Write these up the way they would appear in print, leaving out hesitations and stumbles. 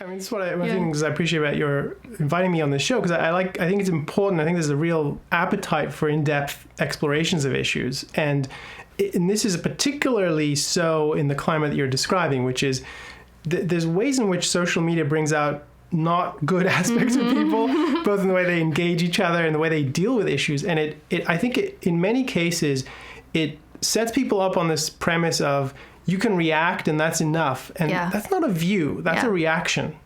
I mean, that's one of the things I appreciate about your inviting me on this show, because I think it's important. I think there's a real appetite for in-depth explorations of issues. And this is particularly so in the climate that you're describing, which is there's ways in which social media brings out not good aspects of people, both in the way they engage each other and the way they deal with issues. And I think in many cases, it sets people up on this premise of you can react and that's enough. And that's not a view. That's a reaction.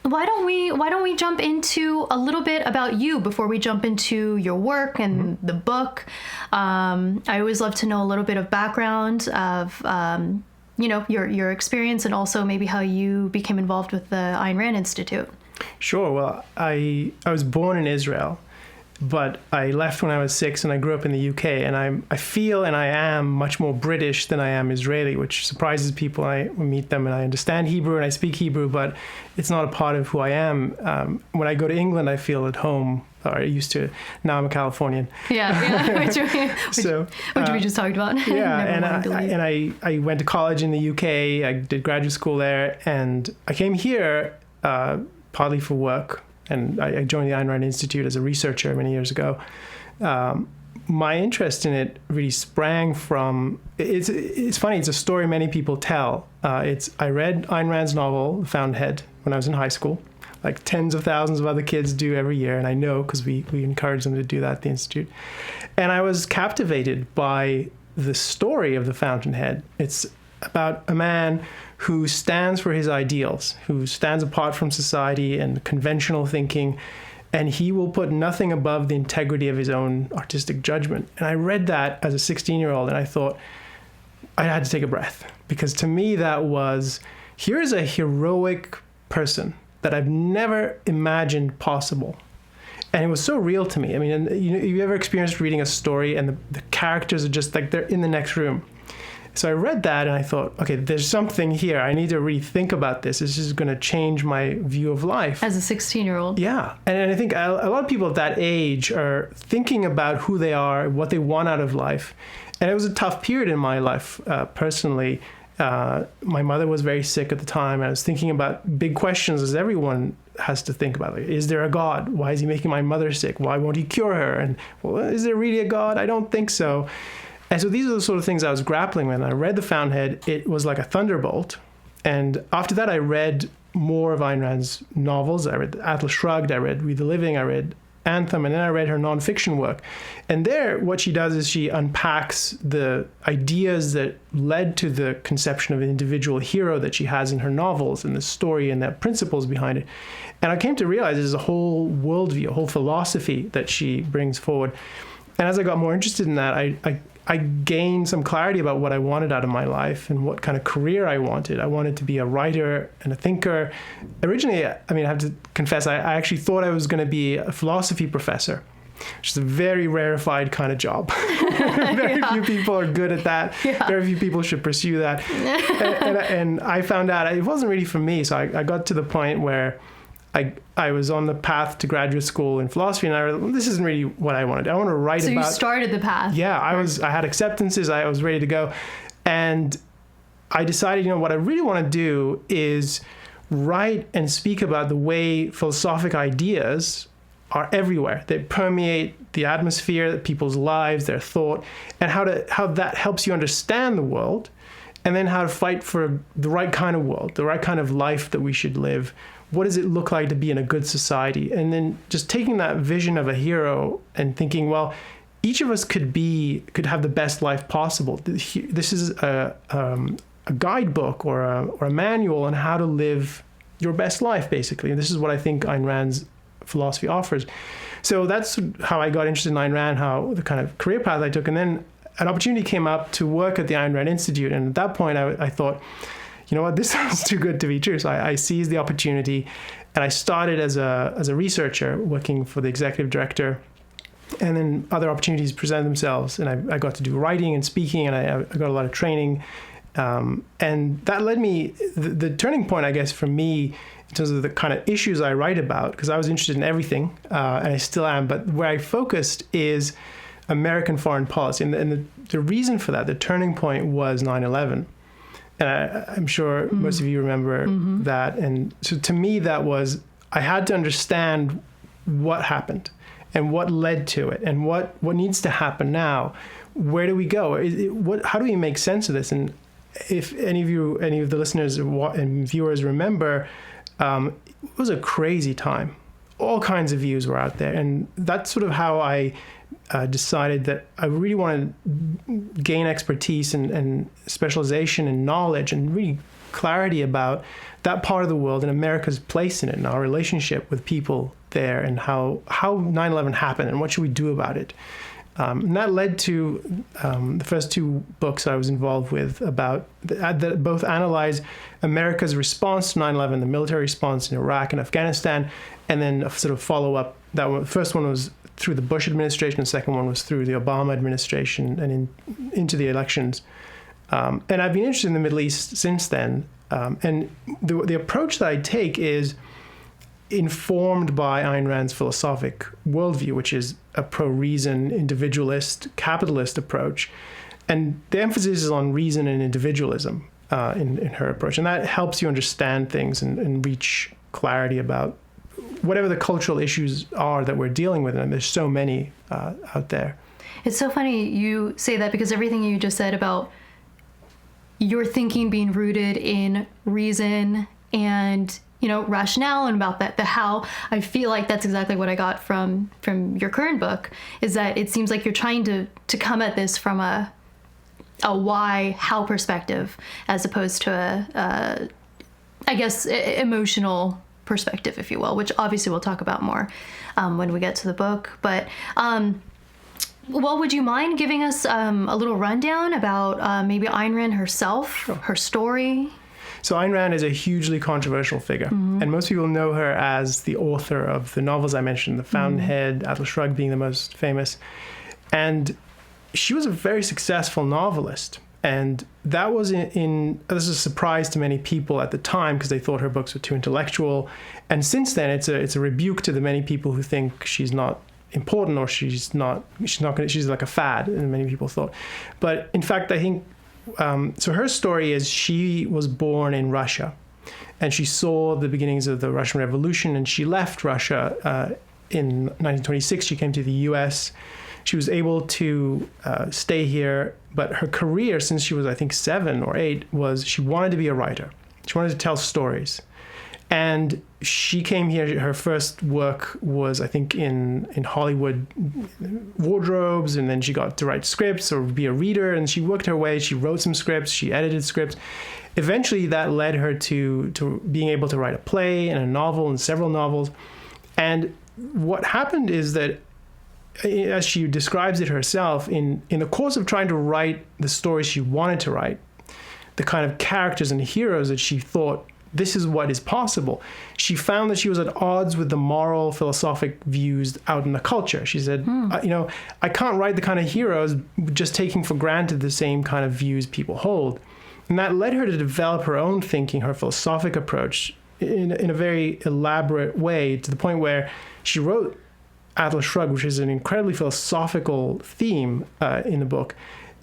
Why don't we jump into a little bit about you before we jump into your work and the book? I always love to know a little bit of background of, your experience, and also maybe how you became involved with the Ayn Rand Institute. Sure. Well, I was born in Israel, but I left when I was 6 and I grew up in the UK, and I feel and I am much more British than I am Israeli, which surprises people. I meet them and I understand Hebrew and I speak Hebrew, but it's not a part of who I am. When I go to England, I feel at home, or I used to. Now I'm a Californian. Which we just talked about. I went to college in the UK. I did graduate school there, and I came here partly for work. And I joined the Ayn Rand Institute as a researcher many years ago. My interest in it really sprang from, it's funny, it's a story many people tell. I read Ayn Rand's novel, The Fountainhead, when I was in high school, like tens of thousands of other kids do every year. And I know because we encourage them to do that at the Institute. And I was captivated by the story of The Fountainhead. It's about a man who stands for his ideals, who stands apart from society and conventional thinking, and he will put nothing above the integrity of his own artistic judgment. And I read that as a 16-year-old, and I thought I had to take a breath, because to me that was, here is a heroic person that I've never imagined possible. And it was so real to me. I mean, and you ever experienced reading a story and the characters are just like they're in the next room? So I read that and I thought, okay, there's something here. I need to rethink about this. This is going to change my view of life. As a 16-year-old. Yeah. And I think a lot of people at that age are thinking about who they are, what they want out of life. And it was a tough period in my life, personally. My mother was very sick at the time. I was thinking about big questions, as everyone has to think about. Like, is there a God? Why is he making my mother sick? Why won't he cure her? And, well, is there really a God? I don't think so. And so these are the sort of things I was grappling with. And I read The Fountainhead. It was like a thunderbolt. And after that, I read more of Ayn Rand's novels. I read Atlas Shrugged. I read We the Living. I read Anthem. And then I read her nonfiction work. And there, what she does is she unpacks the ideas that led to the conception of an individual hero that she has in her novels, and the story and the principles behind it. And I came to realize there's a whole worldview, a whole philosophy that she brings forward. And as I got more interested in that, I gained some clarity about what I wanted out of my life and what kind of career I wanted. I wanted to be a writer and a thinker. Originally, I have to confess, I actually thought I was going to be a philosophy professor, which is a very rarefied kind of job. Very few people are good at that. Yeah. Very few people should pursue that. and I found out it wasn't really for me. So I got to the point where I was on the path to graduate school in philosophy, and I realized, well, this isn't really what I wanted. I want to write about... So you started the path. Yeah, I had acceptances. I was ready to go. And I decided, what I really want to do is write and speak about the way philosophic ideas are everywhere. They permeate the atmosphere, people's lives, their thought, and how that helps you understand the world, and then how to fight for the right kind of world, the right kind of life that we should live. What does it look like to be in a good society? And then just taking that vision of a hero and thinking, well, each of us could have the best life possible. This is a guidebook or a manual on how to live your best life, basically. And this is what I think Ayn Rand's philosophy offers. So that's how I got interested in Ayn Rand, how the kind of career path I took. And then an opportunity came up to work at the Ayn Rand Institute. And at that point, I thought, you know what, this sounds too good to be true. So I seized the opportunity, and I started as a researcher working for the executive director. And then other opportunities presented themselves, and I got to do writing and speaking, and I got a lot of training. And that led me, the turning point, I guess, for me, in terms of the kind of issues I write about, because I was interested in everything, and I still am, but where I focused is American foreign policy. And the reason for that, the turning point was 9/11. And I'm sure most of you remember that. And so to me, I had to understand what happened and what led to it and what needs to happen now. Where do we go? How do we make sense of this? And if any of the listeners and viewers remember, it was a crazy time. All kinds of views were out there. And that's sort of how I decided that I really want to gain expertise and specialization and knowledge and really clarity about that part of the world and America's place in it and our relationship with people there and how 9/11 happened and what should we do about it. And that led to the first two books I was involved with that both analyze America's response to 9/11, the military response in Iraq and Afghanistan, and then a sort of follow-up. The first one was through the Bush administration, the second one was through the Obama administration and into the elections. And I've been interested in the Middle East since then. And the approach that I take is informed by Ayn Rand's philosophic worldview, which is a pro-reason, individualist, capitalist approach. And the emphasis is on reason and individualism in her approach. And that helps you understand things and reach clarity about whatever the cultural issues are that we're dealing with. And there's so many out there. It's so funny you say that, because everything you just said about your thinking being rooted in reason and rationale and about the how, I feel like that's exactly what I got from your current book, is that it seems like you're trying to come at this from a why, how perspective, as opposed to a I guess emotional perspective, if you will, which obviously we'll talk about more when we get to the book. But well, would you mind giving us a little rundown about maybe Ayn Rand herself, her story? So Ayn Rand is a hugely controversial figure, and most people know her as the author of the novels I mentioned, The Fountainhead, Atlas Shrugged being the most famous. And she was a very successful novelist. And that was this is a surprise to many people at the time, because they thought her books were too intellectual. And since then, it's a rebuke to the many people who think she's not important, or she's like a fad, and many people thought. But in fact, I think so her story is she was born in Russia, and she saw the beginnings of the Russian Revolution, and she left Russia in 1926. She came to the US. She was able to stay here, but her career since she was, I think, 7 or 8 was she wanted to be a writer. She wanted to tell stories. And she came here, her first work was, I think, in Hollywood wardrobes, and then she got to write scripts or be a reader, and she worked her way. She wrote some scripts, she edited scripts. Eventually, that led her to being able to write a play and a novel and several novels. And what happened is that, as she describes it herself, in the course of trying to write the stories she wanted to write, the kind of characters and heroes that she thought this is what is possible, she found that she was at odds with the moral, philosophic views out in the culture. She said, I can't write the kind of heroes just taking for granted the same kind of views people hold. And that led her to develop her own thinking, her philosophic approach in a very elaborate way, to the point where she wrote Atlas Shrugged, which is an incredibly philosophical theme in the book.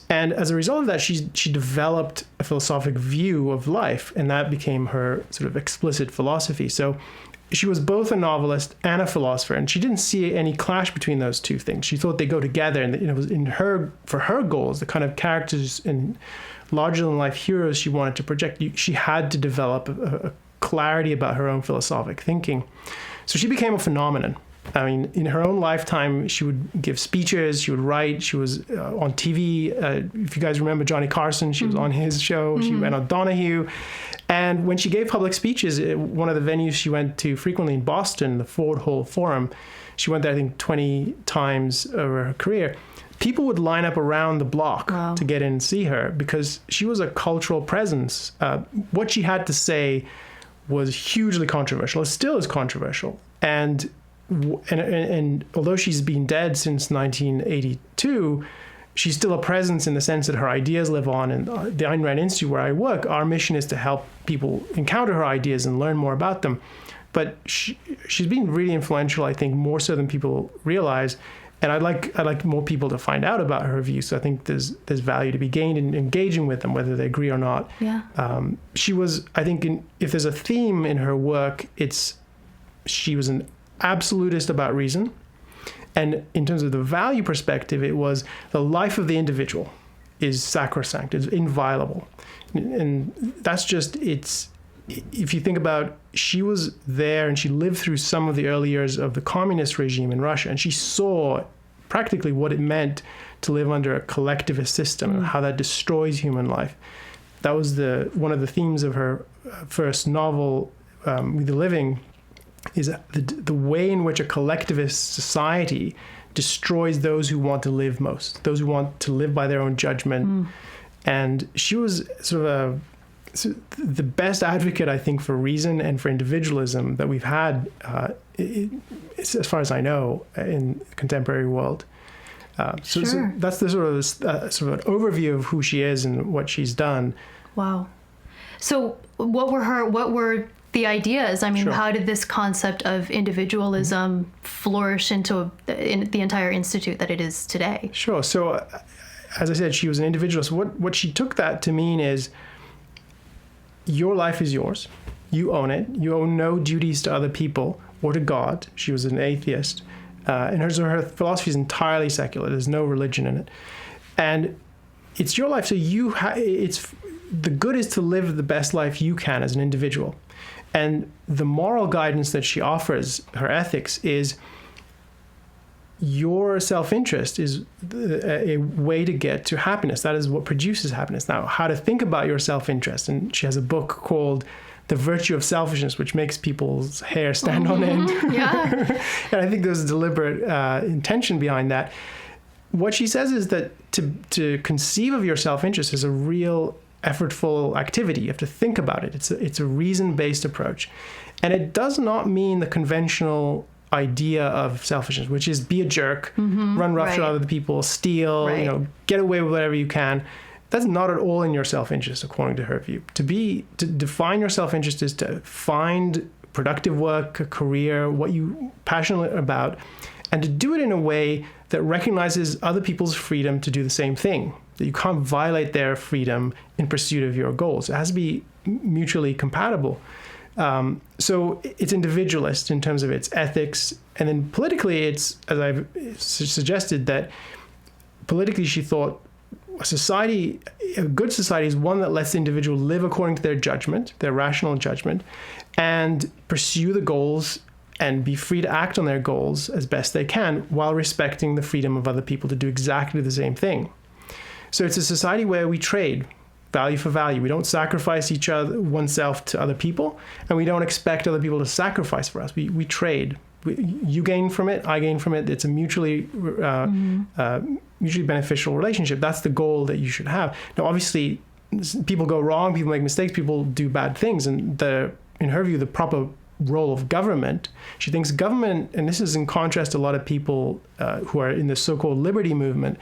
And as a result of that, she developed a philosophic view of life, and that became her sort of explicit philosophy. So she was both a novelist and a philosopher, and she didn't see any clash between those two things. She thought they go together, and it was for her goals, the kind of characters and larger-than-life heroes she wanted to project. She had to develop a clarity about her own philosophic thinking. So she became a phenomenon. I mean, in her own lifetime, she would give speeches, she would write, she was on TV. If you guys remember Johnny Carson, she was on his show, she went on Donahue. And when she gave public speeches, one of the venues she went to frequently in Boston, the Ford Hall Forum, she went there, I think, 20 times over her career. People would line up around the block to get in and see her, because she was a cultural presence. What she had to say was hugely controversial. It still is controversial. And although she's been dead since 1982, she's still a presence in the sense that her ideas live on. And the Ayn Rand Institute, where I work, our mission is to help people encounter her ideas and learn more about them. But she's been really influential, I think, more so than people realize. And I'd like more people to find out about her views. So I think there's value to be gained in engaging with them, whether they agree or not. Yeah. She was, I think, if there's a theme in her work, she was an absolutist about reason. And in terms of the value perspective, it was the life of the individual is sacrosanct, it's inviolable. And that's just, if you think about, she was there and she lived through some of the early years of the communist regime in Russia, and she saw practically what it meant to live under a collectivist system and how that destroys human life. That was one of the themes of her first novel, We the Living, is the way in which a collectivist society destroys those who want to live most, those who want to live by their own judgment. And she was sort of the best advocate, I think, for reason and for individualism that we've had, as far as I know, in the contemporary world. So that's the sort of an overview of who she is and what she's done. Wow. So what were the ideas? I mean, how did this concept of individualism flourish into the entire institute that it is today? Sure. So, as I said, she was an individualist. What she took that to mean is, your life is yours. You own it. You owe no duties to other people or to God. She was an atheist. And her philosophy is entirely secular. There's no religion in it. And it's your life, so the good is to live the best life you can as an individual. And the moral guidance that she offers, her ethics, is your self-interest is a way to get to happiness. That is what produces happiness. Now, how to think about your self-interest. And she has a book called The Virtue of Selfishness, which makes people's hair stand on end. Yeah. And I think there's a deliberate intention behind that. What she says is that to conceive of your self-interest is a real effortful activity. You have to think about it. It's a reason-based approach. And it does not mean the conventional idea of selfishness, which is be a jerk, run roughshod over the people, steal, get away with whatever you can. That's not at all in your self-interest, according to her view. To define your self-interest is to find productive work, a career, what you're passionate about, and to do it in a way that recognizes other people's freedom to do the same thing. That you can't violate their freedom in pursuit of your goals. It has to be mutually compatible. So it's individualist in terms of its ethics. And then politically, it's, as I've suggested, that politically she thought a good society is one that lets the individual live according to their judgment, their rational judgment, and pursue the goals and be free to act on their goals as best they can while respecting the freedom of other people to do exactly the same thing. So it's a society where we trade value for value. We don't sacrifice oneself to other people, and we don't expect other people to sacrifice for us. We trade. You gain from it, I gain from it. It's a mutually beneficial relationship. That's the goal that you should have. Now, obviously, people go wrong, people make mistakes, people do bad things, and in her view, the proper role of government, she thinks government, and this is in contrast to a lot of people who are in the so-called liberty movement,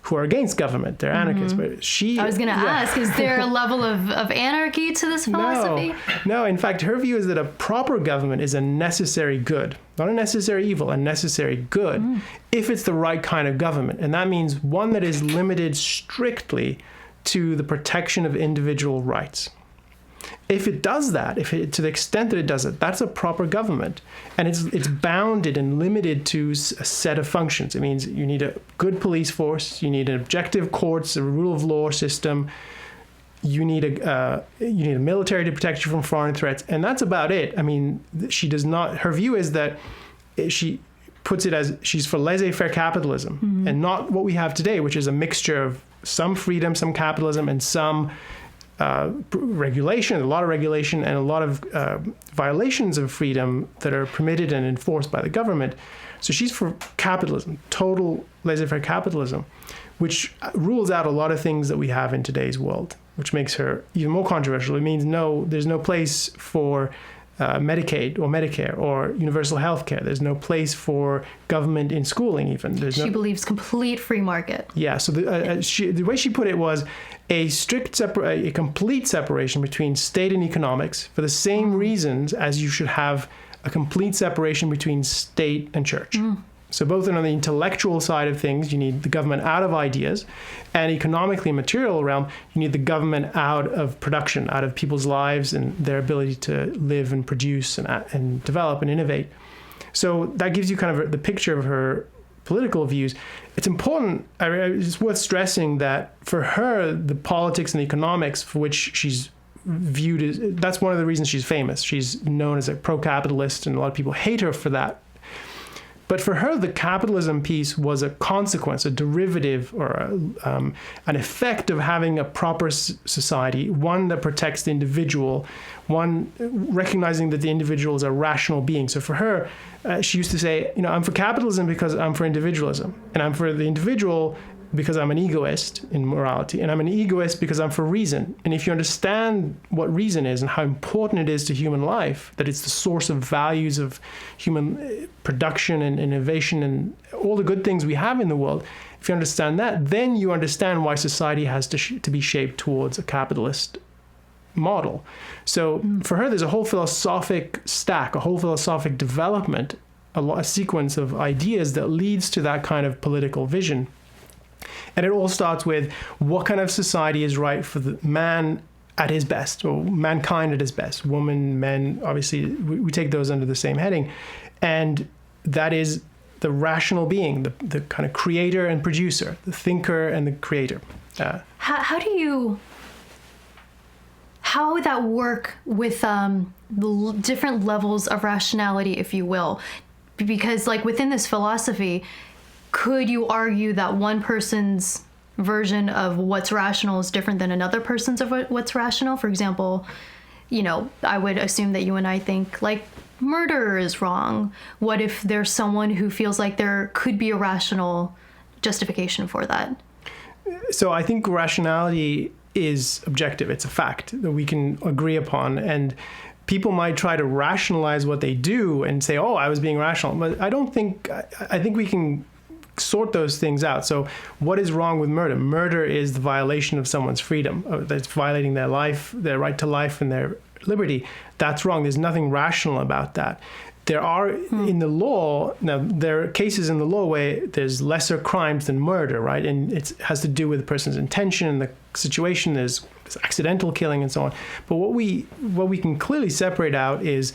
who are against government. They're anarchists. But I was going to ask, is there a level of anarchy to this philosophy? No. In fact, her view is that a proper government is a necessary good, not a necessary evil, a necessary good, if it's the right kind of government. And that means one that is limited strictly to the protection of individual rights. If it does that, to the extent that it does it, that's a proper government. And it's bounded and limited to a set of functions. It means you need a good police force, you need an objective courts, a rule of law system, you need a military to protect you from foreign threats, and that's about it. I mean, she does not. Her view is that she puts it as she's for laissez-faire capitalism, and not what we have today, which is a mixture of some freedom, some capitalism, and some regulation, a lot of regulation, and a lot of violations of freedom that are permitted and enforced by the government. So she's for capitalism, total laissez-faire capitalism, which rules out a lot of things that we have in today's world, which makes her even more controversial. It means there's no place for Medicaid or Medicare or universal health care. There's no place for government in schooling even. She believes complete free market. Yeah, so the way she put it was a complete separation between state and economics for the same reasons as you should have a complete separation between state and church. So both on the intellectual side of things, you need the government out of ideas, and economically material realm, you need the government out of production, out of people's lives and their ability to live and produce and develop and innovate. So that gives you kind of the picture of her political views. It's important, it's worth stressing that for her, the politics and the economics for which she's viewed as, that's one of the reasons she's famous. She's known as a pro-capitalist, and a lot of people hate her for that. But for her, the capitalism piece was a consequence, a derivative, or an effect of having a proper society, one that protects the individual, one recognizing that the individual is a rational being. So for her, she used to say, I'm for capitalism because I'm for individualism, and I'm for the individual because I'm an egoist in morality, and I'm an egoist because I'm for reason. And if you understand what reason is and how important it is to human life, that it's the source of values of human production and innovation and all the good things we have in the world, if you understand that, then you understand why society has to be shaped towards a capitalist model. So for her, there's a whole philosophic stack, a whole philosophic development, a sequence of ideas that leads to that kind of political vision. And it all starts with what kind of society is right for the man at his best, or mankind at his best. Woman, men, obviously, we take those under the same heading. And that is the rational being, the kind of creator and producer, the thinker and the creator. How would that work with the different levels of rationality, if you will? Because like within this philosophy, could you argue that one person's version of what's rational is different than another person's of what's rational? For example, I would assume that you and I think like murder is wrong. What if there's someone who feels like there could be a rational justification for that? So I think rationality is objective. It's a fact that we can agree upon. And people might try to rationalize what they do and say, I was being rational. But I think we can sort those things out. So what is wrong with murder? Murder is the violation of someone's freedom. That's violating their life, their right to life and their liberty. That's wrong. There's nothing rational about that. There are in the law, now there are cases in the law where there's lesser crimes than murder, right? And it has to do with the person's intention and the situation. There's accidental killing and so on. But what we can clearly separate out is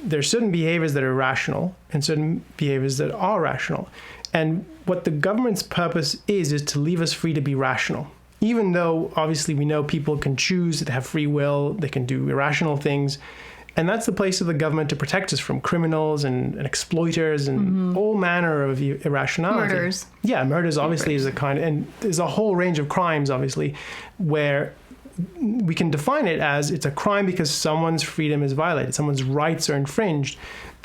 there's certain behaviors that are rational and certain behaviors that are rational. And what the government's purpose is to leave us free to be rational. Even though, obviously, we know people can choose, they have free will, they can do irrational things. And that's the place of the government to protect us from criminals and exploiters and all manner of irrationality. Murders. Yeah, murders obviously is a kind of, and there's a whole range of crimes, obviously, where we can define it as it's a crime because someone's freedom is violated, someone's rights are infringed,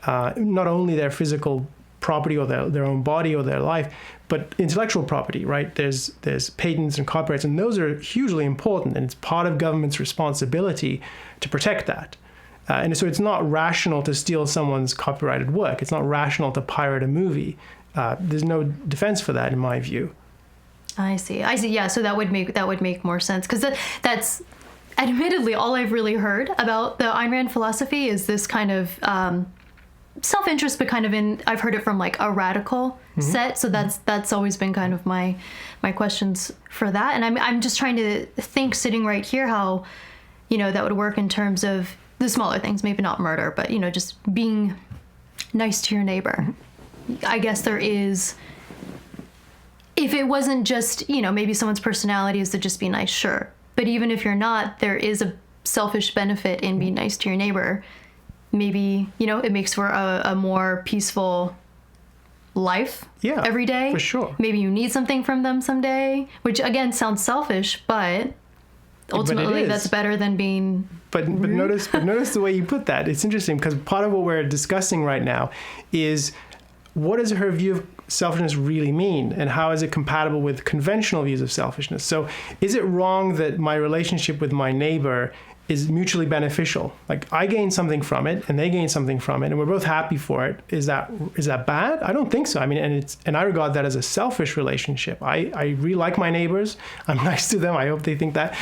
not only their physical property or their own body or their life, but intellectual property, right? There's patents and copyrights, and those are hugely important, and it's part of government's responsibility to protect that. And so it's not rational to steal someone's copyrighted work. It's not rational to pirate a movie. There's no defense for that, in my view. I see. Yeah, so that would make more sense, because that's admittedly all I've really heard about the Ayn Rand philosophy is this kind of self-interest, but kind of I've heard it from like a radical set. So that's always been kind of my questions for that. And I'm just trying to think, sitting right here, how, that would work in terms of the smaller things, maybe not murder, but, just being nice to your neighbor. I guess there is, if it wasn't just, maybe someone's personality is to just be nice, sure. But even if you're not, there is a selfish benefit in being nice to your neighbor. Maybe, it makes for a more peaceful life every day. For sure. Maybe you need something from them someday, which again sounds selfish, but ultimately that's better than being But notice the way you put that. It's interesting because part of what we're discussing right now is what does her view of selfishness really mean, and how is it compatible with conventional views of selfishness? So is it wrong that my relationship with my neighbor is mutually beneficial. Like I gain something from it and they gain something from it and we're both happy for it. Is that bad? I don't think so. I mean, and I regard that as a selfish relationship. I really like my neighbors. I'm nice to them. I hope they think that.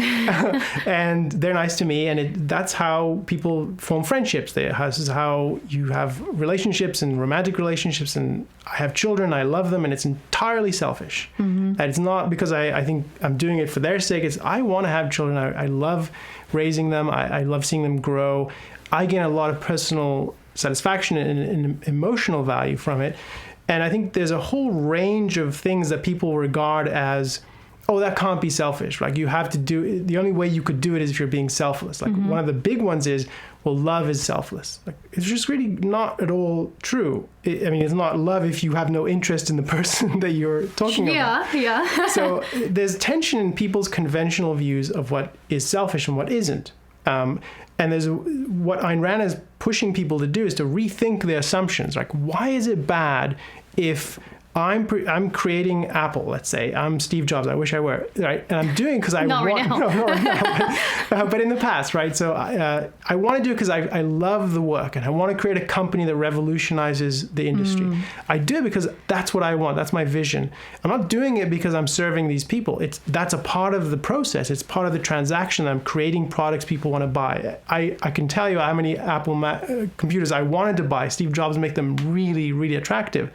And they're nice to me. And that's how people form friendships. This is how you have relationships and romantic relationships. And I have children. I love them. And it's entirely selfish. And it's not because I think I'm doing it for their sake. It's I want to have children. I love raising them. I love seeing them grow. I gain a lot of personal satisfaction and emotional value from it. And I think there's a whole range of things that people regard as, oh, that can't be selfish. Like you have to do it. The only way you could do it is if you're being selfless. Like one of the big ones is, well, love is selfless. Like it's just really not at all true. I mean, it's not love if you have no interest in the person that you're talking about. Yeah. So there's tension in people's conventional views of what is selfish and what isn't. And there's what Ayn Rand is pushing people to do is to rethink their assumptions. Like, why is it bad if I'm creating Apple, let's say. I'm Steve Jobs. I wish I were, right? And I'm doing it because I not want... Right now. No, not right now. But in the past, right? So I want to do it because I love the work and I want to create a company that revolutionizes the industry. I do it because that's what I want. That's my vision. I'm not doing it because I'm serving these people. That's a part of the process. It's part of the transaction. I'm creating products people want to buy. I can tell you how many Apple computers I wanted to buy. Steve Jobs make them really, really attractive.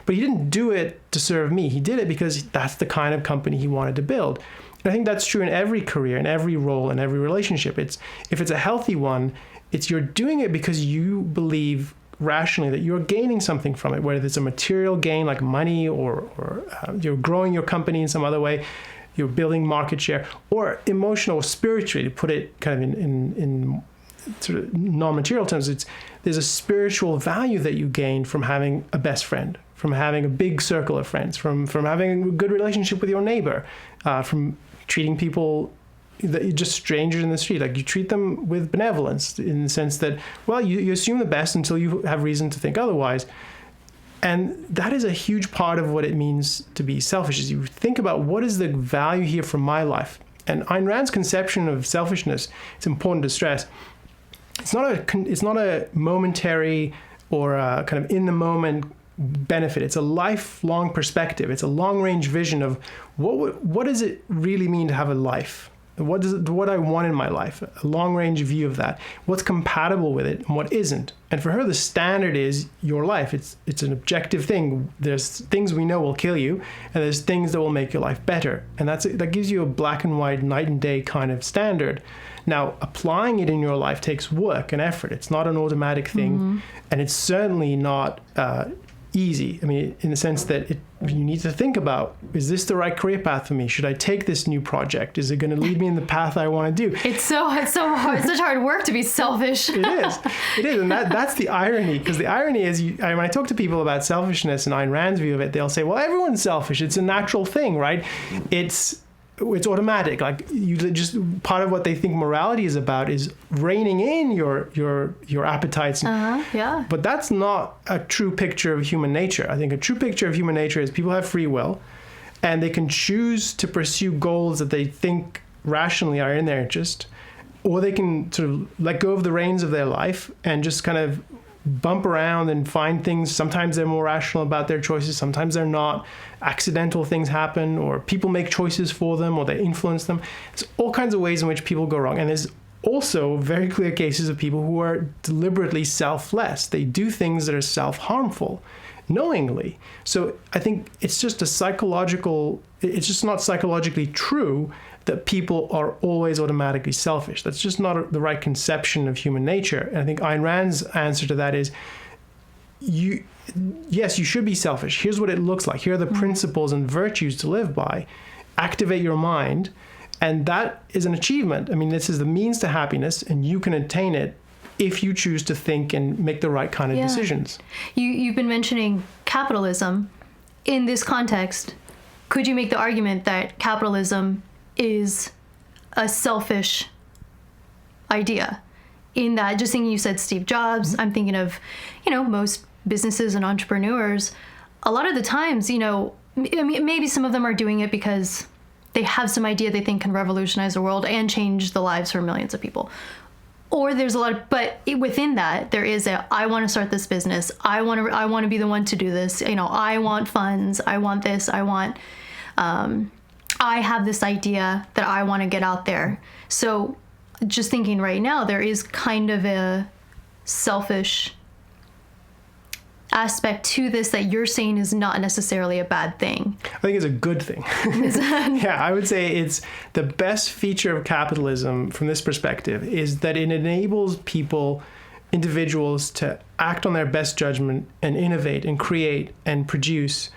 But he didn't do it to serve me. He did it because that's the kind of company he wanted to build. And I think that's true in every career, in every role, in every relationship. If it's a healthy one, you're doing it because you believe rationally that you're gaining something from it, whether it's a material gain like money or you're growing your company in some other way, you're building market share, or emotional or spiritually, to put it kind of in sort of non-material terms. There's a spiritual value that you gain from having a best friend, from having a big circle of friends, from having a good relationship with your neighbor, from treating people that you're just strangers in the street. Like you treat them with benevolence in the sense that, well, you assume the best until you have reason to think otherwise. And that is a huge part of what it means to be selfish, is you think about what is the value here from my life. And Ayn Rand's conception of selfishness, it's important to stress, it's not a momentary or a kind of in the moment benefit. It's a lifelong perspective. It's a long-range vision of what does it really mean to have a life? What I want in my life? A long-range view of that. What's compatible with it and what isn't? And for her, the standard is your life. It's an objective thing. There's things we know will kill you, and there's things that will make your life better. And that gives you a black and white, night and day kind of standard. Now, applying it in your life takes work and effort. It's not an automatic thing, and it's certainly not easy. I mean, in the sense that you need to think about, is this the right career path for me? Should I take this new project? Is it going to lead me in the path I want to do? It's so hard. It's such hard work to be selfish. It is. And that's the irony, because the irony is when I talk to people about selfishness and Ayn Rand's view of it, they'll say, well, everyone's selfish. It's a natural thing, right? It's automatic. Like you just, part of what they think morality is about is reining in your appetites. Yeah. But that's not a true picture of human nature. I think a true picture of human nature is people have free will, and they can choose to pursue goals that they think rationally are in their interest, or they can sort of let go of the reins of their life and just kind of bump around and find things. Sometimes they're more rational about their choices. Sometimes they're not. Accidental things happen, or people make choices for them, or they influence them. There's all kinds of ways in which people go wrong. And there's also very clear cases of people who are deliberately selfless. They do things that are self-harmful knowingly. So I think it's just not psychologically true that people are always automatically selfish. That's just not the right conception of human nature. And I think Ayn Rand's answer to that is, yes, you should be selfish. Here's what it looks like. Here are the principles and virtues to live by. Activate your mind. And that is an achievement. I mean, this is the means to happiness, and you can attain it if you choose to think and make the right kind of decisions. You've been mentioning capitalism. In this context, could you make the argument that capitalism is a selfish idea? In that, just thinking, you said Steve Jobs, I'm thinking of, most businesses and entrepreneurs. A lot of the times, maybe some of them are doing it because they have some idea they think can revolutionize the world and change the lives for millions of people. Or there's a lot of, but within that, there is I want to start this business. I want to be the one to do this. You know, I want funds. I want this. I have this idea that I want to get out there. So just thinking right now, there is kind of a selfish aspect to this that you're saying is not necessarily a bad thing. I think it's a good thing. Yeah, I would say it's the best feature of capitalism from this perspective is that it enables people, individuals, to act on their best judgment and innovate and create and produce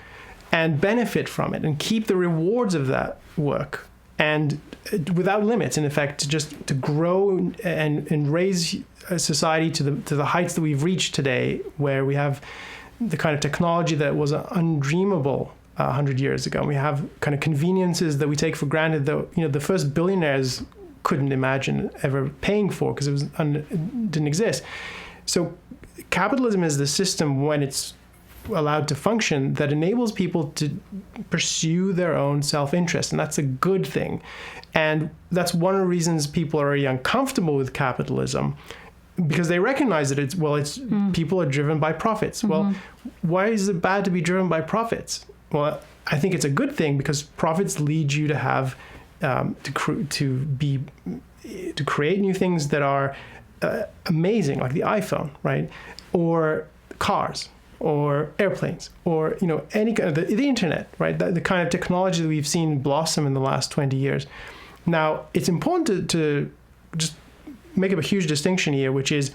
and benefit from it and keep the rewards of that work and without limits, in effect, to grow and raise a society to the heights that we've reached today, where we have the kind of technology that was undreamable 100 years ago. We have kind of conveniences that we take for granted that, you know, the first billionaires couldn't imagine ever paying for because it didn't exist. So capitalism is the system, when it's allowed to function, that enables people to pursue their own self-interest, and that's a good thing. And that's one of the reasons people are very uncomfortable with capitalism, because they recognize that people are driven by profits. Mm-hmm. Well, why is it bad to be driven by profits? Well, I think it's a good thing, because profits lead you to have to create new things that are amazing, like the iPhone, right? Or cars, or airplanes, or, you know, any kind of the internet, right? The kind of technology that we've seen blossom in the last 20 years. Now, it's important to just make up a huge distinction here, which is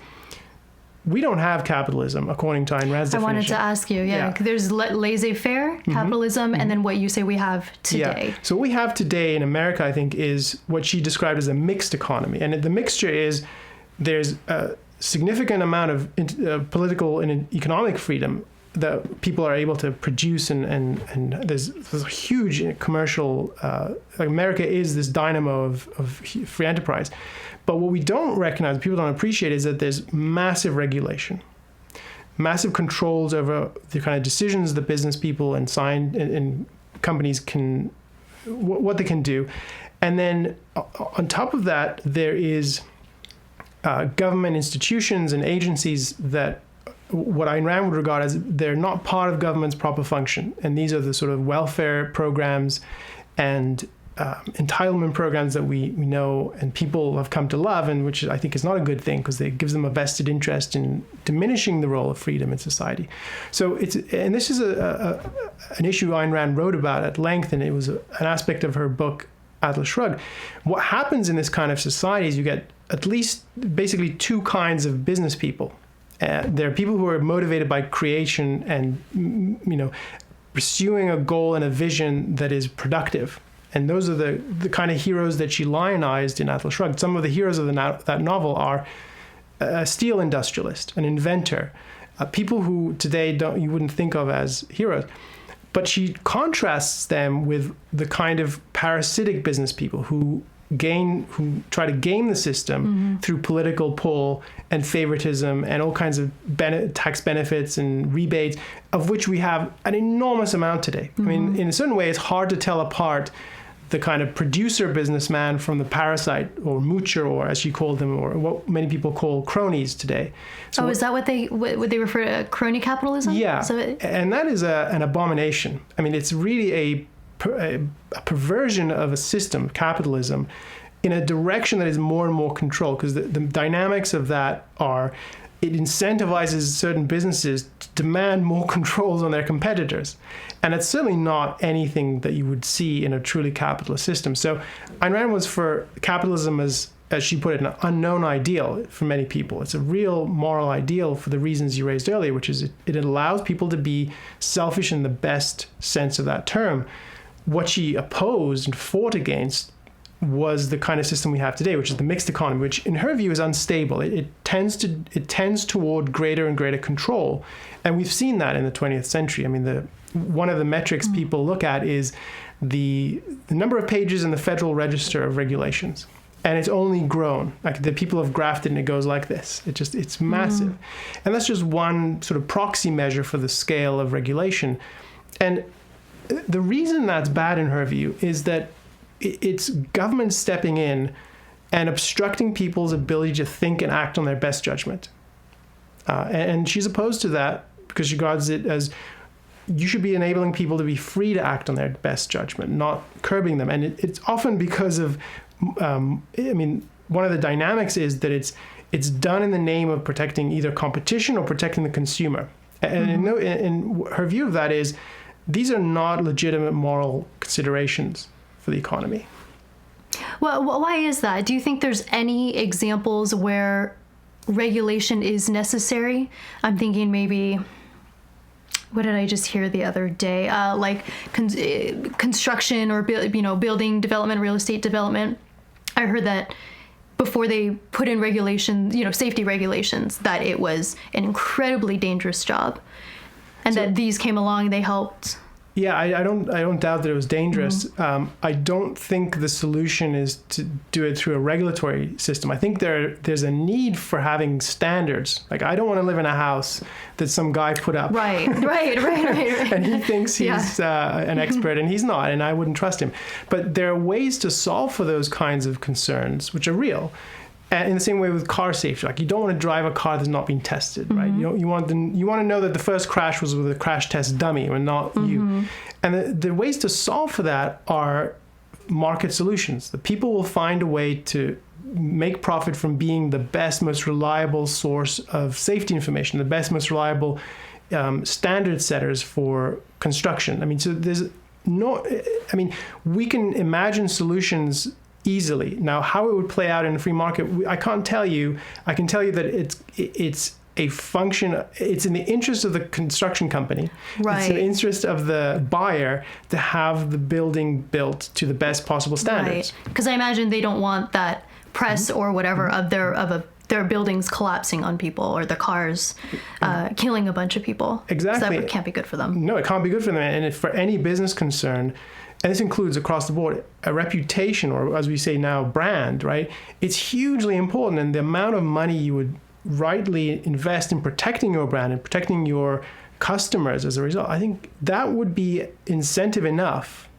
we don't have capitalism according to Ayn Rand's definition. I wanted to ask you, there's laissez-faire, mm-hmm. capitalism, mm-hmm. and then what you say we have today. Yeah. So what we have today in America, I think, is what she described as a mixed economy. And the mixture is there's a significant amount of political and economic freedom that people are able to produce, and there's a huge commercial, like America is this dynamo of free enterprise. But what we don't recognize, people don't appreciate, is that there's massive regulation, massive controls over the kind of decisions that business people and companies can, what they can do. And then on top of that, there is government institutions and agencies that what Ayn Rand would regard as they're not part of government's proper function. And these are the sort of welfare programs and entitlement programs that we know and people have come to love, and which I think is not a good thing, because it gives them a vested interest in diminishing the role of freedom in society. So and this is an issue Ayn Rand wrote about at length, and it was an aspect of her book Atlas Shrugged. What happens in this kind of society is you get at least basically two kinds of business people. There are people who are motivated by creation and, you know, pursuing a goal and a vision that is productive. And those are the kind of heroes that she lionized in Atlas Shrugged. Some of the heroes of that novel are a steel industrialist, an inventor, people who today you wouldn't think of as heroes. But she contrasts them with the kind of parasitic business people who try to game the system mm-hmm. through political pull and favoritism and all kinds of tax benefits and rebates, of which we have an enormous amount today. Mm-hmm. I mean, in a certain way, it's hard to tell apart the kind of producer businessman from the parasite or moocher, or as she called them, or what many people call cronies today. So is that what they refer to, crony capitalism? Yeah, and that is an abomination. I mean, it's really a perversion of a system, capitalism, in a direction that is more and more controlled, because the dynamics of that are it incentivizes certain businesses to demand more controls on their competitors. And it's certainly not anything that you would see in a truly capitalist system. So Ayn Rand was for capitalism as she put it, an unknown ideal for many people. It's a real moral ideal for the reasons you raised earlier, which is it allows people to be selfish in the best sense of that term. What she opposed and fought against was the kind of system we have today, which is the mixed economy, which in her view is unstable. It tends toward greater and greater control. And we've seen that in the 20th century. I mean, one of the metrics people look at is the number of pages in the Federal Register of regulations. And it's only grown. Like the people have graphed it and it goes like this. It's massive. And that's just one sort of proxy measure for the scale of regulation. And the reason that's bad in her view is that it's government stepping in and obstructing people's ability to think and act on their best judgment. And she's opposed to that because she regards it as you should be enabling people to be free to act on their best judgment, not curbing them. And it's often because of, one of the dynamics is that it's done in the name of protecting either competition or protecting the consumer. And in her view of that is, these are not legitimate moral considerations for the economy. Well, why is that? Do you think there's any examples where regulation is necessary? I'm thinking maybe, what did I just hear the other day? Like construction or building development, real estate development. I heard that before they put in regulations, safety regulations, that it was an incredibly dangerous job, and that these came along and they helped. Yeah, I don't doubt that it was dangerous. I don't think the solution is to do it through a regulatory system. I think there's a need for having standards. Like, I don't want to live in a house that some guy put up. Right. And he thinks he's an expert, and he's not, and I wouldn't trust him. But there are ways to solve for those kinds of concerns, which are real. And in the same way with car safety, like, you don't want to drive a car that's not been tested, right? You want to know that the first crash was with a crash test dummy and not you. And the ways to solve for that are market solutions. The people will find a way to make profit from being the best, most reliable source of safety information, the best, most reliable standard setters for construction. We can imagine solutions easily. Now, how it would play out in a free market, I can't tell you. I can tell you that it's a function. It's in the interest of the construction company. Right. It's in the interest of the buyer to have the building built to the best possible standards. Right. Because I imagine they don't want that press or whatever of their buildings collapsing on people, or the cars killing a bunch of people. Exactly. So that can't be good for them. No, it can't be good for them. And if for any business concern, and this includes across the board, a reputation, or as we say now, brand, right? It's hugely important. And the amount of money you would rightly invest in protecting your brand and protecting your customers as a result, I think that would be incentive enough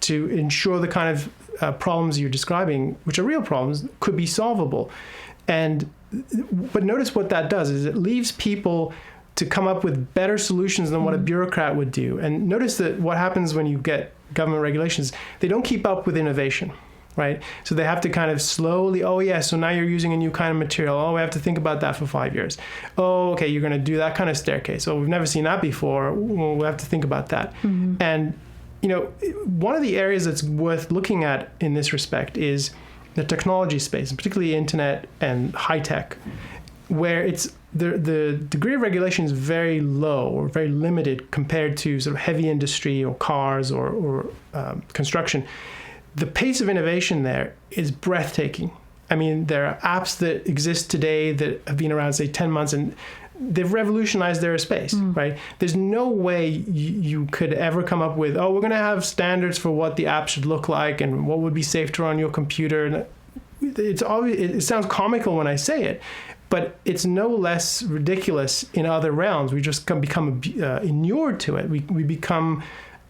to ensure the kind of problems you're describing, which are real problems, could be solvable. But notice what that does is it leaves people to come up with better solutions than what a bureaucrat would do. And notice that what happens when you get government regulations, they don't keep up with innovation, right? So they have to kind of slowly, so now you're using a new kind of material. We have to think about that for 5 years. Okay, you're going to do that kind of staircase. We've never seen that before. We'll have to think about that. And, one of the areas that's worth looking at in this respect is the technology space, and particularly internet and high tech, where it's the degree of regulation is very low or very limited compared to sort of heavy industry or cars or construction. The pace of innovation there is breathtaking. I mean, there are apps that exist today that have been around, say, 10 months, and they've revolutionized their space, right? There's no way you could ever come up with, we're going to have standards for what the app should look like and what would be safe to run on your computer. And it sounds comical when I say it, but it's no less ridiculous in other realms. We just become inured to it. We come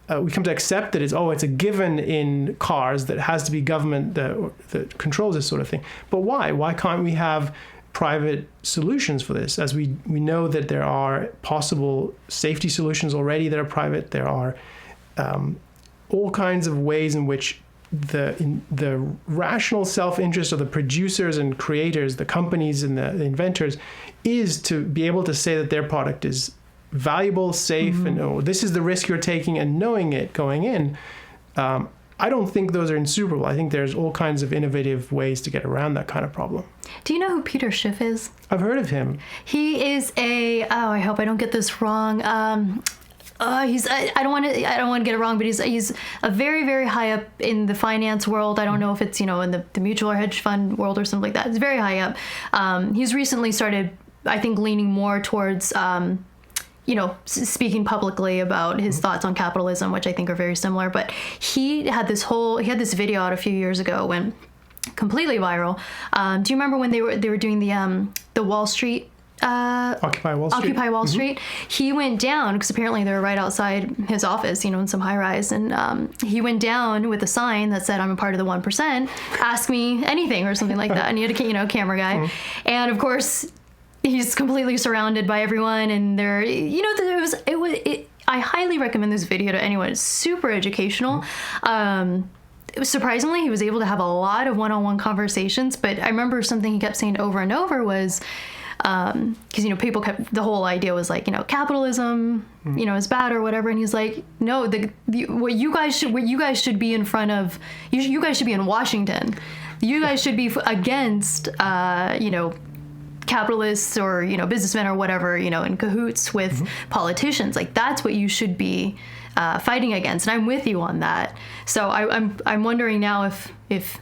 to accept that it's a given in cars that has to be government that controls this sort of thing. But why? Why can't we have private solutions for this? As we know that there are possible safety solutions already that are private. There are all kinds of ways in which the rational self-interest of the producers and creators, the companies and the inventors, is to be able to say that their product is valuable, safe, and this is the risk you're taking, and knowing it going in. I don't think those are insuperable. I think there's all kinds of innovative ways to get around that kind of problem. Do you know who Peter Schiff is? I've heard of him. He is I hope I don't get this wrong. I don't want to get it wrong, but he's a very, very high up in the finance world. I don't know if it's, in the mutual or hedge fund world or something like that. It's very high up. He's recently started, I think, leaning more towards, speaking publicly about his thoughts on capitalism, which I think are very similar. But he had this video out a few years ago, went completely viral. Do you remember when they were doing the Wall Street Occupy Wall Street. Occupy Wall Street. He went down because apparently they were right outside his office, in some high rise. And he went down with a sign that said, "I'm a part of the 1%. Ask me anything," or something like that. And he had a camera guy. And of course, he's completely surrounded by everyone. And there, I highly recommend this video to anyone. It's super educational. Surprisingly, he was able to have a lot of one-on-one conversations. But I remember something he kept saying over and over was, because people kept, the whole idea was like, capitalism is bad or whatever, and he's like, no, what you guys should be in front of, you guys should be in Washington, you guys should be against capitalists or businessmen or whatever, in cahoots with politicians. Like, that's what you should be fighting against, and I'm with you on that. So I'm wondering now if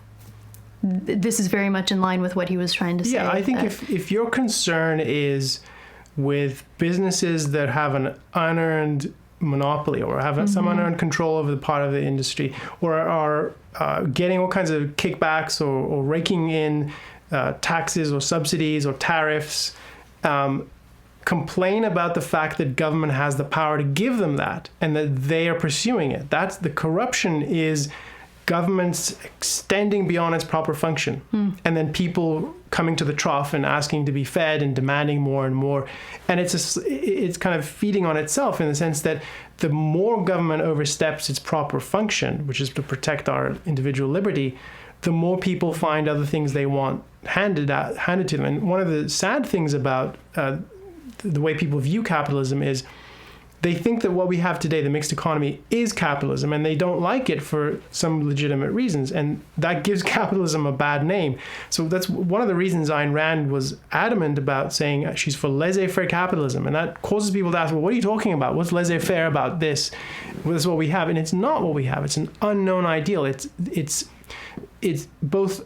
this is very much in line with what he was trying to say. Yeah, I think if your concern is with businesses that have an unearned monopoly or have some unearned control over the part of the industry, or are getting all kinds of kickbacks or raking in taxes or subsidies or tariffs, complain about the fact that government has the power to give them that and that they are pursuing it. That's the corruption, is government's extending beyond its proper function, and then people coming to the trough and asking to be fed and demanding more and more. And it's kind of feeding on itself, in the sense that the more government oversteps its proper function, which is to protect our individual liberty, the more people find other things they want handed to them. And one of the sad things about the way people view capitalism is they think that what we have today, the mixed economy, is capitalism, and they don't like it for some legitimate reasons, and that gives capitalism a bad name. So that's one of the reasons Ayn Rand was adamant about saying she's for laissez-faire capitalism, and that causes people to ask, well, what are you talking about? What's laissez-faire about this? Well, this is what we have, and it's not what we have. It's an unknown ideal. It's both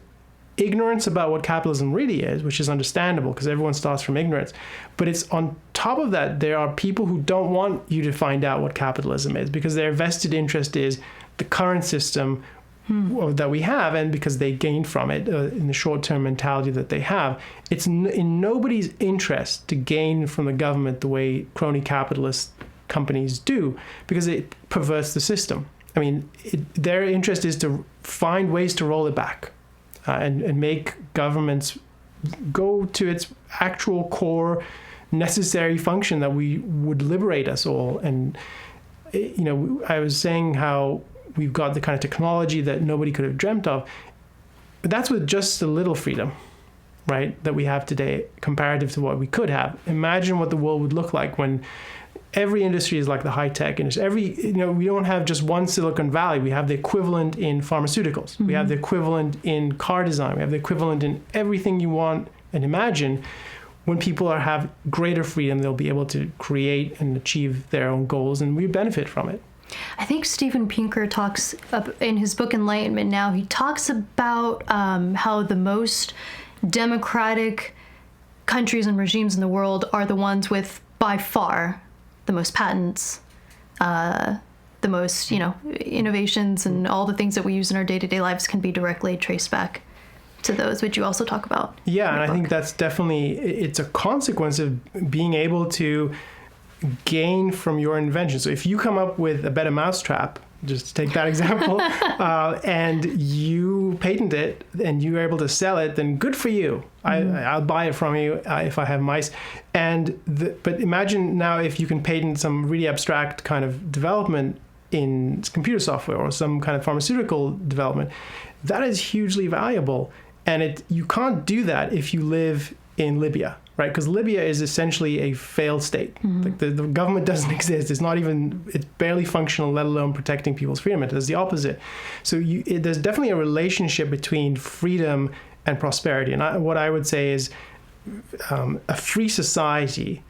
ignorance about what capitalism really is, which is understandable because everyone starts from ignorance. But it's on top of that, there are people who don't want you to find out what capitalism is, because their vested interest is the current system that we have, and because they gain from it in the short-term mentality that they have. It's in nobody's interest to gain from the government the way crony capitalist companies do, because it perverts the system. I mean, their interest is to find ways to roll it back. And make governments go to its actual core necessary function that we would liberate us all. And, I was saying how we've got the kind of technology that nobody could have dreamt of, but that's with just a little freedom, right, that we have today comparative to what we could have. Imagine what the world would look like when every industry is like the high-tech industry. We don't have just one Silicon Valley. We have the equivalent in pharmaceuticals. We have the equivalent in car design. We have the equivalent in everything you want and imagine. When people have greater freedom, they'll be able to create and achieve their own goals, and we benefit from it. I think Steven Pinker talks in his book Enlightenment Now, he talks about how the most democratic countries and regimes in the world are the ones with, by far, the most patents, the most, innovations, and all the things that we use in our day-to-day lives can be directly traced back to those, which you also talk about. Yeah, and I think that's definitely, it's a consequence of being able to gain from your invention. So if you come up with a better mousetrap, just to take that example, and you patent it and you're able to sell it, then good for you. I'll buy it from you if I have mice. But imagine now if you can patent some really abstract kind of development in computer software or some kind of pharmaceutical development. That is hugely valuable. And you can't do that if you live in Libya, right? Because Libya is essentially a failed state. Like the government doesn't exist. It's barely functional, let alone protecting people's freedom. It does the opposite. So there's definitely a relationship between freedom and prosperity. And what I would say is a free society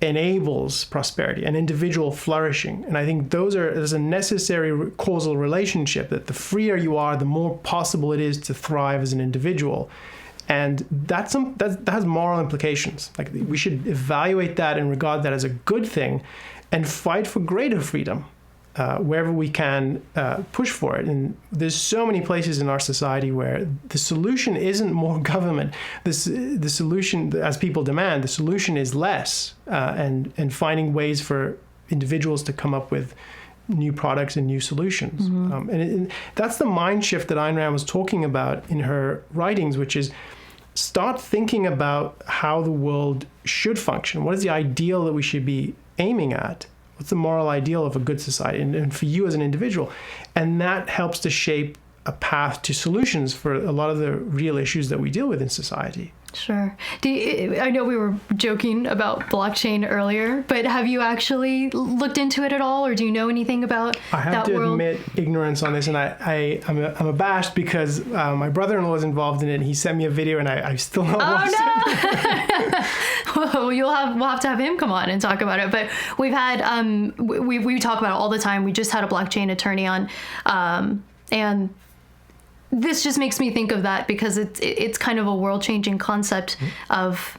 enables prosperity and individual flourishing. And I think there's a necessary causal relationship, that the freer you are, the more possible it is to thrive as an individual. And that has moral implications. Like, we should evaluate that and regard that as a good thing and fight for greater freedom wherever we can push for it. And there's so many places in our society where the solution isn't more government. The solution, as people demand, the solution is less, and finding ways for individuals to come up with new products and new solutions. And that's the mind shift that Ayn Rand was talking about in her writings, which is start thinking about how the world should function. What is the ideal that we should be aiming at? What's the moral ideal of a good society, and for you as an individual? And that helps to shape a path to solutions for a lot of the real issues that we deal with in society. Sure. I know we were joking about blockchain earlier, but have you actually looked into it at all, or do you know anything about that world? I have to admit ignorance on this, and I'm abashed because my brother-in-law is involved in it, and he sent me a video, and I still not watched it. Well, we'll have to have him come on and talk about it. But we've had we talk about it all the time. We just had a blockchain attorney on, and this just makes me think of that because it's kind of a world-changing concept of,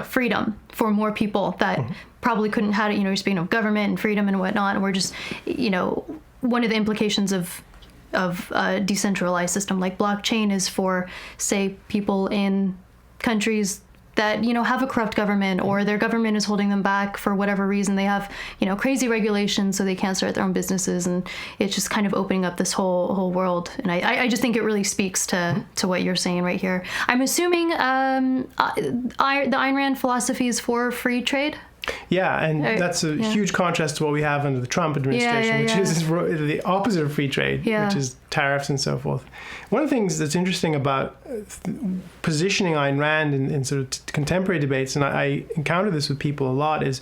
freedom for more people that probably couldn't have it. You're speaking of government and freedom and whatnot, and we're just, one of the implications of a decentralized system like blockchain is for, say, people in countries that, have a corrupt government, or their government is holding them back for whatever reason. They have, crazy regulations, so they can't start their own businesses. And it's just kind of opening up this whole world. And I just think it really speaks to what you're saying right here. I'm assuming the Ayn Rand philosophy is for free trade? Yeah, and that's a huge contrast to what we have under the Trump administration, which is the opposite of free trade, which is tariffs and so forth. One of the things that's interesting about positioning Ayn Rand in sort of contemporary debates, and I encounter this with people a lot, is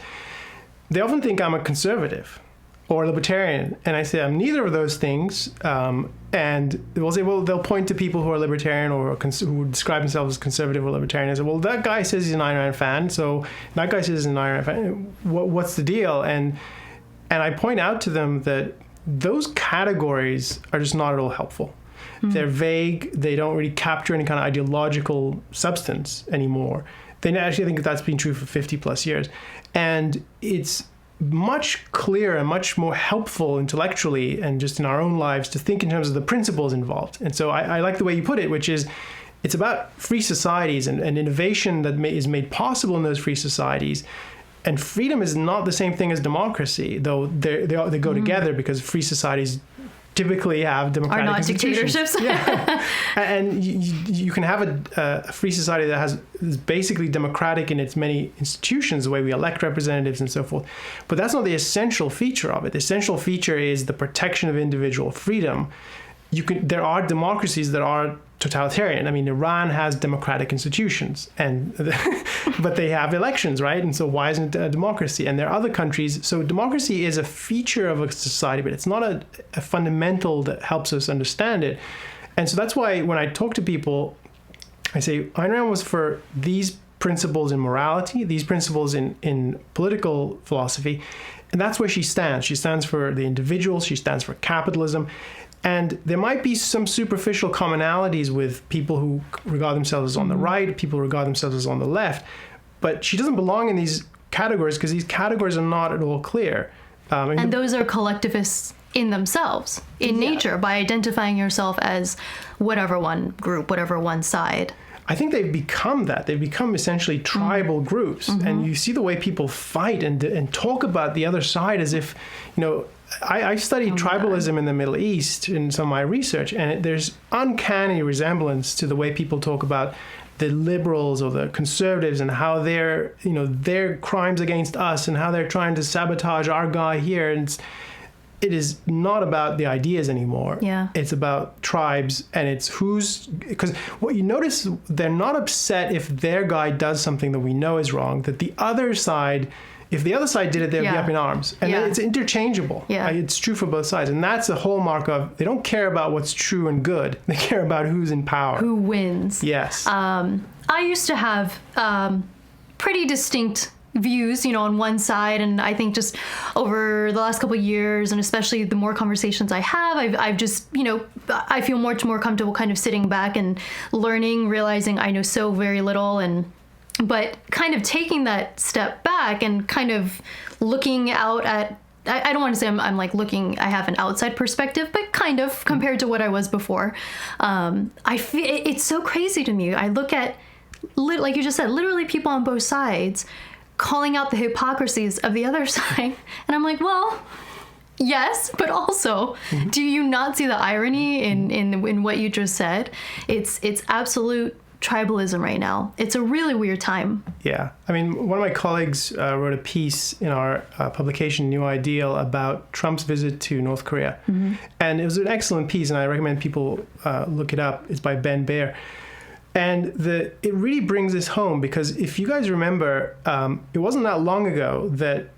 they often think I'm a conservative or libertarian, and I say I'm neither of those things. And they'll say, they'll point to people who are libertarian or who describe themselves as conservative or libertarian and say, well, that guy says he's an Ayn Rand fan, so that guy says he's an Ayn Rand fan. What's the deal? And I point out to them that those categories are just not at all helpful. They're vague. They don't really capture any kind of ideological substance anymore. They actually think that's been true for 50 plus years. And it's much clearer and much more helpful intellectually and just in our own lives to think in terms of the principles involved. And so I like the way you put it, which is it's about free societies and innovation that is made possible in those free societies. And freedom is not the same thing as democracy, though they go together, because free societies typically have democratic dictatorships. And you can have a free society that is basically democratic in its many institutions, the way we elect representatives and so forth. But that's not the essential feature of it. The essential feature is the protection of individual freedom. There are democracies that are totalitarian. I mean, Iran has democratic institutions, but they have elections, right? And so why isn't it a democracy? And there are other countries. So democracy is a feature of a society, but it's not a fundamental that helps us understand it. And so that's why when I talk to people, I say Ayn Rand was for these principles in morality, these principles in political philosophy, and that's where she stands. She stands for the individual. She stands for capitalism. And there might be some superficial commonalities with people who regard themselves as on the right, people who regard themselves as on the left. But she doesn't belong in these categories because these categories are not at all clear. And those are collectivists in themselves, in nature, by identifying yourself as whatever one group, whatever one side. I think they've become that. They've become essentially tribal groups. And you see the way people fight and talk about the other side as if, I studied tribalism in the Middle East in some of my research, and there's uncanny resemblance to the way people talk about the liberals or the conservatives and how their crimes against us and how they're trying to sabotage our guy here. And it is not about the ideas anymore. Yeah. It's about tribes, and it's because what you notice, they're not upset if their guy does something that we know is wrong, that the other side, if the other side did it, they'd be up in arms. And it's interchangeable. Yeah. It's true for both sides. And that's the hallmark of, they don't care about what's true and good. They care about who's in power. Who wins. Yes. I used to have pretty distinct views, on one side. And I think just over the last couple of years, and especially the more conversations I have, I've just, I feel much more comfortable kind of sitting back and learning, realizing I know so very little, but kind of taking that step back and kind of looking out at I don't want to say I'm like looking, I have an outside perspective, but kind of compared to what I was before. I feel it's so crazy to me. I look at, like you just said, literally people on both sides calling out the hypocrisies of the other side. And I'm like, well, yes, but also, do you not see the irony in what you just said? It's absolute tribalism right now. It's a really weird time. Yeah. I mean, one of my colleagues wrote a piece in our publication, New Ideal, about Trump's visit to North Korea. And it was an excellent piece, and I recommend people look it up. It's by Ben Baer. And it really brings this home, because if you guys remember, it wasn't that long ago that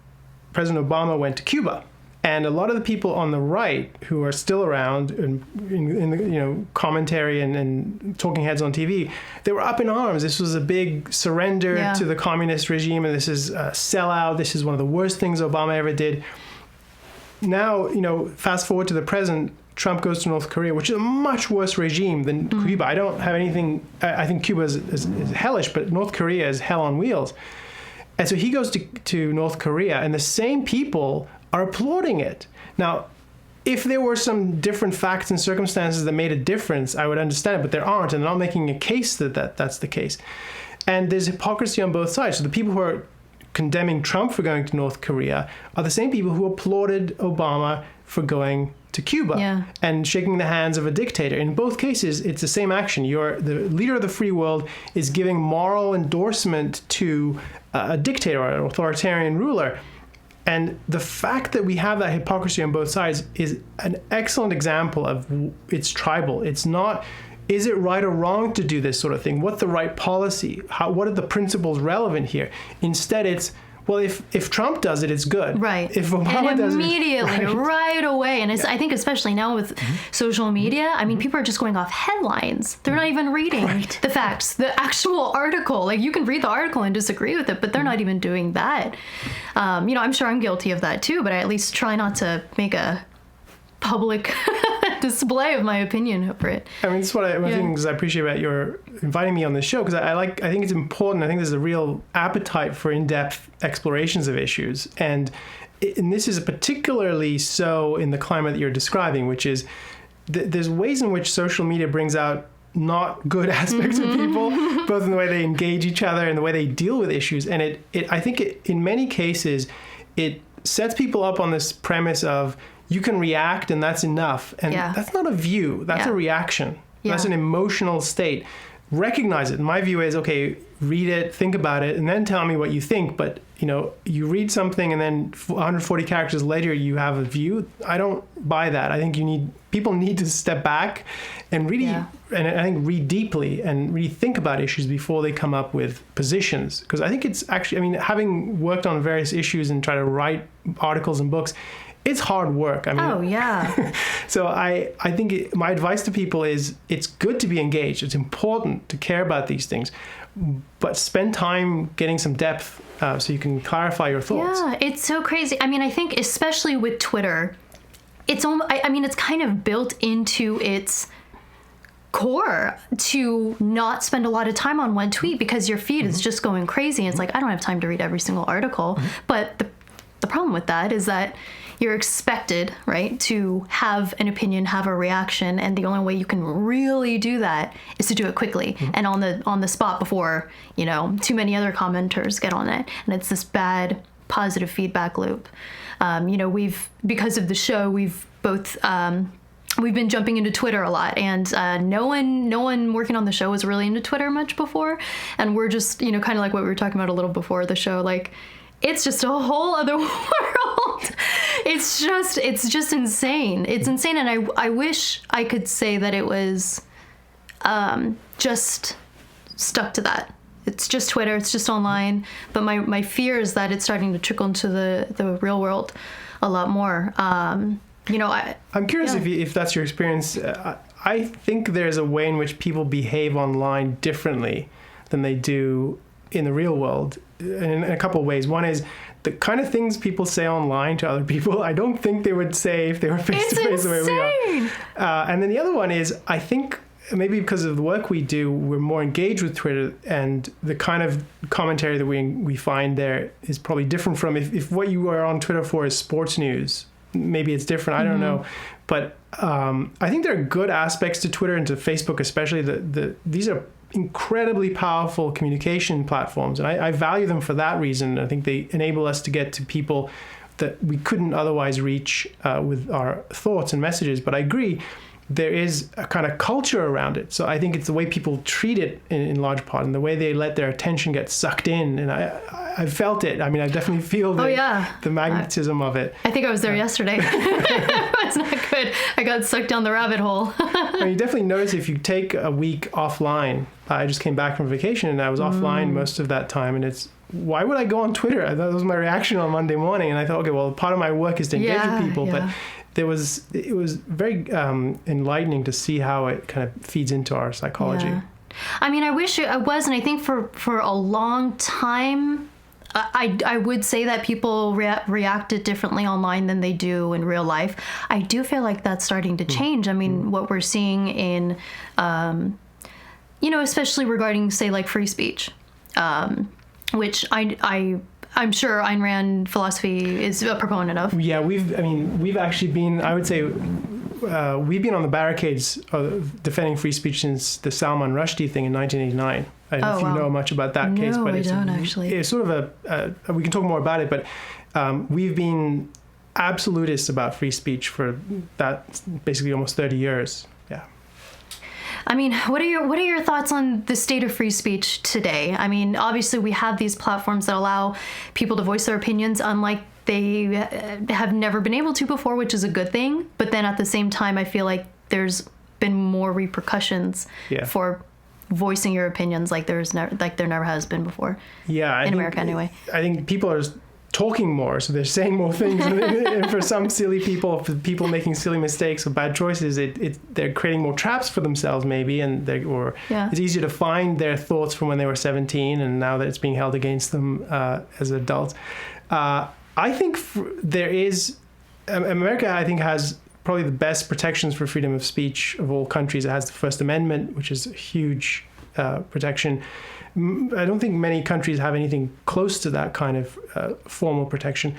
President Obama went to Cuba. And a lot of the people on the right who are still around in the commentary and talking heads on TV, they were up in arms. This was a big surrender to the communist regime, and this is a sellout. This is one of the worst things Obama ever did. Now, fast forward to the present, Trump goes to North Korea, which is a much worse regime than Cuba. I don't have anything. I think Cuba is hellish, but North Korea is hell on wheels. And so he goes to North Korea, and the same people are applauding it. Now, if there were some different facts and circumstances that made a difference, I would understand it, but there aren't, and they're not making a case that's the case. And there's hypocrisy on both sides. So the people who are condemning Trump for going to North Korea are the same people who applauded Obama for going to Cuba and shaking the hands of a dictator. In both cases, it's the same action. The leader of the free world is giving moral endorsement to a dictator or an authoritarian ruler. And the fact that we have that hypocrisy on both sides is an excellent example of it's tribal. It's not, is it right or wrong to do this sort of thing? What's the right policy? What are the principles relevant here? Instead, it's, well, if Trump does it, it's good. Right. If Obama does it, immediately, right away. And I think especially now with social media, I mean, people are just going off headlines. They're not even reading the facts, the actual article. Like, you can read the article and disagree with it, but they're not even doing that. I'm sure I'm guilty of that too, but I at least try not to make a public display of my opinion over it. I mean, that's one of the things I appreciate about your inviting me on this show, because I think it's important. I think there's a real appetite for in-depth explorations of issues. And this is particularly so in the climate that you're describing, which is there's ways in which social media brings out not good aspects of people, both in the way they engage each other and the way they deal with issues. And I think in many cases, it sets people up on this premise of, you can react and that's enough. And that's not a view. That's a reaction. That's an emotional state. Recognize it. My view is, okay, read it, think about it, and then tell me what you think. But, you read something and then 140 characters later you have a view. I don't buy that. I think people need to step back and really, and I think read deeply and really think about issues before they come up with positions. Because I think it's actually, having worked on various issues and try to write articles and books, it's hard work. So I think my advice to people is, it's good to be engaged. It's important to care about these things, but spend time getting some depth so you can clarify your thoughts. Yeah, it's so crazy. I think especially with Twitter, it's it's kind of built into its core to not spend a lot of time on one tweet, because your feed is just going crazy. And it's like, I don't have time to read every single article. But the problem with that is that you're expected, right, to have an opinion, have a reaction, and the only way you can really do that is to do it quickly and on the spot before, too many other commenters get on it. And it's this bad positive feedback loop. Because of the show, we've both we've been jumping into Twitter a lot, and no one working on the show was really into Twitter much before, and we're just kind of like what we were talking about a little before the show, like, it's just a whole other world. It's just insane. It's insane. And I wish I could say that it was just stuck to that. It's just Twitter. It's just online. But my fear is that it's starting to trickle into the real world a lot more. I'm curious if that's your experience. I think there's a way in which people behave online differently than they do in the real world, in a couple of ways. One is the kind of things people say online to other people, I don't think they would say if they were face to face the way we are. And then the other one is, I think maybe because of the work we do, we're more engaged with Twitter, and the kind of commentary that we find there is probably different from if what you are on Twitter for is sports news. Maybe it's different. I don't know. But I think there are good aspects to Twitter and to Facebook, especially. These are incredibly powerful communication platforms, and I value them for that reason. I think they enable us to get to people that we couldn't otherwise reach with our thoughts and messages. But I agree, there is a kind of culture around it. So I think it's the way people treat it in large part, and the way they let their attention get sucked in. And I felt it. I mean, I definitely feel the magnetism of it. I think I was there yesterday. It's not good. I got sucked down the rabbit hole. And you definitely notice if you take a week offline. I just came back from vacation and I was offline most of that time. And it's, why would I go on Twitter? That was my reaction on Monday morning. And I thought, okay, well, part of my work is to engage with people. But it was very enlightening to see how it kind of feeds into our psychology. Yeah. I mean, I wish it was, and I think for a long time, I would say that people reacted differently online than they do in real life. I do feel like that's starting to change. I mean, what we're seeing in, especially regarding, say, like free speech, which I'm sure Ayn Rand philosophy is a proponent of. Yeah, we've actually been, I would say, we've been on the barricades of defending free speech since the Salman Rushdie thing in 1989. I don't know if you know much about that case, but it's sort of we can talk more about it, but we've been absolutists about free speech for that basically almost 30 years. Yeah. I mean, what are your thoughts on the state of free speech today? I mean, obviously we have these platforms that allow people to voice their opinions unlike they have never been able to before, which is a good thing. But then at the same time, I feel like there's been more repercussions for voicing your opinions like there never has been before. Yeah, in America anyway. I think people are talking more, so they're saying more things. And for some silly people, for people making silly mistakes or bad choices, they're creating more traps for themselves maybe, and it's easier to find their thoughts from when they were 17, and now that it's being held against them as adults. I think there is America. I think has probably the best protections for freedom of speech of all countries. It has the First Amendment, which is a huge protection. I don't think many countries have anything close to that kind of formal protection.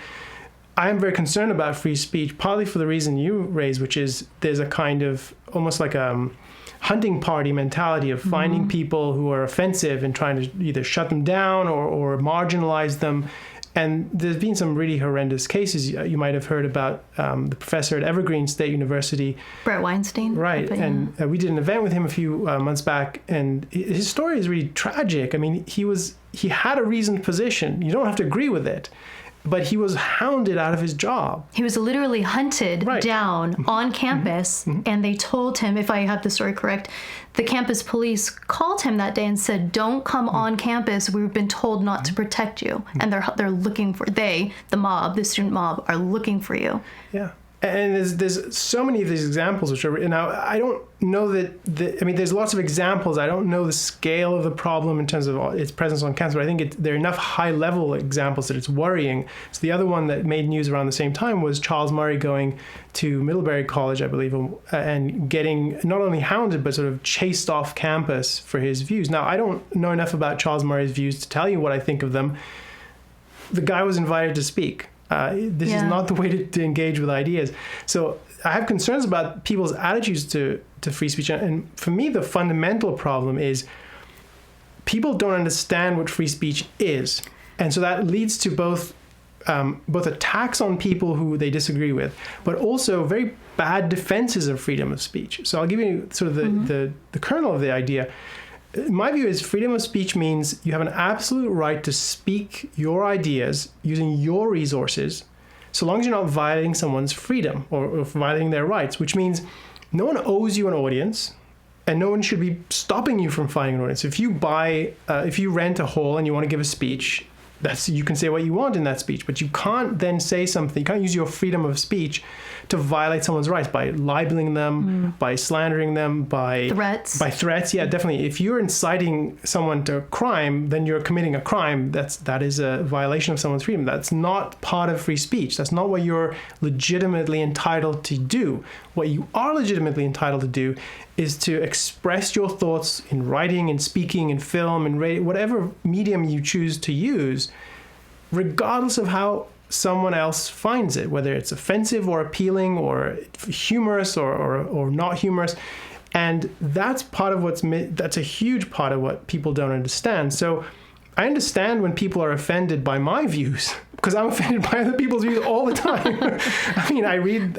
I am very concerned about free speech, partly for the reason you raised, which is there's a kind of almost like a hunting party mentality of finding people who are offensive and trying to either shut them down or marginalize them. And there's been some really horrendous cases. You might have heard about the professor at Evergreen State University. Brett Weinstein. Right. And we did an event with him a few months back. And his story is really tragic. I mean, he had a reasoned position. You don't have to agree with it. But he was hounded out of his job. He was literally hunted down on campus, and they told him, if I have the story correct, the campus police called him that day and said, "Don't come on campus. We've been told not to protect you." And they're looking for the student mob are looking for you. Yeah. And there's so many of these examples which are now I don't know that there's lots of examples. I don't know the scale of the problem in terms of its presence on campus, but I think there are enough high level examples that it's worrying. So the other one that made news around the same time was Charles Murray going to Middlebury College, I believe, and getting not only hounded but sort of chased off campus for his views. Now I don't know enough about Charles Murray's views to tell you what I think of them. The guy was invited to speak. This is not the way to engage with ideas. So I have concerns about people's attitudes to free speech. And for me, the fundamental problem is people don't understand what free speech is. And so that leads to both attacks on people who they disagree with, but also very bad defenses of freedom of speech. So I'll give you sort of the kernel of the idea. My view is freedom of speech means you have an absolute right to speak your ideas using your resources, so long as you're not violating someone's freedom or violating their rights, which means no one owes you an audience and no one should be stopping you from finding an audience. If you rent a hall and you want to give a speech, you can say what you want in that speech, but you can't then say something. You can't use your freedom of speech to violate someone's rights by libeling them, by slandering them, by threats. Yeah, definitely. If you're inciting someone to crime, then you're committing a crime. That is a violation of someone's freedom. That's not part of free speech. That's not what you're legitimately entitled to do. What you are legitimately entitled to do is to express your thoughts in writing and speaking and film and radio, whatever medium you choose to use, regardless of how someone else finds it, whether it's offensive or appealing or humorous or not humorous. And that's part of that's a huge part of what people don't understand. So I understand when people are offended by my views, because I'm offended by other people's views all the time. I mean, I read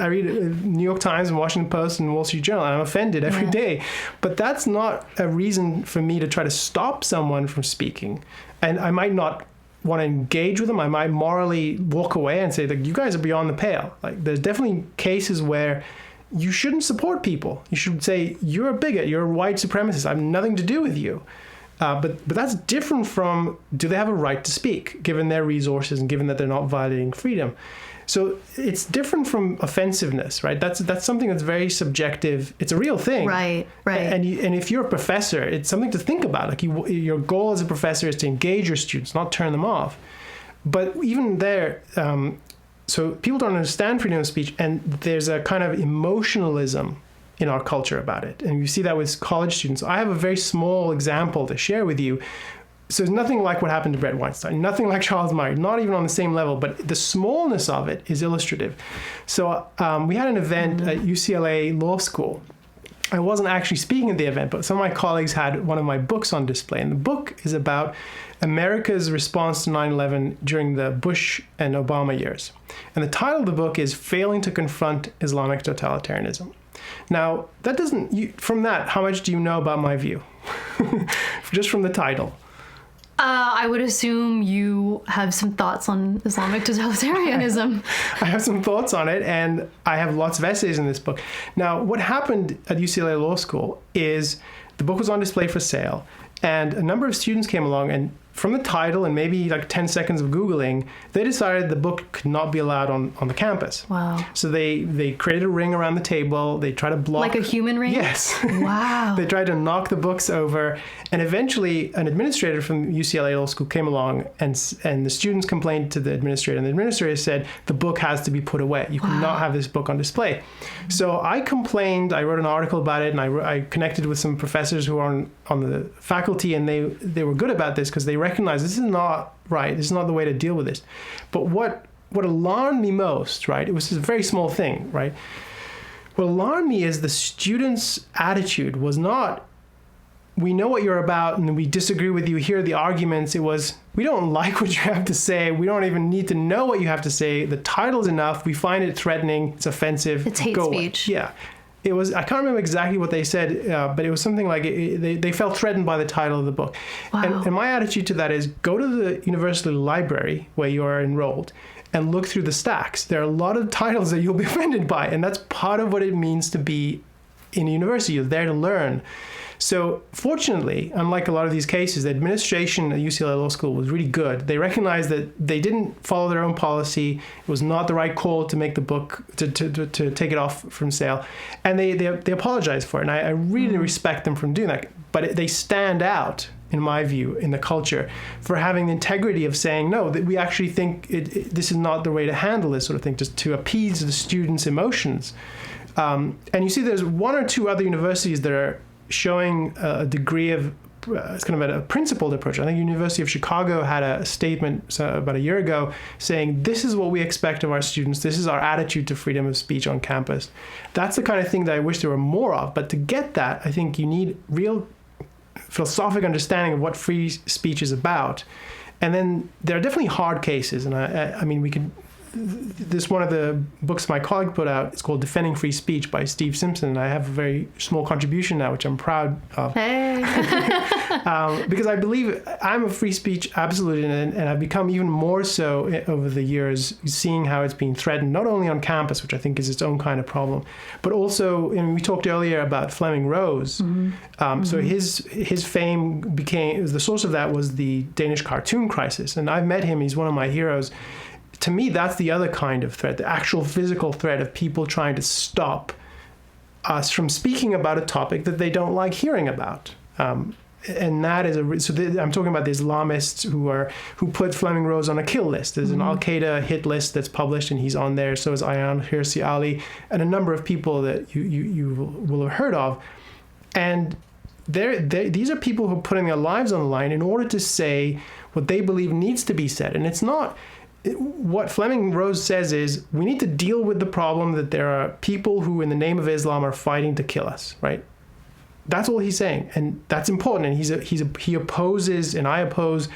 New York Times and Washington Post and Wall Street Journal, and I'm offended every day. But that's not a reason for me to try to stop someone from speaking. And I might not want to engage with them. I might morally walk away and say, like, you guys are beyond the pale. Like, there's definitely cases where you shouldn't support people. You should say, you're a bigot, you're a white supremacist, I have nothing to do with you. But that's different from, do they have a right to speak, given their resources and given that they're not violating freedom? So it's different from offensiveness, right? That's something that's very subjective. It's a real thing. Right. And if you're a professor, it's something to think about. Like, your goal as a professor is to engage your students, not turn them off. But even there, so people don't understand freedom of speech, and there's a kind of emotionalism in our culture about it. And you see that with college students. I have a very small example to share with you. So it's nothing like what happened to Bret Weinstein, nothing like Charles Murray, not even on the same level, but the smallness of it is illustrative. So we had an event at UCLA Law School. I wasn't actually speaking at the event, but some of my colleagues had one of my books on display. And the book is about America's response to 9/11 during the Bush and Obama years. And the title of the book is Failing to Confront Islamic Totalitarianism. Now, from that, how much do you know about my view? Just from the title. I would assume you have some thoughts on Islamic totalitarianism. I have some thoughts on it, and I have lots of essays in this book. Now, what happened at UCLA Law School is the book was on display for sale, and a number of students came along, and from the title and maybe like 10 seconds of Googling, they decided the book could not be allowed on the campus. Wow. So they created a ring around the table. They tried to block. Like a human ring? Yes. Wow. They tried to knock the books over. And eventually an administrator from UCLA Law School came along, and the students complained to the administrator. And the administrator said, the book has to be put away. You cannot have this book on display. So I complained. I wrote an article about it, and I connected with some professors who are on the faculty, and they were good about this because they recognized this is not right. This is not the way to deal with this. But what alarmed me most, right? It was a very small thing, right? What alarmed me is the students' attitude was not, we know what you're about and we disagree with you, here are the arguments. It was, we don't like what you have to say. We don't even need to know what you have to say. The title's enough. We find it threatening. It's offensive. It's hate speech. Yeah. It was, I can't remember exactly what they said, but it was something like they felt threatened by the title of the book. Wow. And my attitude to that is, go to the university library where you are enrolled and look through the stacks. There are a lot of titles that you'll be offended by, and that's part of what it means to be in a university. You're there to learn. So fortunately, unlike a lot of these cases, the administration at UCLA Law School was really good. They recognized that they didn't follow their own policy. It was not the right call to make the book, to take it off from sale. And they apologized for it. And I really respect them for doing that. But they stand out, in my view, in the culture for having the integrity of saying, no, that we actually think this is not the way to handle this sort of thing, just to appease the students' emotions. And you see there's one or two other universities that are showing a degree of it's kind of a principled approach. I think University of Chicago had a statement about a year ago saying, this is what we expect of our students. This is our attitude to freedom of speech on campus. That's the kind of thing that I wish there were more of. But to get that, I think you need real philosophic understanding of what free speech is about. And then there are definitely hard cases. And I mean, we could... This one of the books my colleague put out, it's called Defending Free Speech by Steve Simpson. And I have a very small contribution now, which I'm proud of. Hey. Because I believe I'm a free speech absolute, and I've become even more so over the years, seeing how it's being threatened, not only on campus, which I think is its own kind of problem, but also, we talked earlier about Fleming Rose. So his fame the source of that was the Danish cartoon crisis. And I've met him, he's one of my heroes. To me, that's the other kind of threat, the actual physical threat of people trying to stop us from speaking about a topic that they don't like hearing about. And that is I'm talking about the Islamists who put Fleming Rose on a kill list. There's an Al-Qaeda hit list that's published, and he's on there. So is Ayaan Hirsi Ali, and a number of people that you will have heard of. And these are people who are putting their lives on the line in order to say what they believe needs to be said. And it's not, what Fleming Rose says is, we need to deal with the problem that there are people who in the name of Islam are fighting to kill us, right? That's all he's saying. And that's important. And he opposes, and I oppose,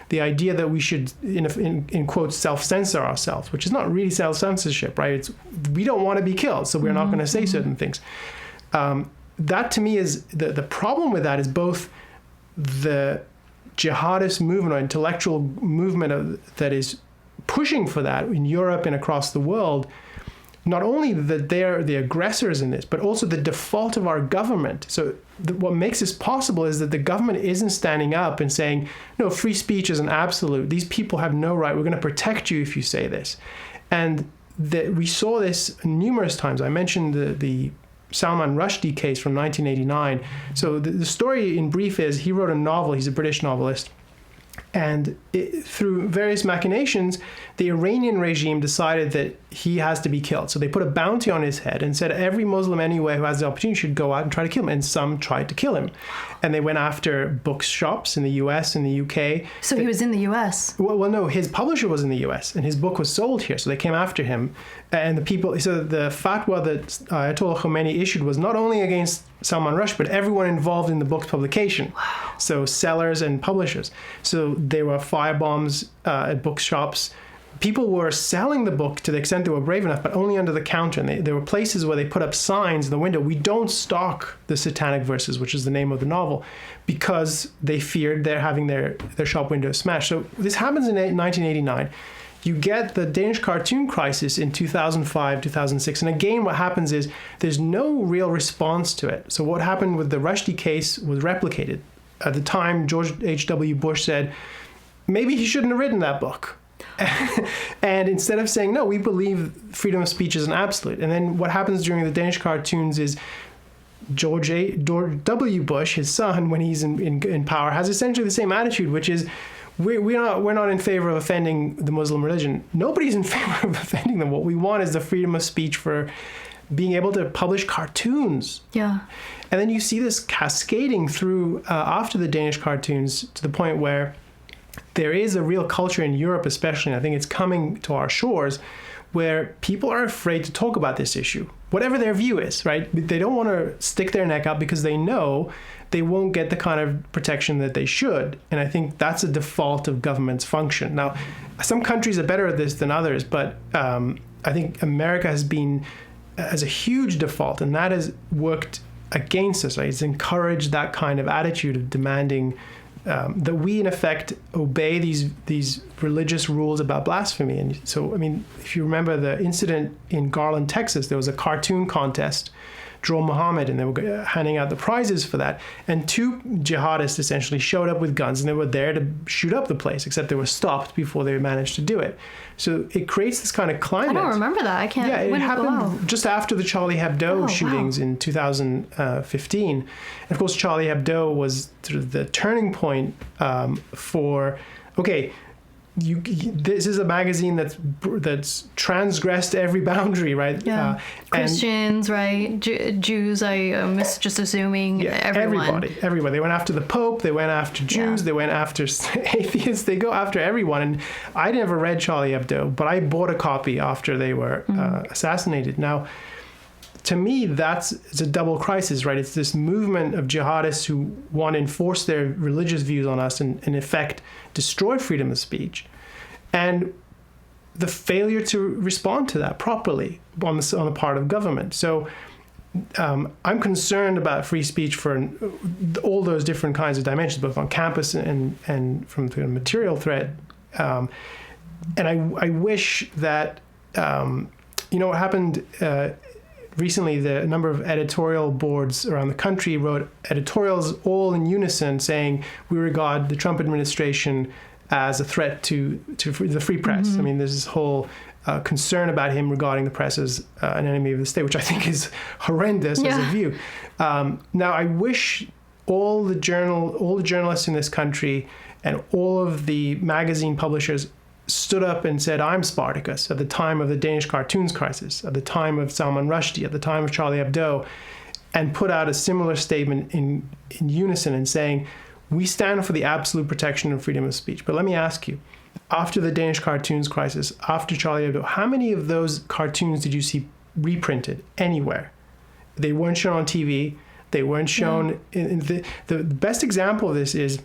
the idea that we should, in quotes, self-censor ourselves, which is not really self-censorship, right? We don't want to be killed, so we're not going to say certain things. That to me is, the problem with that is both the jihadist movement or intellectual movement that is pushing for that in Europe and across the world, not only that they're the aggressors in this, but also the default of our government. So what makes this possible is that the government isn't standing up and saying, no, free speech is an absolute. These people have no right. We're going to protect you if you say this. And we saw this numerous times. I mentioned the Salman Rushdie case from 1989. So the story in brief is, he wrote a novel. He's a British novelist. And through various machinations, the Iranian regime decided that he has to be killed. So they put a bounty on his head and said every Muslim anywhere who has the opportunity should go out and try to kill him. And some tried to kill him. And they went after bookshops in the US and the UK. So he was in the US? Well, no, his publisher was in the US and his book was sold here. So they came after him. And the fatwa that Ayatollah Khomeini issued was not only against Salman Rushdie, but everyone involved in the book's publication. Wow. So sellers and publishers. So there were firebombs at bookshops. People were selling the book to the extent they were brave enough, but only under the counter. And there were places where they put up signs in the window, we don't stock the Satanic Verses, which is the name of the novel, because they feared they're having their shop windows smashed. So this happens in 1989. You get the Danish cartoon crisis in 2005, 2006. And again, what happens is there's no real response to it. So what happened with the Rushdie case was replicated. At the time, George H.W. Bush said, maybe he shouldn't have written that book. And instead of saying, no, we believe freedom of speech is an absolute. And then what happens during the Danish cartoons is George W. Bush, his son, when he's in power, has essentially the same attitude, which is, we're not in favor of offending the Muslim religion. Nobody's in favor of offending them. What we want is the freedom of speech for being able to publish cartoons. Yeah. And then you see this cascading through after the Danish cartoons to the point where there is a real culture in Europe, especially, and I think it's coming to our shores, where people are afraid to talk about this issue, whatever their view is, right? They don't want to stick their neck out because they know they won't get the kind of protection that they should. And I think that's a default of government's function. Now, some countries are better at this than others, but I think America has a huge default, and that has worked against us, right? It's encouraged that kind of attitude of demanding that we, in effect, obey these religious rules about blasphemy. And so, I mean, if you remember the incident in Garland, Texas, there was a cartoon contest, Draw Muhammad, and they were handing out the prizes for that. And two jihadists essentially showed up with guns, and they were there to shoot up the place, except they were stopped before they managed to do it. So it creates this kind of climate. I don't remember that. I can't. Yeah, it happened just after the Charlie Hebdo shootings in 2015. And of course, Charlie Hebdo was sort of the turning point for, okay, this is a magazine that's transgressed every boundary, right? Yeah. Christians, right? Jews, I'm just assuming. Yeah, everyone. Everybody. They went after the Pope. They went after Jews. They went after atheists. They go after everyone. And I never read Charlie Hebdo, but I bought a copy after they were assassinated. Now, to me, it's a double crisis, right? It's this movement of jihadists who want to enforce their religious views on us and, in effect, destroy freedom of speech. And the failure to respond to that properly on the part of government. So I'm concerned about free speech for all those different kinds of dimensions, both on campus and from the material threat. And I wish that, what happened recently, a number of editorial boards around the country wrote editorials all in unison saying, we regard the Trump administration as a threat to the free press. Mm-hmm. I mean, there's this whole concern about him regarding the press as an enemy of the state, which I think is horrendous as a view. Now, I wish all the journalists in this country and all of the magazine publishers stood up and said, I'm Spartacus, at the time of the Danish cartoons crisis, at the time of Salman Rushdie, at the time of Charlie Hebdo, and put out a similar statement in unison and saying, we stand for the absolute protection and freedom of speech. But let me ask you, after the Danish cartoons crisis, after Charlie Hebdo, how many of those cartoons did you see reprinted anywhere? They weren't shown on TV. They weren't shown. In the best example of this is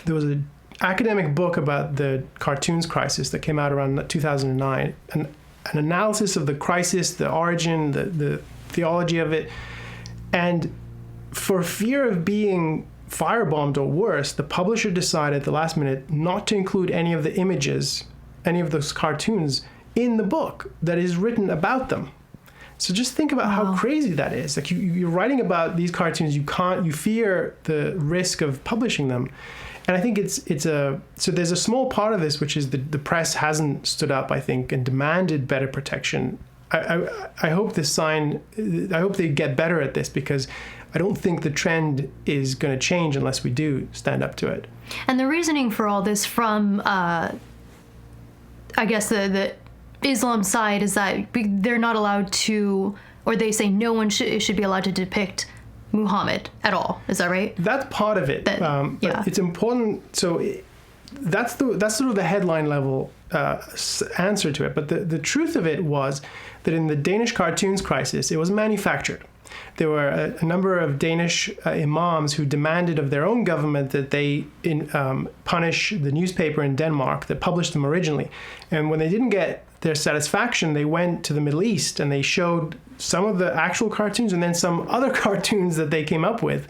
there was an academic book about the cartoons crisis that came out around 2009, an analysis of the crisis, the origin, the theology of it. And for fear of being firebombed or worse, the publisher decided at the last minute not to include any of the images, any of those cartoons in the book that is written about them. So just think about how crazy that is. Like you're writing about these cartoons, you fear the risk of publishing them. And I think so there's a small part of this, which is the press hasn't stood up, I think, and demanded better protection. I hope I hope they get better at this, because I don't think the trend is going to change unless we do stand up to it. And the reasoning for all this from, I guess, the Islam side is that they're not allowed to, or they say no one should be allowed to depict Muhammad at all. Is that right? That's part of it. But it's important. So that's sort of the headline level answer to it. But the truth of it was that in the Danish cartoons crisis, it was manufactured. There were a number of Danish imams who demanded of their own government that they punish the newspaper in Denmark that published them originally. And when they didn't get their satisfaction, they went to the Middle East and they showed some of the actual cartoons and then some other cartoons that they came up with,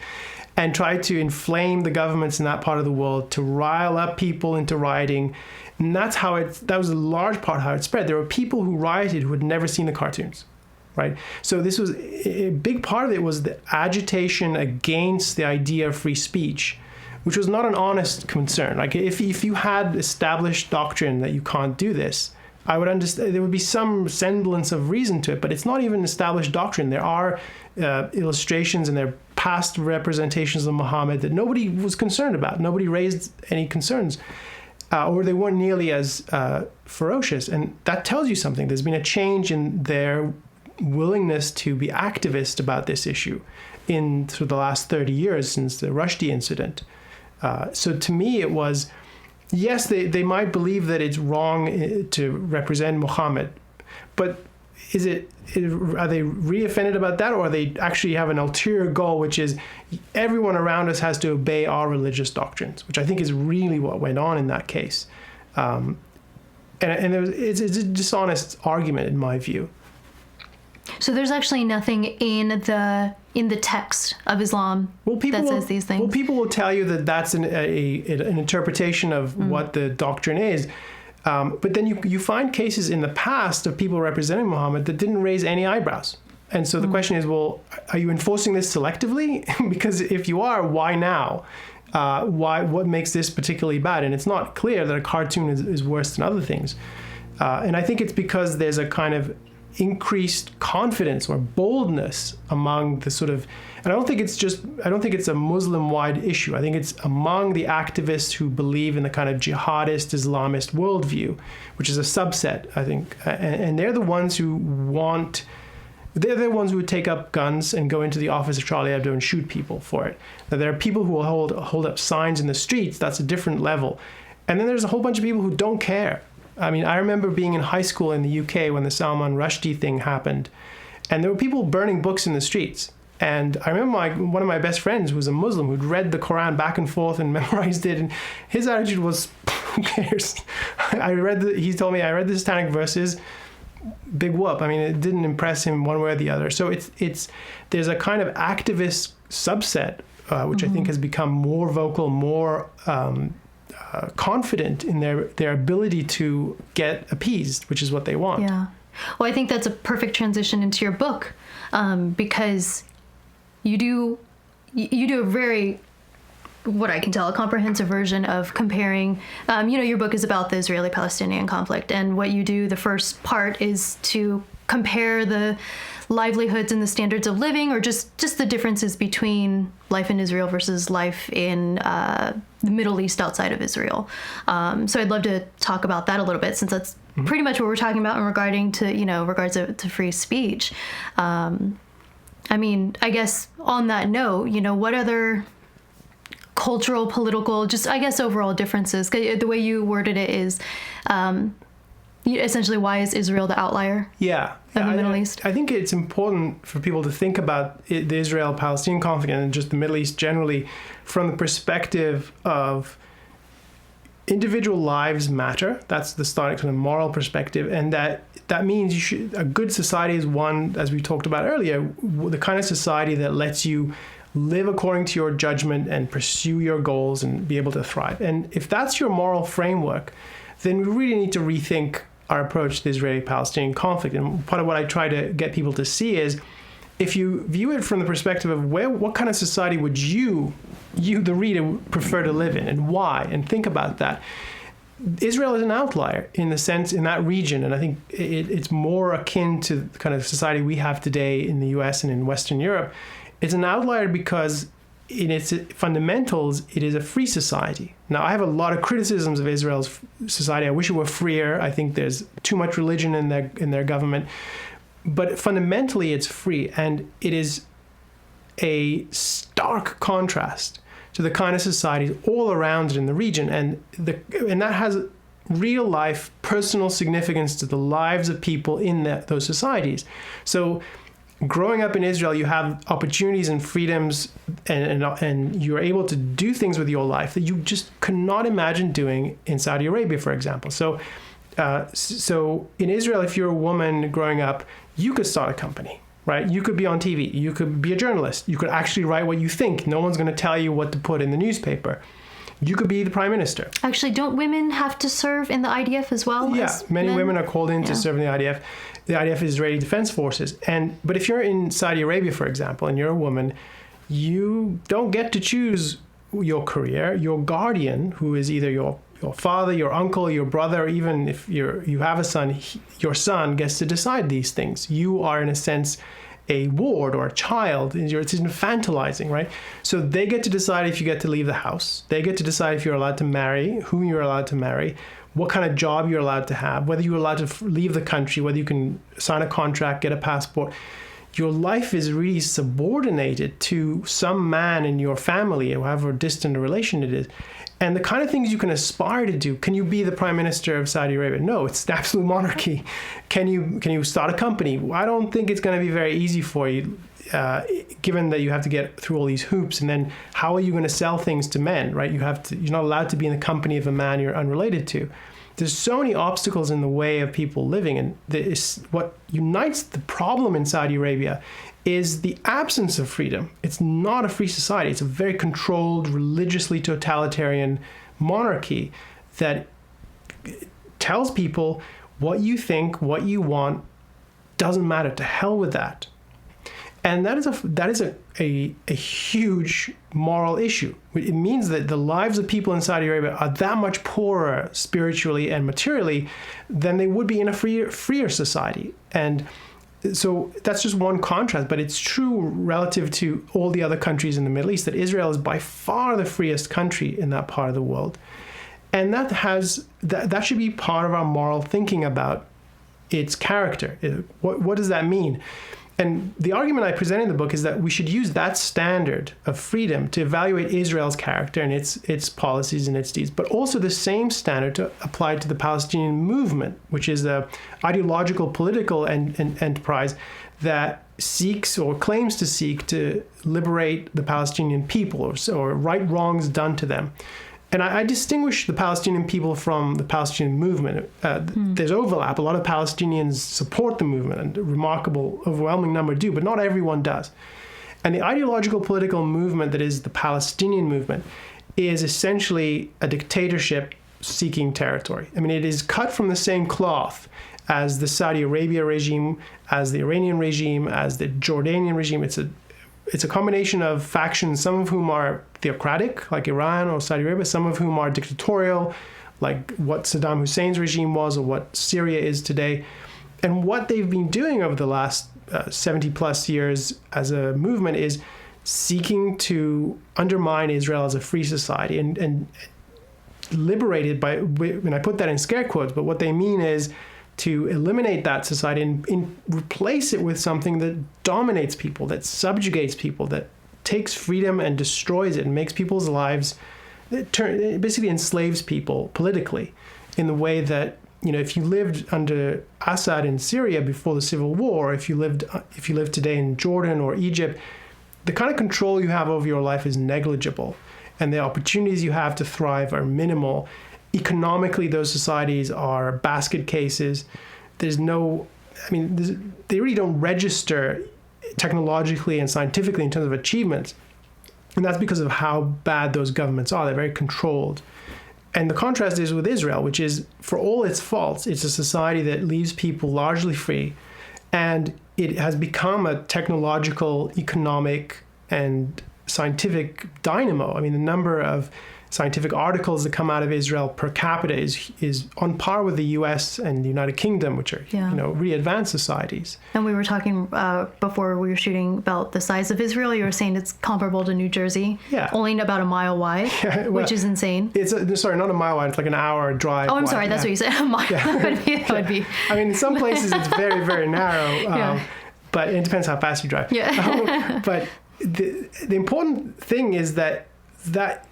and tried to inflame the governments in that part of the world to rile up people into rioting. And that was a large part how it spread. There were people who rioted who had never seen the cartoons. Right. So this was a big part of it, was the agitation against the idea of free speech, which was not an honest concern. Like if you had established doctrine that you can't do this, I would understand there would be some semblance of reason to it, but it's not even established doctrine. There are illustrations and there are past representations of Muhammad that nobody was concerned about. Nobody raised any concerns, or they weren't nearly as ferocious. And that tells you something. There's been a change in their willingness to be activist about this issue through the last 30 years since the Rushdie incident. So to me, it was, yes, they might believe that it's wrong to represent Muhammad, but are they really offended about that, or they actually have an ulterior goal, which is everyone around us has to obey our religious doctrines, which I think is really what went on in that case. And it's a dishonest argument in my view. So there's actually nothing in the text of Islam that says these things? Well, people will tell you that that's an interpretation of what the doctrine is. But then you find cases in the past of people representing Muhammad that didn't raise any eyebrows. And so the question is, well, are you enforcing this selectively? Because if you are, why now? What makes this particularly bad? And it's not clear that a cartoon is worse than other things. And I think it's because there's a kind of increased confidence or boldness among the sort of, and I don't think it's a Muslim-wide issue. I think it's among the activists who believe in the kind of jihadist Islamist worldview, which is a subset, I think, and they're the ones who would take up guns and go into the office of Charlie Hebdo and shoot people for it. Now, there are people who will hold up signs in the streets. That's a different level. And then there's a whole bunch of people who don't care. I mean, I remember being in high school in the UK when the Salman Rushdie thing happened, and there were people burning books in the streets. And I remember one of my best friends was a Muslim who'd read the Quran back and forth and memorized it, and his attitude was, who cares? He told me, I read the Satanic verses, big whoop. I mean, it didn't impress him one way or the other. So there's a kind of activist subset, which I think has become more vocal, more confident in their ability to get appeased, which is what they want. Yeah. Well, I think that's a perfect transition into your book, because you do a very, what I can tell, a comprehensive version of comparing, your book is about the Israeli Palestinian conflict, and what you do, the first part is to compare the livelihoods and the standards of living, or just the differences between life in Israel versus life in the Middle East outside of Israel. So I'd love to talk about that a little bit, since that's pretty much what we're talking about in regards to free speech. I mean, I guess on that note, what other cultural, political, just I guess overall differences? The way you worded it is essentially, why is Israel the outlier? Yeah. Of the Middle East? I think it's important for people to think about the Israel-Palestinian conflict and just the Middle East generally from the perspective of individual lives matter. That's the starting from a moral perspective, and that means a good society is one, as we talked about earlier, the kind of society that lets you live according to your judgment and pursue your goals and be able to thrive. And if that's your moral framework, then we really need to rethink our approach to the Israeli-Palestinian conflict. And part of what I try to get people to see is, if you view it from the perspective of what kind of society would you, the reader, prefer to live in, and why, and think about that. Israel is an outlier in that region, and I think it's more akin to the kind of society we have today in the US and in Western Europe. It's an outlier because in its fundamentals, it is a free society. Now, I have a lot of criticisms of Israel's society. I wish it were freer. I think there's too much religion in their government. But fundamentally, it's free. And it is a stark contrast to the kind of societies all around it in the region. And that has real life, personal significance to the lives of people in those societies. So growing up in Israel, you have opportunities and freedoms, and you're able to do things with your life that you just could not imagine doing in Saudi Arabia, for example. So in Israel, if you're a woman growing up, you could start a company, right? You could be on TV. You could be a journalist. You could actually write what you think. No one's going to tell you what to put in the newspaper. You could be the prime minister. Actually, don't women have to serve in the IDF as well? Yeah, many women are called in to serve in the IDF. The IDF is Israeli Defense Forces. But if you're in Saudi Arabia, for example, and you're a woman, you don't get to choose your career. Your guardian, who is either your father, your uncle, your brother, or even if you have a son, your son gets to decide these things. You are, in a sense, a ward or a child. It's infantilizing, right? So they get to decide if you get to leave the house. They get to decide if you're allowed to marry, whom you're allowed to marry, what kind of job you're allowed to have, whether you're allowed to leave the country, whether you can sign a contract, get a passport. Your life is really subordinated to some man in your family, however distant a relation it is. And the kind of things you can aspire to do. Can you be the prime minister of Saudi Arabia? No, it's the absolute monarchy. Can you start a company? I don't think it's going to be very easy for you, given that you have to get through all these hoops. And then how are you going to sell things to men, right? You're not allowed to be in the company of a man you're unrelated to. There's so many obstacles in the way of people living. And what unites the problem in Saudi Arabia is the absence of freedom. It's not a free society. It's a very controlled, religiously totalitarian monarchy that tells people what you think, what you want, doesn't matter. To hell with that. And that is a huge moral issue. It means that the lives of people in Saudi Arabia are that much poorer spiritually and materially than they would be in a freer society. And so that's just one contrast, but it's true relative to all the other countries in the Middle East that Israel is by far the freest country in that part of the world. And that should be part of our moral thinking about its character. What does that mean? And the argument I present in the book is that we should use that standard of freedom to evaluate Israel's character and its policies and its deeds, but also the same standard to apply to the Palestinian movement, which is an ideological political enterprise that seeks or claims to seek to liberate the Palestinian people or right wrongs done to them. And I distinguish the Palestinian people from the Palestinian movement. There's overlap. A lot of Palestinians support the movement, and a remarkable, overwhelming number do, but not everyone does. And the ideological political movement that is the Palestinian movement is essentially a dictatorship seeking territory. I mean, it is cut from the same cloth as the Saudi Arabia regime, as the Iranian regime, as the Jordanian regime. It's a combination of factions, some of whom are theocratic, like Iran or Saudi Arabia, some of whom are dictatorial, like what Saddam Hussein's regime was or what Syria is today. And what they've been doing over the last 70 plus years as a movement is seeking to undermine Israel as a free society and liberated by, and I put that in scare quotes, but what they mean is to eliminate that society and replace it with something that dominates people, that subjugates people, that takes freedom and destroys it and makes people's lives, it basically enslaves people politically in the way that, if you lived under Assad in Syria before the civil war, if you live today in Jordan or Egypt, the kind of control you have over your life is negligible, and the opportunities you have to thrive are minimal. Economically, those societies are basket cases. They really don't register technologically and scientifically in terms of achievements. And that's because of how bad those governments are. They're very controlled. And the contrast is with Israel, which is, for all its faults, it's a society that leaves people largely free. And it has become a technological, economic, and scientific dynamo. The number of scientific articles that come out of Israel per capita is on par with the US and the United Kingdom, which are really advanced societies. And we were talking before we were shooting about the size of Israel. You were saying it's comparable to New Jersey, only about a mile wide, which is insane. It's not a mile wide. It's like an hour drive. Oh, I'm sorry. That's what you said. A mile would be. In some places it's very, very narrow, but it depends how fast you drive. Yeah. But the important thing is that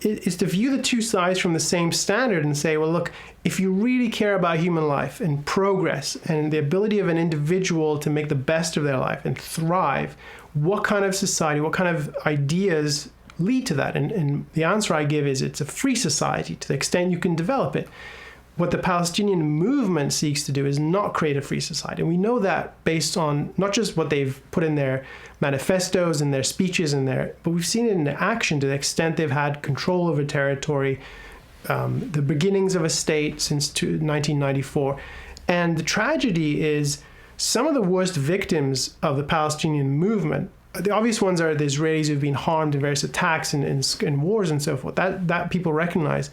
is to view the two sides from the same standard and say, well, look, if you really care about human life and progress and the ability of an individual to make the best of their life and thrive, what kind of society, what kind of ideas lead to that? And the answer I give is it's a free society to the extent you can develop it. What the Palestinian movement seeks to do is not create a free society. And we know that based on not just what they've put in their manifestos and their speeches but we've seen it in action to the extent they've had control over territory, the beginnings of a state since 1994. And the tragedy is some of the worst victims of the Palestinian movement, the obvious ones are the Israelis who've been harmed in various attacks and wars and so forth. That people recognize.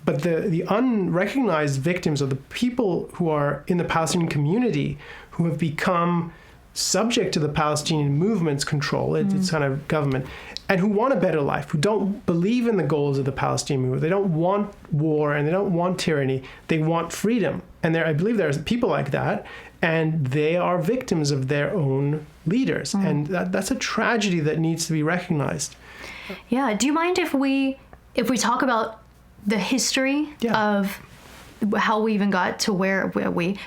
But the unrecognized victims are the people who are in the Palestinian community who have become subject to the Palestinian movement's control, its kind of government, and who want a better life, who don't believe in the goals of the Palestinian movement. They don't want war and they don't want tyranny. They want freedom. And I believe there's people like that, and they are victims of their own leaders. And that's a tragedy that needs to be recognized. Yeah. Do you mind if we talk about the history of how we even got to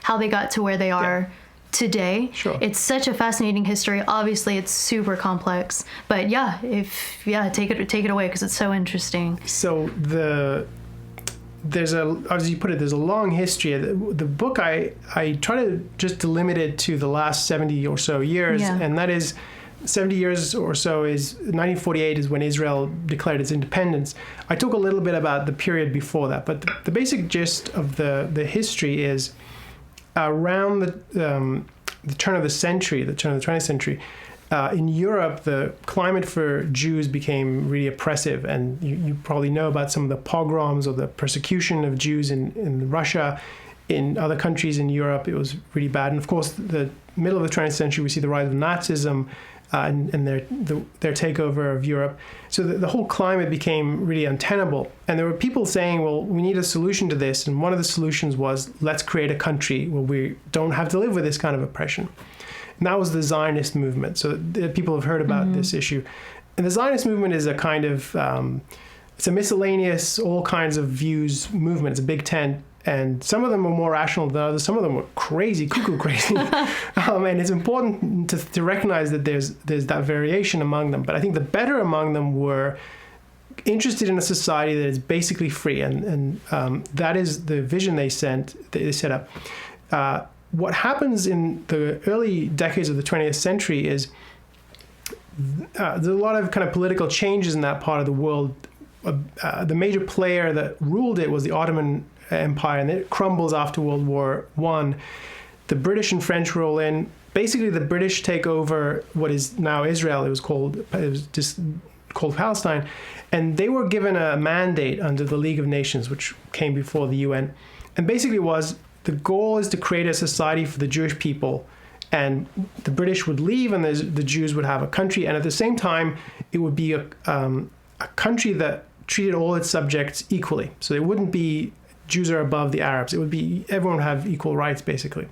how they got to where they are today? Sure. It's such a fascinating history. Obviously, it's super complex, but take it away because it's so interesting. So as you put it, there's a long history. The book I try to just delimit it to the last 70 or so years, and that is 70 years or so is 1948 is when Israel declared its independence. I talk a little bit about the period before that, but the basic gist of the history is around the turn of the century, the turn of the 20th century. In Europe, the climate for Jews became really oppressive, and you probably know about some of the pogroms or the persecution of Jews in Russia. In other countries in Europe, it was really bad. And of course, the middle of the 20th century, we see the rise of Nazism and their takeover of Europe. So the whole climate became really untenable. And there were people saying, well, we need a solution to this. And one of the solutions was, let's create a country where we don't have to live with this kind of oppression. And that was the Zionist movement. So people have heard about this issue. And the Zionist movement is a kind of, it's a miscellaneous, all kinds of views movement. It's a big tent. And some of them were more rational than others. Some of them were cuckoo crazy. And it's important to recognize that there's that variation among them. But I think the better among them were interested in a society that is basically free. And that is the vision they set up. What happens in the early decades of the 20th century is there's a lot of kind of political changes in that part of the world. The major player that ruled it was the Ottoman Empire, and it crumbles after World War I. The British and French roll in. Basically, the British take over what is now Israel. It was just called Palestine, and they were given a mandate under the League of Nations, which came before the UN. And basically, the goal is to create a society for the Jewish people, and the British would leave, and the Jews would have a country, and at the same time, it would be a country that treated all its subjects equally. So there wouldn't be Jews are above the Arabs. It would be everyone would have equal rights, basically.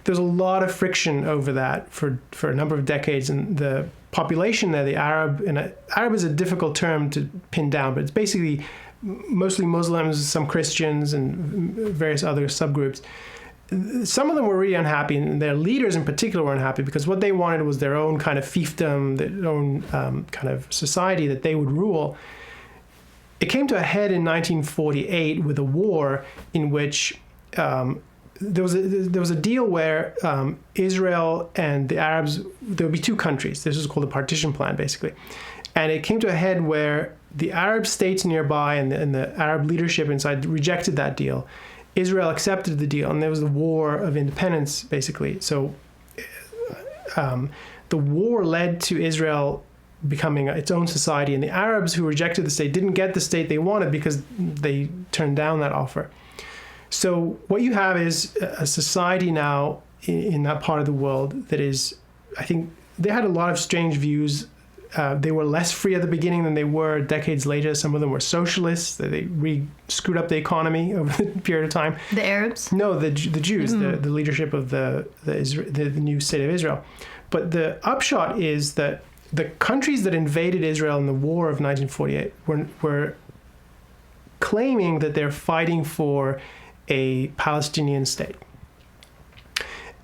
There's a lot of friction over that for a number of decades, and the population there, the Arab, and Arab is a difficult term to pin down, but it's basically mostly Muslims, some Christians, and various other subgroups. Some of them were really unhappy, and their leaders in particular were unhappy because what they wanted was their own kind of fiefdom, their own kind of society that they would rule. It came to a head in 1948 with a war in which there was a deal where Israel and the Arabs, there would be two countries. This was called the partition plan, basically. And it came to a head where the Arab states nearby and the Arab leadership inside rejected that deal. Israel accepted the deal, and there was the war of independence, basically. So the war led to Israel becoming its own society, and the Arabs who rejected the state didn't get the state they wanted because they turned down that offer. So what you have is a society now in that part of the world that is, I think, they had a lot of strange views. They were less free at the beginning than they were decades later. Some of them were socialists. They screwed up the economy over the period of time. The Arabs? No, the Jews, the leadership of the new state of Israel. But the upshot is that the countries that invaded Israel in the war of 1948 were claiming that they're fighting for a Palestinian state.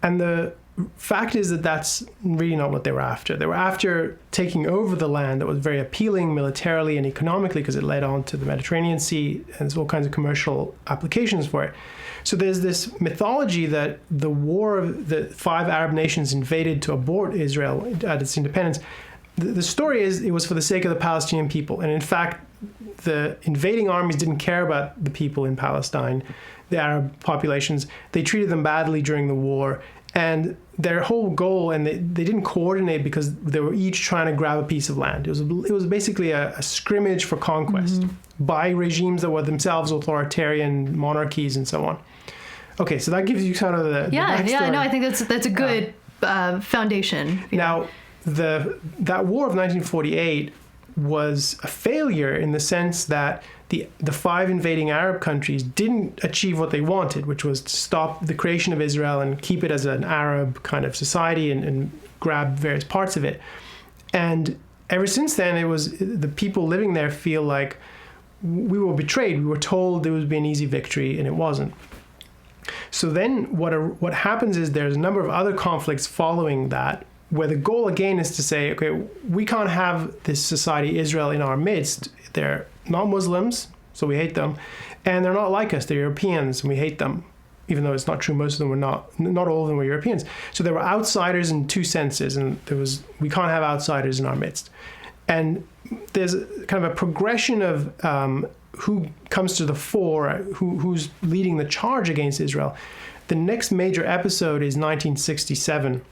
And the fact is that that's really not what they were after. They were after taking over the land that was very appealing militarily and economically because it led on to the Mediterranean Sea, and there's all kinds of commercial applications for it. So there's this mythology that the war of the 5 Arab nations invaded to abort Israel at its independence. The story is it was for the sake of the Palestinian people. And in fact, the invading armies didn't care about the people in Palestine, the Arab populations. They treated them badly during the war. And their whole goal, and they didn't coordinate because they were each trying to grab a piece of land. It was basically a scrimmage for conquest by regimes that were themselves authoritarian monarchies and so on. Okay, so that gives you kind of the backstory. No, I think that's a good foundation. Now, that war of 1948 was a failure in the sense that the 5 invading Arab countries didn't achieve what they wanted, which was to stop the creation of Israel and keep it as an Arab kind of society and grab various parts of it. And ever since then, it was the people living there feel like we were betrayed. We were told there would be an easy victory, and it wasn't. So then what happens is there's a number of other conflicts following that, where the goal again is to say, okay, we can't have this society, Israel, in our midst. They're not Muslims, so we hate them. And they're not like us, they're Europeans, and we hate them. Even though it's not true, most of them were not all of them were Europeans. So there were outsiders in two senses, and we can't have outsiders in our midst. And there's kind of a progression of who comes to the fore, who's leading the charge against Israel. The next major episode is 1967,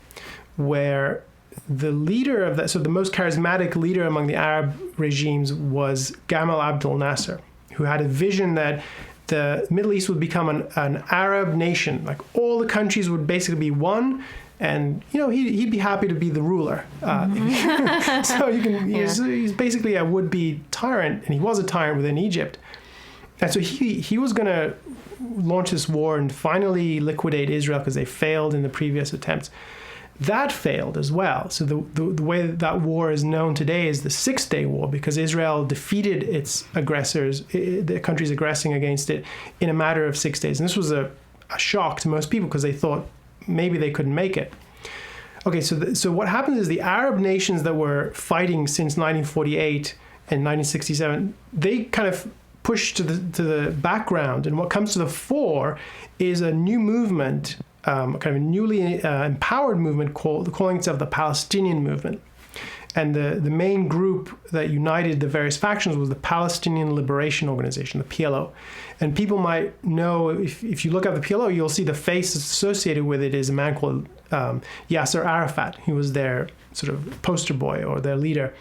where the leader of that, so the most charismatic leader among the Arab regimes was Gamal Abdel Nasser, who had a vision that the Middle East would become an Arab nation. Like all the countries would basically be one, and he'd be happy to be the ruler. So he's basically a would-be tyrant, and he was a tyrant within Egypt. And so he was going to launch this war and finally liquidate Israel because they failed in the previous attempts. That failed as well. So the way that war is known today is the Six-Day War, because Israel defeated its aggressors, the countries aggressing against it, in a matter of 6 days. And this was a shock to most people because they thought maybe they couldn't make it. Okay, so what happens is the Arab nations that were fighting since 1948 and 1967, they kind of push to the background, and what comes to the fore is a new movement, kind of a newly empowered movement calling itself the Palestinian movement. And the main group that united the various factions was the Palestinian Liberation Organization, the PLO. And people might know, if you look at the PLO, you'll see the face associated with it is a man called Yasser Arafat. He was their sort of poster boy or their leader.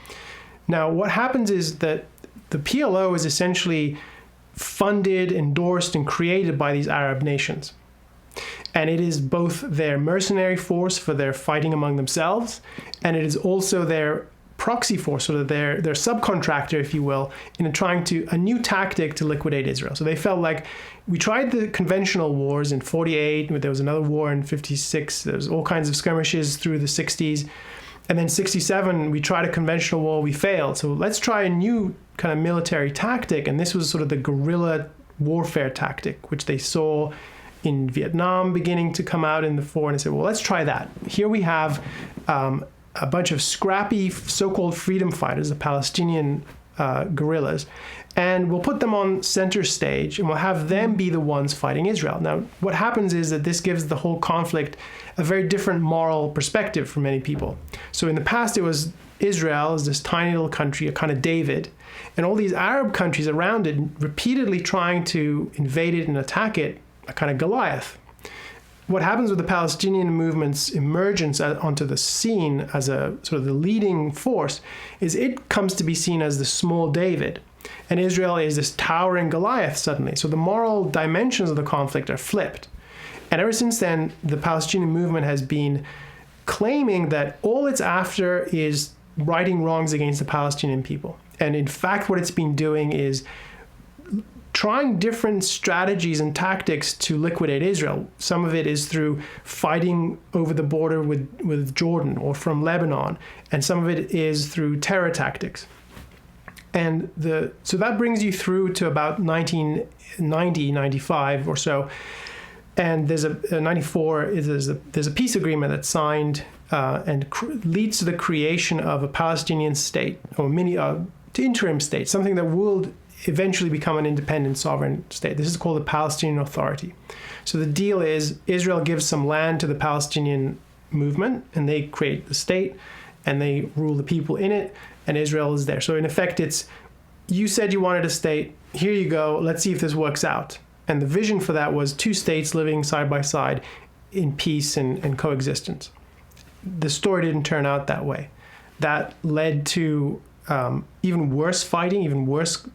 Now, what happens is that the PLO is essentially funded, endorsed, and created by these Arab nations. And it is both their mercenary force for their fighting among themselves, and it is also their proxy force, sort of their subcontractor, if you will, in trying a new tactic to liquidate Israel. So they felt like, we tried the conventional wars in 48, there was another war in 56, there was all kinds of skirmishes through the 60s. And then 67, we tried a conventional war, we failed. So let's try a new kind of military tactic. And this was sort of the guerrilla warfare tactic, which they saw in Vietnam beginning to come out in the fore. And they said, well, let's try that. Here we have a bunch of scrappy so-called freedom fighters, the Palestinian guerrillas, and we'll put them on center stage and we'll have them be the ones fighting Israel. Now, what happens is that this gives the whole conflict a very different moral perspective for many people. So in the past, it was Israel as this tiny little country, a kind of David, and all these Arab countries around it repeatedly trying to invade it and attack it, a kind of Goliath. What happens with the Palestinian movement's emergence onto the scene as a sort of the leading force is it comes to be seen as the small David. And Israel is this towering Goliath suddenly. So the moral dimensions of the conflict are flipped. And ever since then, the Palestinian movement has been claiming that all it's after is righting wrongs against the Palestinian people. And in fact, what it's been doing is trying different strategies and tactics to liquidate Israel. Some of it is through fighting over the border with Jordan or from Lebanon, and some of it is through terror tactics. And so that brings you through to about 1990, 95 or so. And there's a 94, there's a peace agreement that's signed and leads to the creation of a Palestinian state, or interim state, something that will eventually become an independent sovereign state. This is called the Palestinian Authority. So the deal is Israel gives some land to the Palestinian movement, and they create the state, and they rule the people in it, and Israel is there. So in effect, it's, you said you wanted a state, here you go, let's see if this works out. And the vision for that was two states living side by side in peace and coexistence. The story didn't turn out that way. That led to even worse fighting, even worse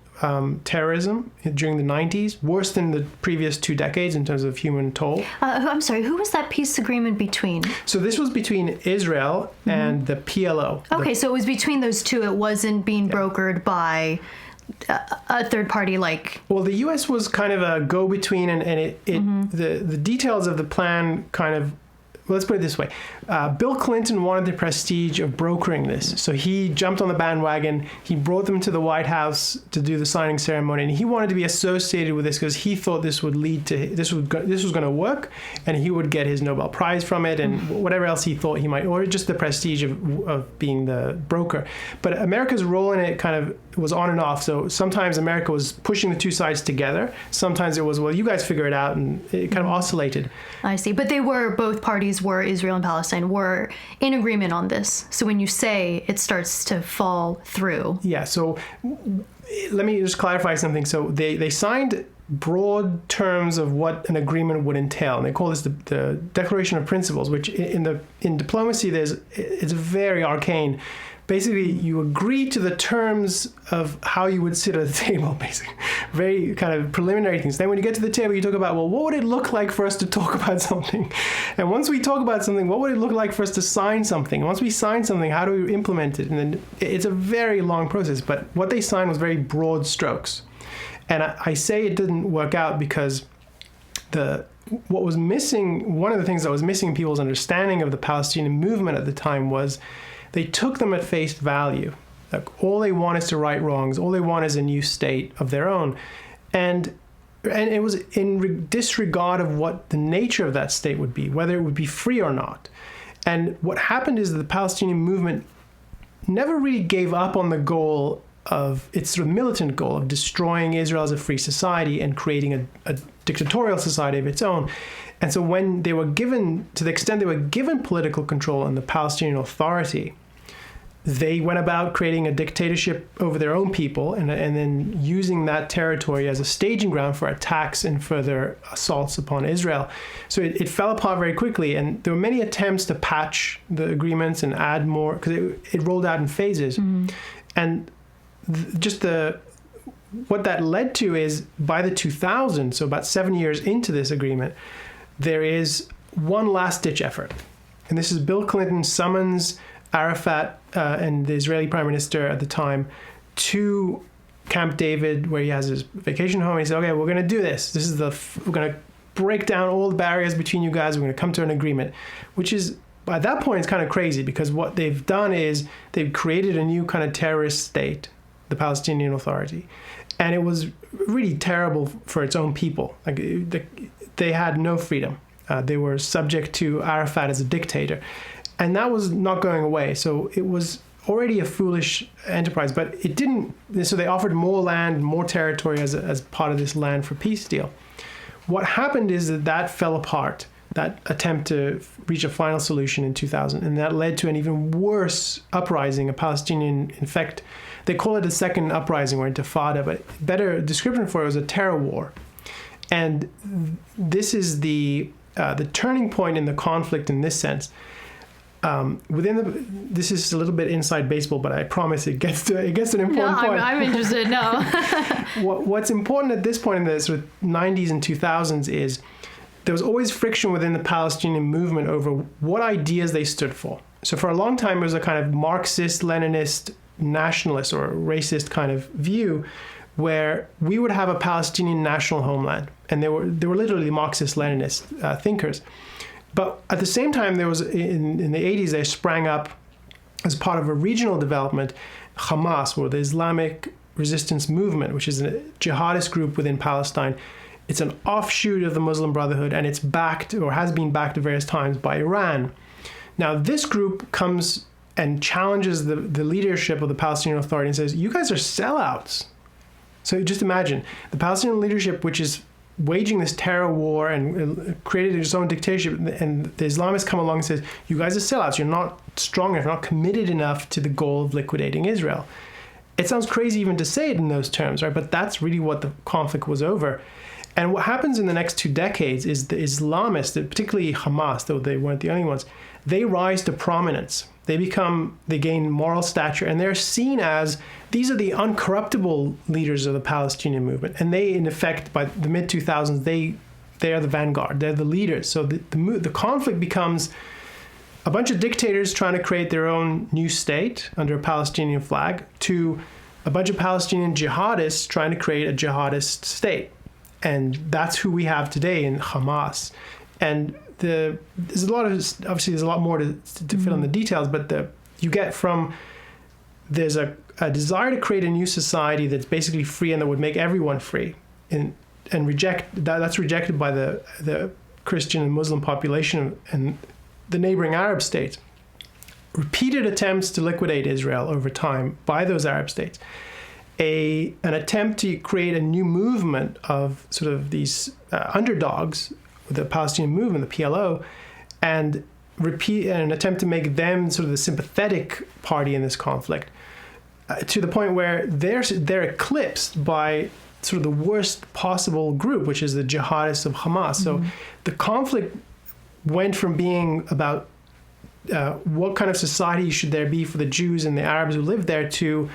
terrorism during the 90s, worse than the previous 2 decades in terms of human toll. I'm sorry, who was that peace agreement between? So this was between Israel and the PLO. Okay, so it was between those two. It wasn't being brokered by a third party like... Well, the U.S. was kind of a go-between, and the details of the plan kind of... Well, let's put it this way. Bill Clinton wanted the prestige of brokering this. So he jumped on the bandwagon. He brought them to the White House to do the signing ceremony. And he wanted to be associated with this because he thought this would lead to, this was going to work, and he would get his Nobel Prize from it and whatever else he thought he might, or just the prestige of being the broker. But America's role in it kind of was on and off. So sometimes America was pushing the two sides together. Sometimes it was, well, you guys figure it out, and it kind of oscillated. I see. But both parties were, Israel and Palestine, were in agreement on this. So when you say it starts to fall through. Yeah. So let me just clarify something. So they signed broad terms of what an agreement would entail. And they call this the Declaration of Principles, which in diplomacy, it's very arcane. Basically, you agree to the terms of how you would sit at the table, basically. Very kind of preliminary things. Then when you get to the table, you talk about, well, what would it look like for us to talk about something? And once we talk about something, what would it look like for us to sign something? And once we sign something, how do we implement it? And then it's a very long process. But what they signed was very broad strokes. And I say it didn't work out because what was missing, one of the things that was missing in people's understanding of the Palestinian movement at the time was they took them at face value. Like, all they want is to right wrongs. All they want is a new state of their own. And it was in disregard of what the nature of that state would be, whether it would be free or not. And what happened is that the Palestinian movement never really gave up on the goal of its sort of militant goal of destroying Israel as a free society and creating a dictatorial society of its own. And so when they were given, to the extent they were given political control in the Palestinian Authority, they went about creating a dictatorship over their own people and then using that territory as a staging ground for attacks and further assaults upon Israel. So it fell apart very quickly, and there were many attempts to patch the agreements and add more, because it rolled out in phases. And what that led to is by the 2000s, so about 7 years into this agreement, there is one last-ditch effort. And this is Bill Clinton summons Arafat and the Israeli prime minister at the time to Camp David, where he has his vacation home. He said, okay, we're going to do this. We're going to break down all the barriers between you guys. We're going to come to an agreement, which is, at that point, it's kind of crazy, because what they've done is they've created a new kind of terrorist state, the Palestinian Authority. And it was really terrible for its own people. Like, they had no freedom. They were subject to Arafat as a dictator. And that was not going away. So it was already a foolish enterprise, but it didn't. So they offered more land, more territory as part of this land for peace deal. What happened is that fell apart, that attempt to reach a final solution in 2000. And that led to an even worse uprising, a Palestinian, in fact, they call it a second uprising or intifada, but better description for it was a terror war. And this is the turning point in the conflict in this sense. This is a little bit inside baseball, but I promise it gets to an important point. I'm interested. No. What's important at this point in the sort of 90s and 2000s is there was always friction within the Palestinian movement over what ideas they stood for. So for a long time, it was a kind of Marxist, Leninist, nationalist or racist kind of view, where we would have a Palestinian national homeland, and they were literally Marxist-Leninist thinkers. But at the same time, there was in the 80s, they sprang up as part of a regional development, Hamas, or the Islamic Resistance Movement, which is a jihadist group within Palestine. It's an offshoot of the Muslim Brotherhood, and it's backed, or has been backed at various times, by Iran. Now, this group comes and challenges the leadership of the Palestinian Authority and says, you guys are sellouts. So just imagine, the Palestinian leadership, which is waging this terror war and created its own dictatorship, and the Islamists come along and says, you guys are sellouts, you're not strong enough, you're not committed enough to the goal of liquidating Israel. It sounds crazy even to say it in those terms, right? But that's really what the conflict was over. And what happens in the next 2 decades is the Islamists, particularly Hamas, though they weren't the only ones, they rise to prominence. They gain moral stature, and they're seen as, these are the uncorruptible leaders of the Palestinian movement. And they, in effect, by the mid-2000s, they are the vanguard. They're the leaders. So the conflict becomes a bunch of dictators trying to create their own new state under a Palestinian flag, to a bunch of Palestinian jihadists trying to create a jihadist state. And that's who we have today in Hamas. And there's a lot more to fill in the details, but you get from, there's a desire to create a new society that's basically free and that would make everyone free, and that's rejected by the Christian and Muslim population and the neighboring Arab states. Repeated attempts to liquidate Israel over time by those Arab states. An attempt to create a new movement of sort of these underdogs, the Palestinian movement, the PLO, and an attempt to make them sort of the sympathetic party in this conflict, to the point where they're eclipsed by sort of the worst possible group, which is the jihadists of Hamas. So the conflict went from being about what kind of society should there be for the Jews and the Arabs who live there, to,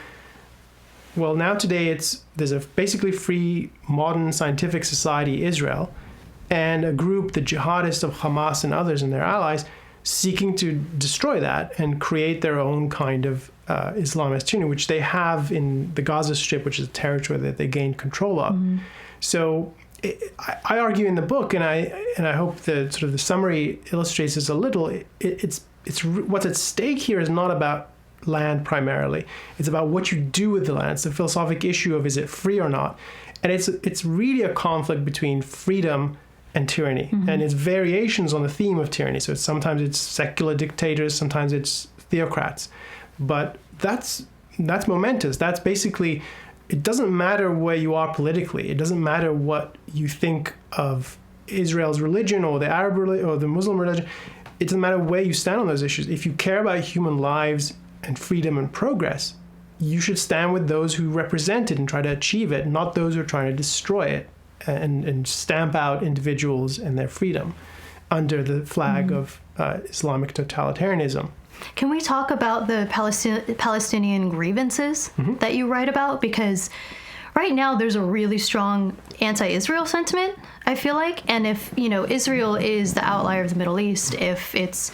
well, now today there's a basically free, modern, scientific society, Israel, and a group, the jihadists of Hamas and others and their allies, seeking to destroy that and create their own kind of Islamist tyranny, which they have in the Gaza Strip, which is a territory that they gained control of. So I argue in the book, and I hope that sort of the summary illustrates this a little. It's what's at stake here is not about land primarily. It's about what you do with the land. It's the philosophic issue of, is it free or not? And it's really a conflict between freedom and tyranny, and its variations on the theme of tyranny. So sometimes it's secular dictators, sometimes it's theocrats, but that's momentous. That's basically, it doesn't matter where you are politically. It doesn't matter what you think of Israel's religion or the Arab religion or the Muslim religion. It doesn't matter where you stand on those issues. If you care about human lives and freedom and progress, you should stand with those who represent it and try to achieve it, not those who are trying to destroy it and stamp out individuals and their freedom under the flag of Islamic totalitarianism. Can we talk about the Palestinian grievances that you write about? Because right now there's a really strong anti-Israel sentiment, I feel like. And if, Israel is the outlier of the Middle East, if it's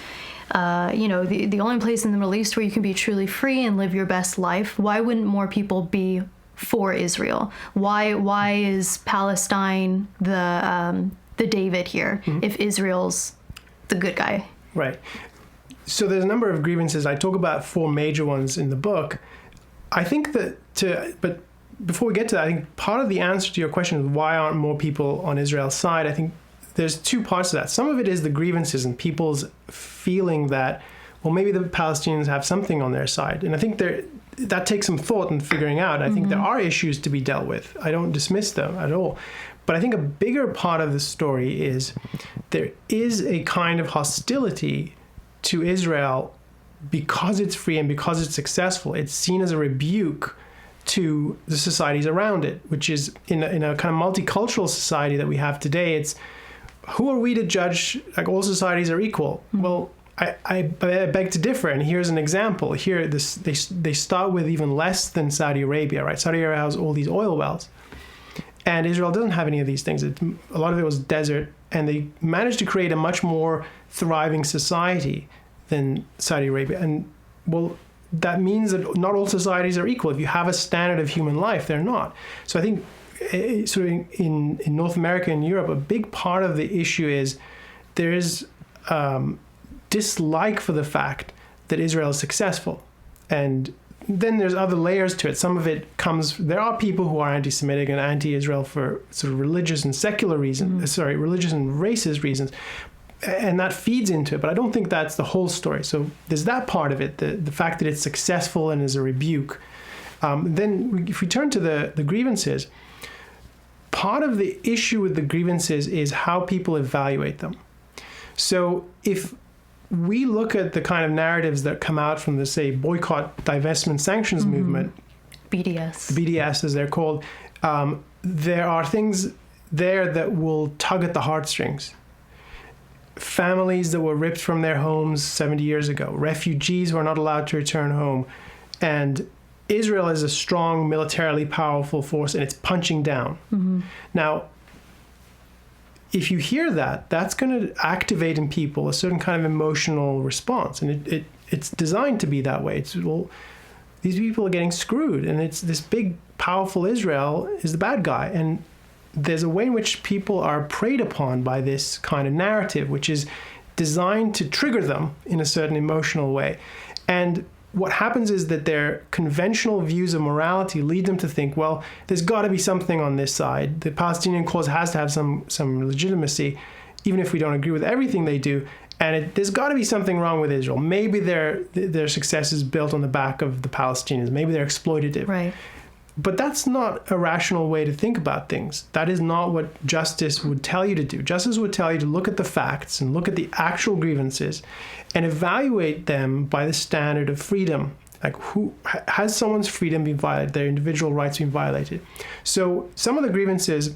the only place in the Middle East where you can be truly free and live your best life, why wouldn't more people be for Israel? Why is Palestine the David here if Israel's the good guy? Right. So there's a number of grievances. I talk about 4 major ones in the book. I think but before we get to that, I think part of the answer to your question is why aren't more people on Israel's side? I think there's 2 parts to that. Some of it is the grievances and people's feeling that, well, maybe the Palestinians have something on their side. And I think that takes some thought and figuring out. I think there are issues to be dealt with. I don't dismiss them at all. But I think a bigger part of the story is there is a kind of hostility to Israel because it's free and because it's successful. It's seen as a rebuke to the societies around it, which is in a kind of multicultural society that we have today. It's, who are we to judge, like, all societies are equal? Well, I beg to differ, and here's an example. Here, they start with even less than Saudi Arabia, right? Saudi Arabia has all these oil wells, and Israel doesn't have any of these things. A lot of it was desert, and they managed to create a much more thriving society than Saudi Arabia. And, well, that means that not all societies are equal. If you have a standard of human life, they're not. So I think sort of in North America and Europe, a big part of the issue is there is dislike for the fact that Israel is successful. And then there's other layers to it. Some of it comes, there are people who are anti-Semitic and anti-Israel for sort of religious and secular reasons, religious and racist reasons. And that feeds into it, but I don't think that's the whole story. So there's that part of it, the fact that it's successful and is a rebuke. Then if we turn to the grievances, part of the issue with the grievances is how people evaluate them. So if we look at the kind of narratives that come out from the, say, boycott, divestment, sanctions movement, BDS. The BDS as they're called, there are things there that will tug at the heartstrings. Families that were ripped from their homes 70 years ago, refugees who are not allowed to return home, and Israel is a strong, militarily powerful force, and it's punching down. Now, if you hear that, that's going to activate in people a certain kind of emotional response, and it's designed to be that way. It's, well, these people are getting screwed, and it's this big, powerful Israel is the bad guy, and there's a way in which people are preyed upon by this kind of narrative, which is designed to trigger them in a certain emotional way. And what happens is that their conventional views of morality lead them to think, well, there's got to be something on this side. The Palestinian cause has to have some legitimacy, even if we don't agree with everything they do. And there's got to be something wrong with Israel. Maybe their success is built on the back of the Palestinians. Maybe they're exploitative. Right. But that's not a rational way to think about things. That is not what justice would tell you to do. Justice would tell you to look at the facts and look at the actual grievances and evaluate them by the standard of freedom. Like, who has someone's freedom been violated, their individual rights been violated? So some of the grievances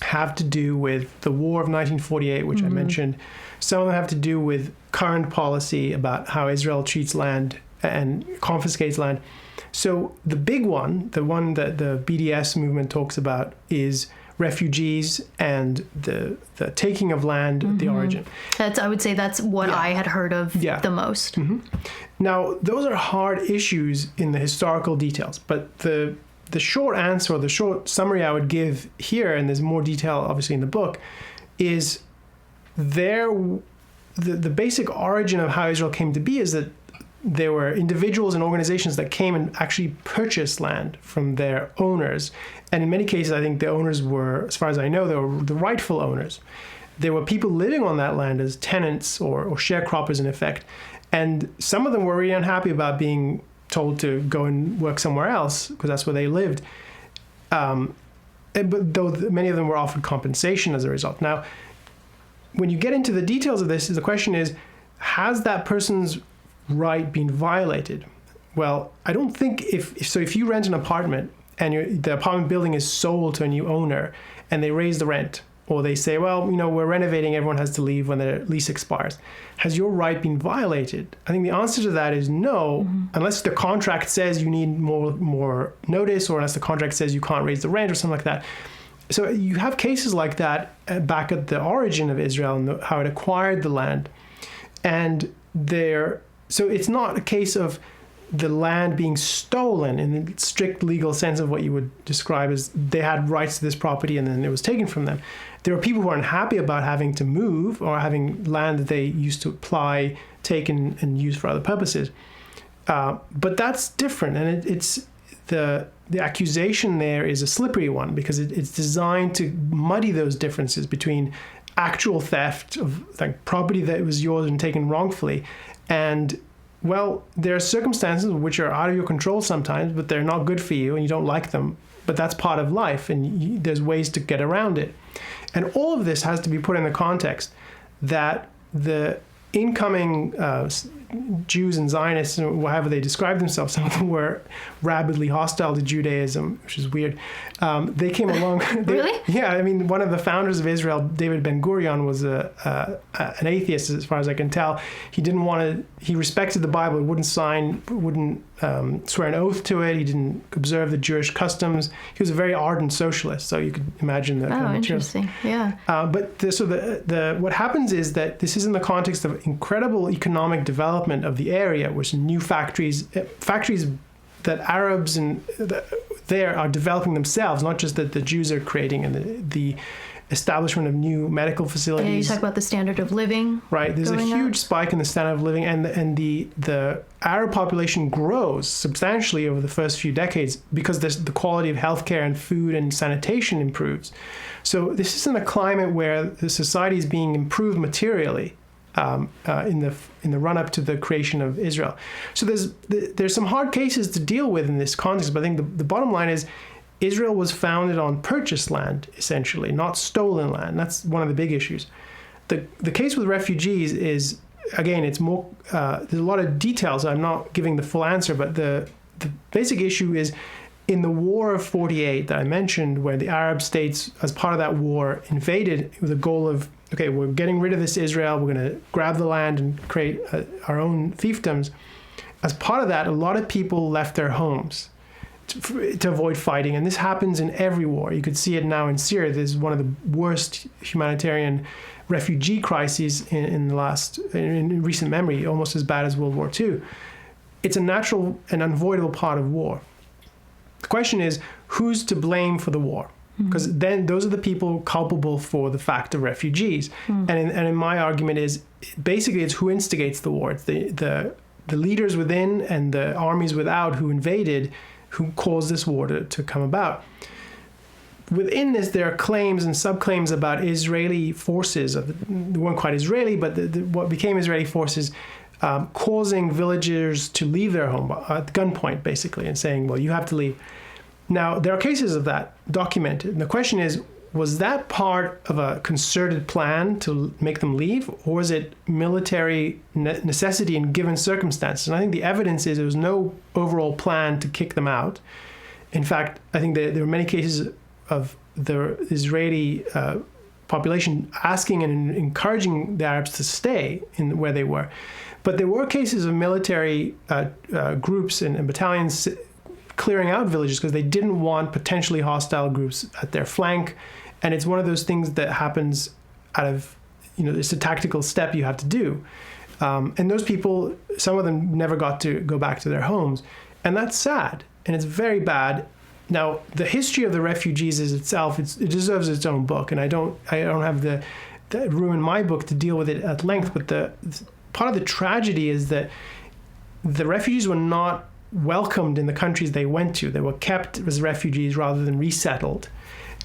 have to do with the war of 1948, which I mentioned. Some of them have to do with current policy about how Israel treats land and confiscates land. So the big one, the one that the BDS movement talks about, is refugees and the taking of land at the origin. I would say that's what I had heard of the most. Now, those are hard issues in the historical details, but the short answer, or the short summary I would give here, and there's more detail obviously in the book, is the basic origin of how Israel came to be is that there were individuals and organizations that came and actually purchased land from their owners. And in many cases, I think the owners were, as far as I know, they were the rightful owners. There were people living on that land as tenants or sharecroppers in effect. And some of them were really unhappy about being told to go and work somewhere else because that's where they lived. But though many of them were offered compensation as a result. Now, when you get into the details of this, the question is, has that person's right being violated? Well, I don't think if you rent an apartment and the apartment building is sold to a new owner and they raise the rent, or they say, well, we're renovating, everyone has to leave when their lease expires, has your right been violated? I think the answer to that is no, unless the contract says you need more notice, or unless the contract says you can't raise the rent or something like that. So you have cases like that back at the origin of Israel and how it acquired the land. And so it's not a case of the land being stolen in the strict legal sense of what you would describe as they had rights to this property and then it was taken from them. There are people who are unhappy about having to move or having land that they used to apply, take and use for other purposes. But that's different, and it's the accusation there is a slippery one because it's designed to muddy those differences between actual theft of like property that was yours and taken wrongfully, and well, there are circumstances which are out of your control sometimes, but they're not good for you and you don't like them. But that's part of life, and there's ways to get around it. And all of this has to be put in the context that the incoming Jews and Zionists, and however they describe themselves, some of them were rabidly hostile to Judaism, which is weird. They came along. Really? Yeah, I mean, one of the founders of Israel, David Ben-Gurion, was an atheist, as far as I can tell. He didn't want to. He respected the Bible. He wouldn't swear an oath to it. He didn't observe the Jewish customs. He was a very ardent socialist, so you could imagine that. Oh, interesting. Yeah. But what happens is that this is in the context of incredible economic development of the area, which new factories that Arabs there are developing themselves, not just that the Jews are creating, and the establishment of new medical facilities. Yeah, you talk about the standard of living. Right, there's a huge spike in the standard of living, and the Arab population grows substantially over the first few decades because the quality of healthcare and food and sanitation improves. So this isn't a climate where the society is being improved materially. In the run-up to the creation of Israel. So there's some hard cases to deal with in this context, but I think the bottom line is Israel was founded on purchased land, essentially, not stolen land. That's one of the big issues. The case with refugees is, again, it's more, there's a lot of details. I'm not giving the full answer, but the basic issue is in the War of 48 that I mentioned, where the Arab states, as part of that war, invaded with the goal of, okay, we're getting rid of this Israel, we're going to grab the land and create our own fiefdoms. As part of that, a lot of people left their homes to avoid fighting. And this happens in every war. You could see it now in Syria. This is one of the worst humanitarian refugee crises in recent memory, almost as bad as World War II. It's a natural and unavoidable part of war. The question is, who's to blame for the war? Because then those are the people culpable for the fact of refugees. And in my argument is, basically it's who instigates the war. It's the leaders within and the armies without who invaded, who caused this war to come about. Within this, there are claims and subclaims about Israeli forces. They weren't quite Israeli, but what became Israeli forces causing villagers to leave their home at gunpoint, basically, and saying, well, you have to leave. Now, there are cases of that documented. And the question is, was that part of a concerted plan to make them leave, or was it military necessity in given circumstances? And I think the evidence is there was no overall plan to kick them out. In fact, I think there are many cases of the Israeli population asking and encouraging the Arabs to stay in where they were. But there were cases of military groups and battalions clearing out villages because they didn't want potentially hostile groups at their flank. And it's one of those things that happens out of, it's a tactical step you have to do. And those people, some of them never got to go back to their homes. And that's sad. And it's very bad. Now, the history of the refugees is itself, it deserves its own book. And I don't have the room in my book to deal with it at length. But part of the tragedy is that the refugees were not welcomed in the countries they went to. They were kept as refugees rather than resettled.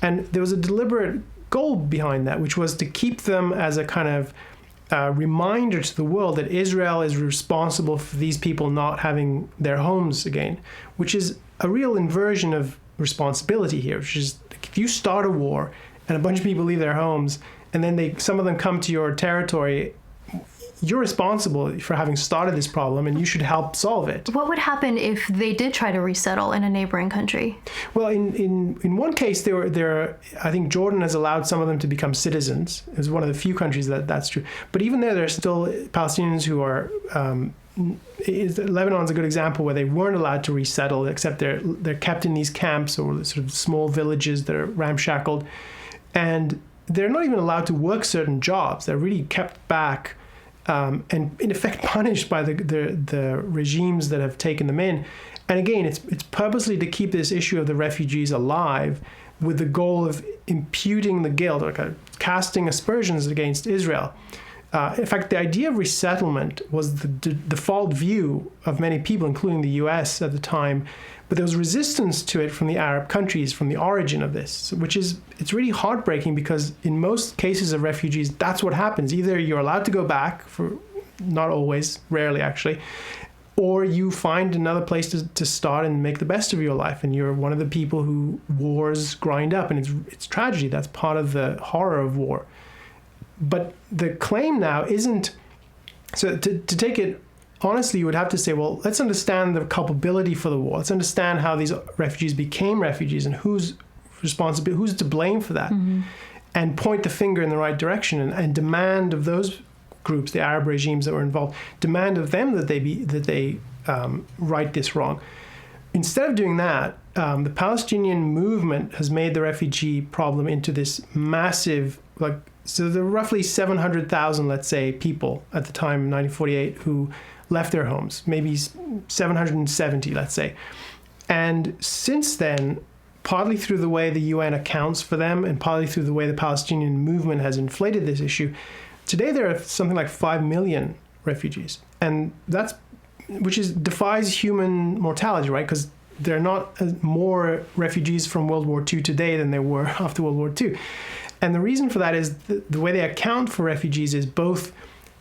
And there was a deliberate goal behind that, which was to keep them as a kind of reminder to the world that Israel is responsible for these people not having their homes again, which is a real inversion of responsibility here, which is if you start a war and a bunch of people leave their homes and then some of them come to your territory, you're responsible for having started this problem and you should help solve it. What would happen if they did try to resettle in a neighboring country? Well, in one case, I think Jordan has allowed some of them to become citizens. It's one of the few countries that's true. But even there are still Palestinians who are, Lebanon's a good example where they weren't allowed to resettle, except they're kept in these camps or sort of small villages that are ramshackled. And they're not even allowed to work certain jobs. They're really kept back and in effect punished by the regimes that have taken them in. And again, it's purposely to keep this issue of the refugees alive, with the goal of imputing the guilt, or kind of casting aspersions against Israel. In fact, the idea of resettlement was the default view of many people, including the US at the time, but there was resistance to it from the Arab countries, from the origin of this, it's really heartbreaking, because in most cases of refugees, that's what happens. Either you're allowed to go back, for not always, rarely actually, or you find another place to start and make the best of your life, and you're one of the people who wars grind up, and it's tragedy. That's part of the horror of war. But the claim now isn't, so to take it honestly, you would have to say, well, let's understand the culpability for the war. Let's understand how these refugees became refugees, and who's responsible, who's to blame for that, and point the finger in the right direction, and demand of those groups, the Arab regimes that were involved, demand of them that they right this wrong. Instead of doing that, the Palestinian movement has made the refugee problem into this massive, so there were roughly 700,000, let's say, people at the time in 1948 who left their homes, maybe 770, let's say. And since then, partly through the way the UN accounts for them, and partly through the way the Palestinian movement has inflated this issue, today there are something like 5 million refugees. And defies human mortality, right? Because there are not more refugees from World War II today than there were after World War II. And the reason for that is the way they account for refugees is both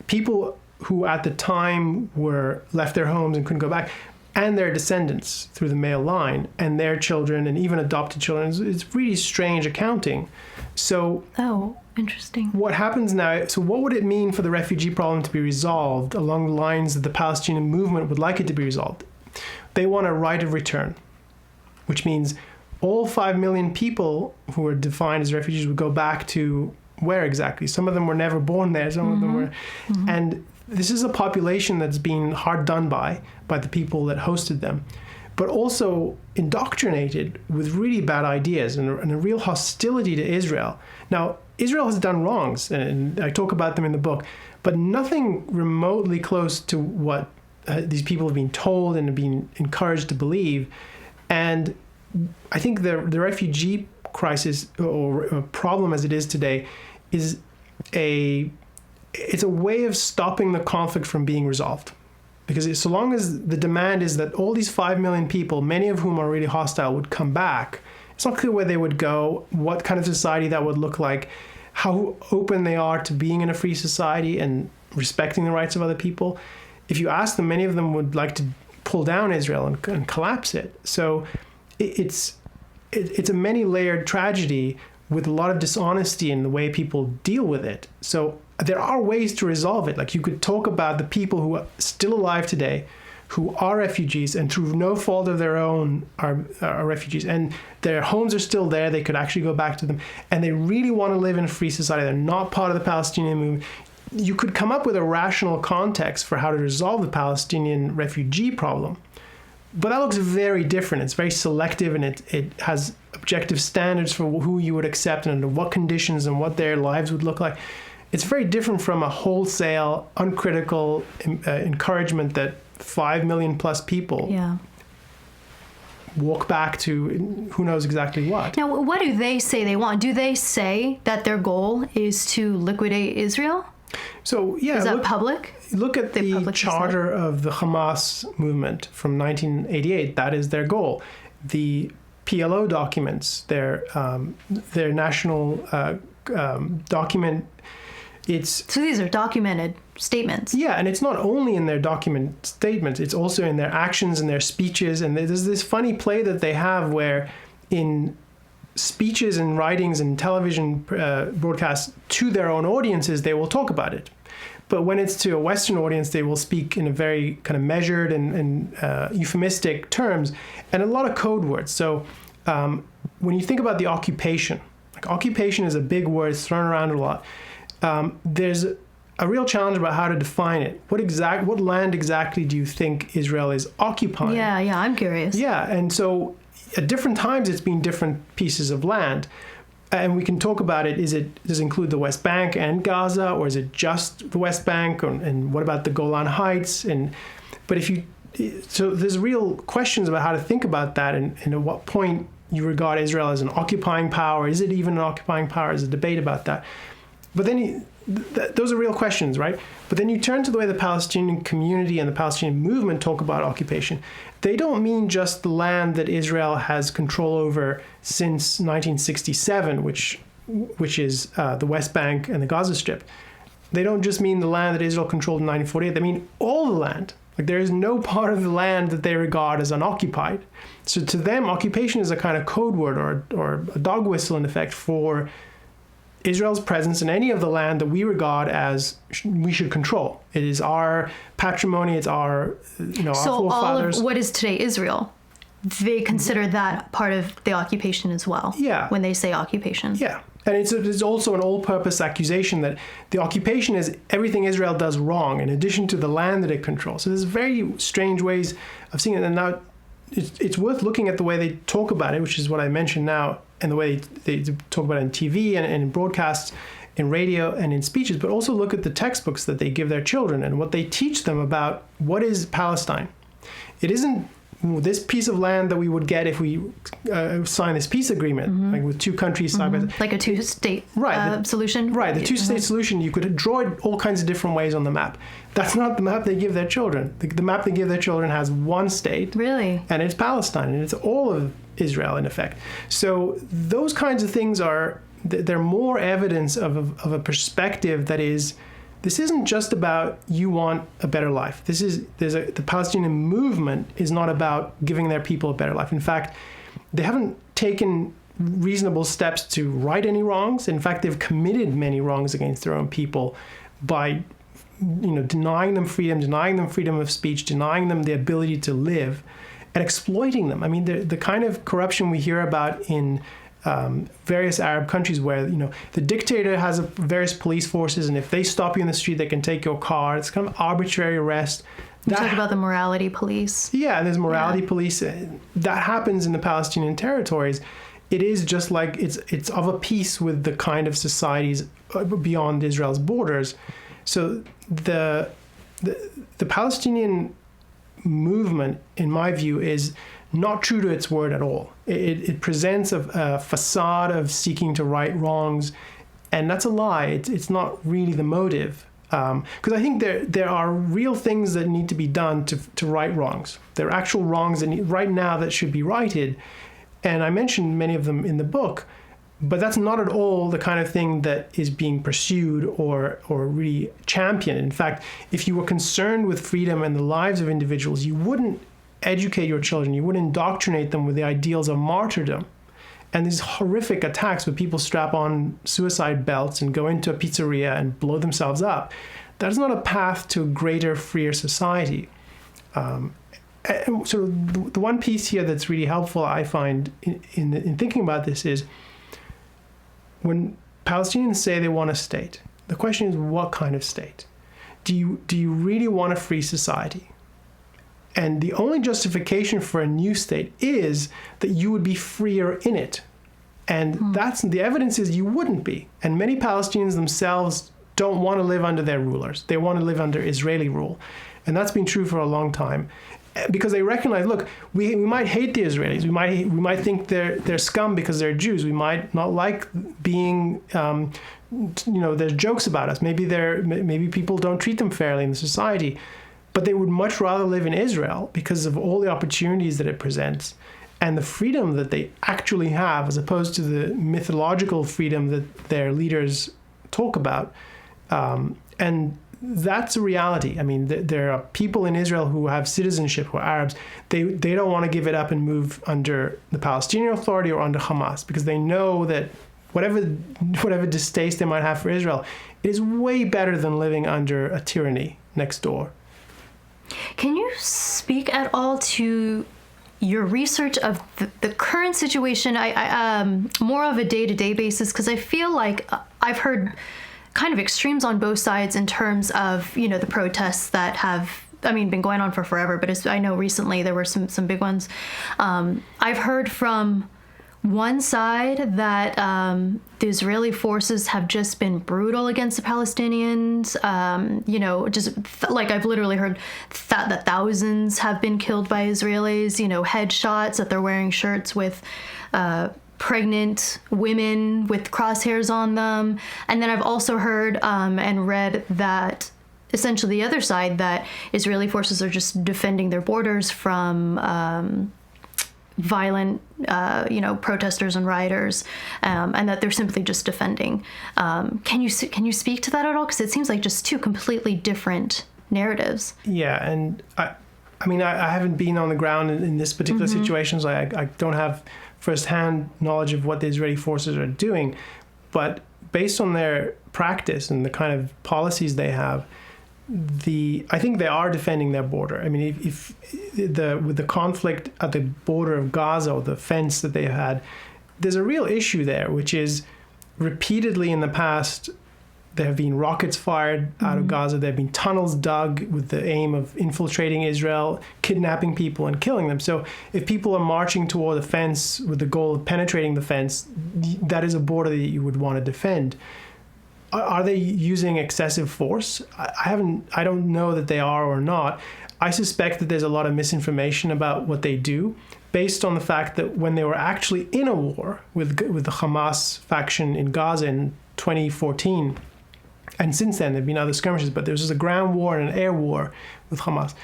people who at the time were left their homes and couldn't go back, and their descendants through the male line, and their children, and even adopted children. It's really strange accounting. So, interesting. What happens now, so what would it mean for the refugee problem to be resolved along the lines that the Palestinian movement would like it to be resolved? They want a right of return, which means all 5 million people who are defined as refugees would go back to where exactly? Some of them were never born there, some of them were. And this is a population that's been hard done by the people that hosted them, but also indoctrinated with really bad ideas and a real hostility to Israel. Now, Israel has done wrongs, and I talk about them in the book, but nothing remotely close to what these people have been told and have been encouraged to believe. And I think the refugee crisis, or problem as it is today, is it's a way of stopping the conflict from being resolved. Because so long as the demand is that all these 5 million people, many of whom are really hostile, would come back, it's not clear where they would go, what kind of society that would look like, how open they are to being in a free society and respecting the rights of other people. If you ask them, many of them would like to pull down Israel and collapse it. So it's a many-layered tragedy with a lot of dishonesty in the way people deal with it. So there are ways to resolve it. Like, you could talk about the people who are still alive today, who are refugees and through no fault of their own are refugees, and their homes are still there. They could actually go back to them, and they really want to live in a free society. They're not part of the Palestinian movement. You could come up with a rational context for how to resolve the Palestinian refugee problem. But that looks very different. It's very selective, and it has objective standards for who you would accept and under what conditions and what their lives would look like. It's very different from a wholesale, uncritical encouragement that 5 million plus people walk back to who knows exactly what. Now, what do they say they want? Do they say that their goal is to liquidate Israel? So, yeah. Is that public? Look at the charter of the Hamas movement from 1988. That is their goal. The PLO documents, their national document. So these are documented statements. Yeah, and it's not only in their document statements, it's also in their actions and their speeches. And there's this funny play that they have where in speeches and writings and television broadcasts to their own audiences, they will talk about it. But when it's to a Western audience, they will speak in a very kind of measured and euphemistic terms and a lot of code words. So when you think about the occupation, occupation is a big word, it's thrown around a lot. There's a real challenge about how to define it. What land exactly do you think Israel is occupying? Yeah, I'm curious. Yeah, and so at different times it's been different pieces of land. and we can talk about it. Does it include the West Bank and Gaza, or is it just the West Bank? And what about the Golan Heights? So there's real questions about how to think about that, and at what point you regard Israel as an occupying power. Is it even an occupying power? There's a debate about that. But then those are real questions, right? But then you turn to the way the Palestinian community and the Palestinian movement talk about occupation. They don't mean just the land that Israel has control over since 1967, which is the West Bank and the Gaza Strip. They don't just mean the land that Israel controlled in 1948. They mean all the land. Like, there is no part of the land that they regard as unoccupied. So to them, occupation is a kind of code word or a dog whistle, in effect, for Israel's presence in any of the land that we regard as we should control. It is our patrimony. It's our, our so forefathers. All of what is today Israel, they consider that part of the occupation as well. Yeah. When they say occupation. Yeah. And it's also an all-purpose accusation that the occupation is everything Israel does wrong, in addition to the land that it controls. So there's very strange ways of seeing it. And now it's worth looking at the way they talk about it, which is what I mentioned now, and the way they talk about it in TV and in broadcasts, in radio and in speeches, but also look at the textbooks that they give their children and what they teach them about what is Palestine. It isn't this piece of land that we would get if we sign this peace agreement, like with two countries side by side. Like a two-state solution? Right, the two-state solution, you could draw it all kinds of different ways on the map. That's not the map they give their children. The map they give their children has one state. Really? And it's Palestine, and it's all of Israel, in effect. So those kinds of things they're more evidence of a perspective that is, this isn't just about you want a better life. The Palestinian movement is not about giving their people a better life. In fact, they haven't taken reasonable steps to right any wrongs. In fact, they've committed many wrongs against their own people by, denying them freedom of speech, denying them the ability to live, and exploiting them. I mean, the kind of corruption we hear about in various Arab countries where, the dictator has various police forces, and if they stop you in the street, they can take your car. It's kind of arbitrary arrest. You talk about the morality police. Yeah, and there's morality police. That happens in the Palestinian territories. It is just like it's of a piece with the kind of societies beyond Israel's borders. So the Palestinian movement, in my view, is not true to its word at all. It presents a facade of seeking to right wrongs, and that's a lie. It's not really the motive. Because I think there are real things that need to be done to right wrongs. There are actual wrongs right now that should be righted, and I mentioned many of them in the book. But that's not at all the kind of thing that is being pursued or really championed. In fact, if you were concerned with freedom and the lives of individuals, you wouldn't educate your children. You wouldn't indoctrinate them with the ideals of martyrdom. And these horrific attacks where people strap on suicide belts and go into a pizzeria and blow themselves up, that is not a path to a greater, freer society. And so the one piece here that's really helpful, I find, in thinking about this is, when Palestinians say they want a state, the question is, what kind of state? Do you really want a free society? And the only justification for a new state is that you would be freer in it. And that's the evidence is you wouldn't be. And many Palestinians themselves don't want to live under their rulers. They want to live under Israeli rule. And that's been true for a long time. Because they recognize, look, we might hate the Israelis. We might think they're scum because they're Jews. We might not like being, there's jokes about us. Maybe people don't treat them fairly in the society. But they would much rather live in Israel because of all the opportunities that it presents and the freedom that they actually have, as opposed to the mythological freedom that their leaders talk about. And that's a reality. I mean, there are people in Israel who have citizenship, who are Arabs. They don't want to give it up and move under the Palestinian Authority or under Hamas, because they know that whatever distaste they might have for Israel, it is way better than living under a tyranny next door. Can you speak at all to your research of the current situation? I more of a day-to-day basis, because I feel like I've heard kind of extremes on both sides in terms of, the protests that have, been going on for forever, but I know recently there were some big ones. I've heard from one side that the Israeli forces have just been brutal against the Palestinians. Like I've literally heard that thousands have been killed by Israelis, headshots, that they're wearing shirts with pregnant women with crosshairs on them. And then I've also heard and read that essentially the other side, that Israeli forces are just defending their borders from violent, protesters and rioters, and that they're simply just defending. Can you speak to that at all? Because it seems like just two completely different narratives. Yeah, and I haven't been on the ground in this particular situation, so I don't have firsthand knowledge of what the Israeli forces are doing, but based on their practice and the kind of policies they have, I think they are defending their border. I mean, with the conflict at the border of Gaza, or the fence that they had, there's a real issue there, which is repeatedly in the past, there have been rockets fired out of Gaza. There have been tunnels dug with the aim of infiltrating Israel, kidnapping people and killing them. So if people are marching toward the fence with the goal of penetrating the fence, that is a border that you would want to defend. Are they using excessive force? I don't know that they are or not. I suspect that there's a lot of misinformation about what they do, based on the fact that when they were actually in a war with the Hamas faction in Gaza in 2014, and since then there have been other skirmishes, but there was a ground war and an air war with Hamas.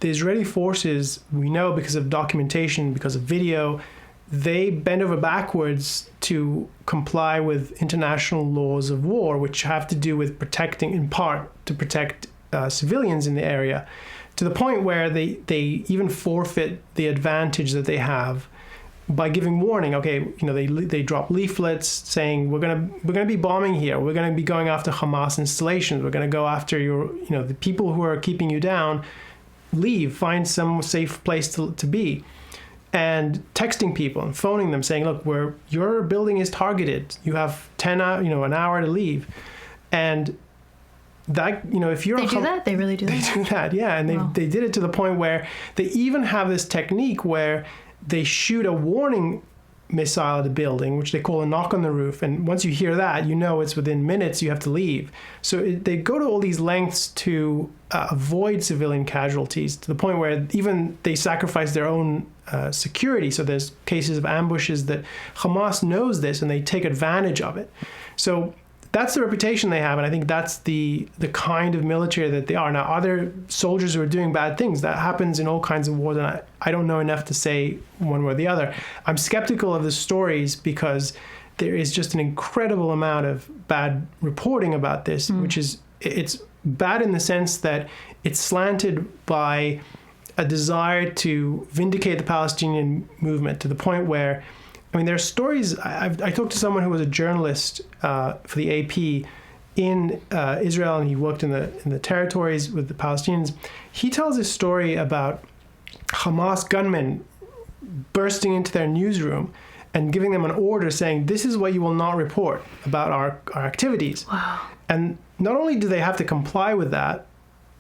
The Israeli forces, we know because of documentation, because of video, they bend over backwards to comply with international laws of war, which have to do with protecting, in part, to protect civilians in the area, to the point where they even forfeit the advantage that they have by giving warning. Okay, they drop leaflets saying we're gonna be bombing here. We're gonna be going after Hamas installations. We're gonna go after the people who are keeping you down. Leave, find some safe place to be. And texting people and phoning them saying, look, your building is targeted. You have an hour to leave. And that, if you're... They do that? They really do that? They do that, yeah. And they did it to the point where they even have this technique where they shoot a warning missile at a building, which they call a knock on the roof. And once you hear that, it's within minutes you have to leave. So they go to all these lengths to avoid civilian casualties, to the point where even they sacrifice their own security. So there's cases of ambushes that Hamas knows this and they take advantage of it. So that's the reputation they have, and I think that's the kind of military that they are. Now, are there soldiers who are doing bad things? That happens in all kinds of wars, and I don't know enough to say one way or the other. I'm skeptical of the stories because there is just an incredible amount of bad reporting about this, which is, it's bad in the sense that it's slanted by a desire to vindicate the Palestinian movement, to the point where, there are stories. I talked to someone who was a journalist for the AP in Israel, and he worked in the territories with the Palestinians. He tells a story about Hamas gunmen bursting into their newsroom and giving them an order saying, this is what you will not report about our activities. Wow. And not only do they have to comply with that,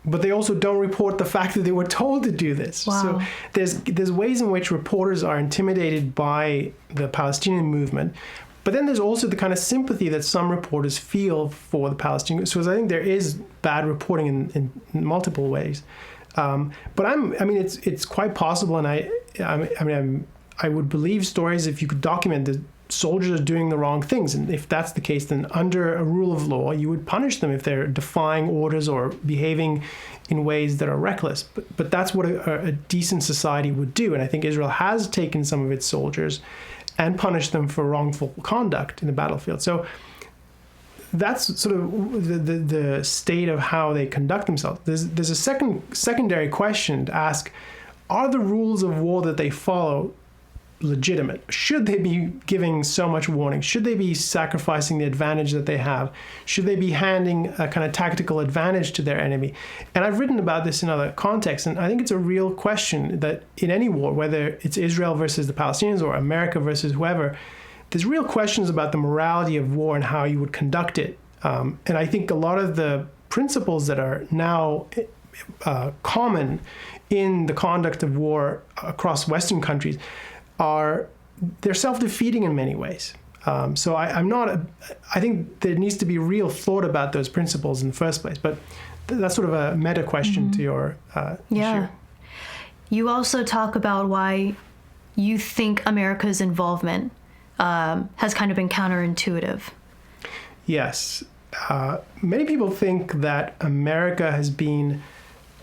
but they also don't report the fact that they were told to do this. Wow. So there's ways in which reporters are intimidated by the Palestinian movement. But then there's also the kind of sympathy that some reporters feel for the Palestinians. So I think there is bad reporting in multiple ways. But it's quite possible, and I would believe stories if you could document that soldiers are doing the wrong things. And if that's the case, then under a rule of law, you would punish them if they're defying orders or behaving in ways that are reckless. But that's what a decent society would do. And I think Israel has taken some of its soldiers and punished them for wrongful conduct in the battlefield. So that's sort of the state of how they conduct themselves. There's a secondary question to ask: are the rules of war that they follow legitimate? Should they be giving so much warning? Should they be sacrificing the advantage that they have? Should they be handing a kind of tactical advantage to their enemy? And I've written about this in other contexts, and I think it's a real question that in any war, whether it's Israel versus the Palestinians or America versus whoever, there's real questions about the morality of war and how you would conduct it. And I think a lot of the principles that are now common in the conduct of war across Western countries are they're self-defeating in many ways. So I think there needs to be real thought about those principles in the first place. But that's sort of a meta question to your issue. You also talk about why you think America's involvement has kind of been counterintuitive. Yes. Many people think that America has been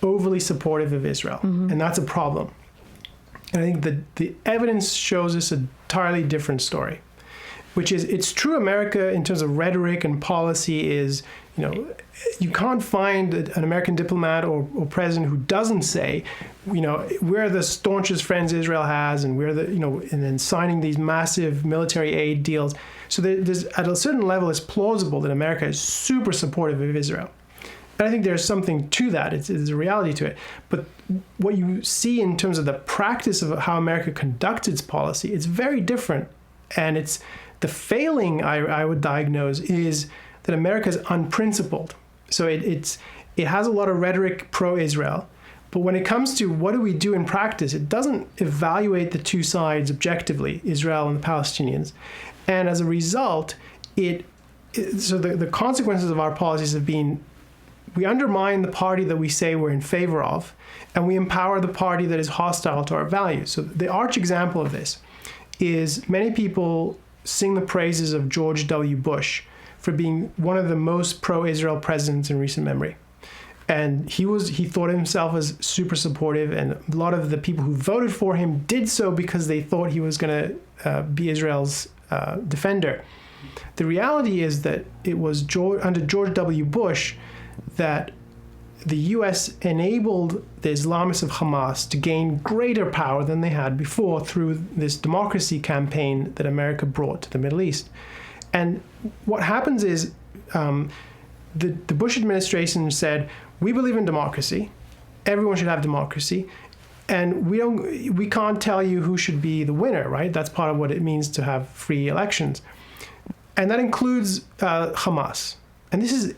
overly supportive of Israel, and that's a problem. And I think that the evidence shows us an entirely different story, which is it's true America in terms of rhetoric and policy is, you can't find an American diplomat or president who doesn't say, we're the staunchest friends Israel has, and we're and then signing these massive military aid deals. So there's, at a certain level, it's plausible that America is super supportive of Israel. And I think there's something to that. It's a reality to it. But what you see in terms of the practice of how America conducts its policy, it's very different. And it's the failing I would diagnose is that America is unprincipled. So it has a lot of rhetoric pro-Israel. But when it comes to what do we do in practice, it doesn't evaluate the two sides objectively, Israel and the Palestinians. And as a result, so the consequences of our policies have been we undermine the party that we say we're in favor of, and we empower the party that is hostile to our values. So the arch example of this is many people sing the praises of George W. Bush for being one of the most pro-Israel presidents in recent memory. And he thought of himself as super supportive, and a lot of the people who voted for him did so because they thought he was going to be Israel's defender. The reality is that it was under George W. Bush that the U.S. enabled the Islamists of Hamas to gain greater power than they had before through this democracy campaign that America brought to the Middle East. And what happens is the Bush administration said, we believe in democracy. Everyone should have democracy. And we can't tell you who should be the winner, right? That's part of what it means to have free elections. And that includes Hamas. And this is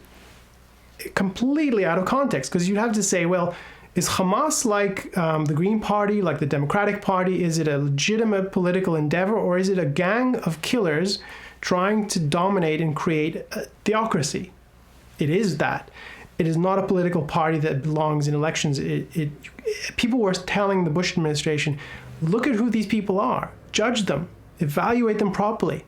completely out of context, because you'd have to say, well, is Hamas like the Green Party, like the Democratic Party? Is it a legitimate political endeavor, or is it a gang of killers trying to dominate and create a theocracy? It is that. It is not a political party that belongs in elections. People were telling the Bush administration, look at who these people are, judge them, evaluate them properly.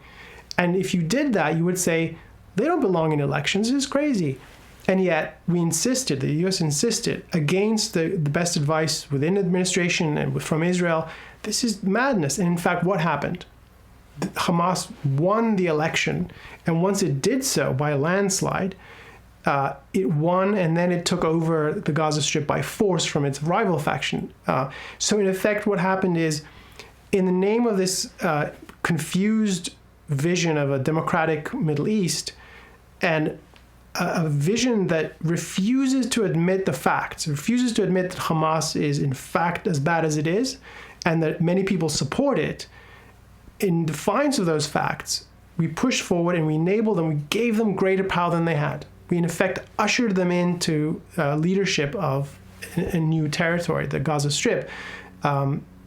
And if you did that, you would say, they don't belong in elections. It's crazy. And yet we insisted, the U.S. insisted, against the best advice within the administration and from Israel. This is madness. And in fact, what happened? Hamas won the election. And once it did so by a landslide, it won, and then it took over the Gaza Strip by force from its rival faction. So in effect, what happened is, in the name of this confused vision of a democratic Middle East, and a vision that refuses to admit the facts, refuses to admit that Hamas is in fact as bad as it is, and that many people support it, in defiance of those facts, we pushed forward and we enabled them, we gave them greater power than they had. We, in effect, ushered them into leadership of a new territory, the Gaza Strip.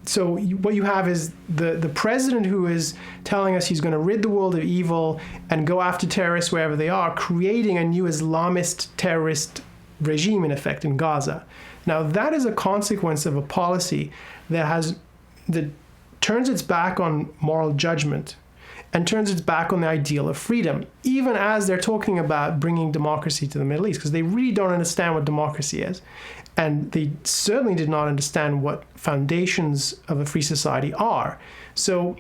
So what you have is the president who is telling us he's going to rid the world of evil and go after terrorists wherever they are, creating a new Islamist terrorist regime, in effect, in Gaza. Now, that is a consequence of a policy that turns its back on moral judgment and turns its back on the ideal of freedom, even as they're talking about bringing democracy to the Middle East, because they really don't understand what democracy is. And they certainly did not understand what foundations of a free society are. So,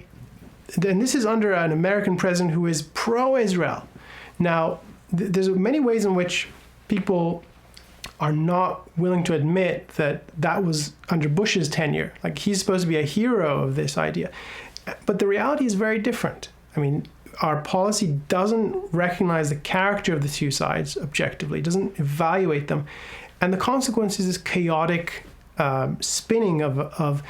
and this is under an American president who is pro-Israel. Now, there's many ways in which people are not willing to admit that that was under Bush's tenure. Like, he's supposed to be a hero of this idea. But the reality is very different. I mean, our policy doesn't recognize the character of the two sides objectively, doesn't evaluate them. And the consequence is this chaotic spinning of,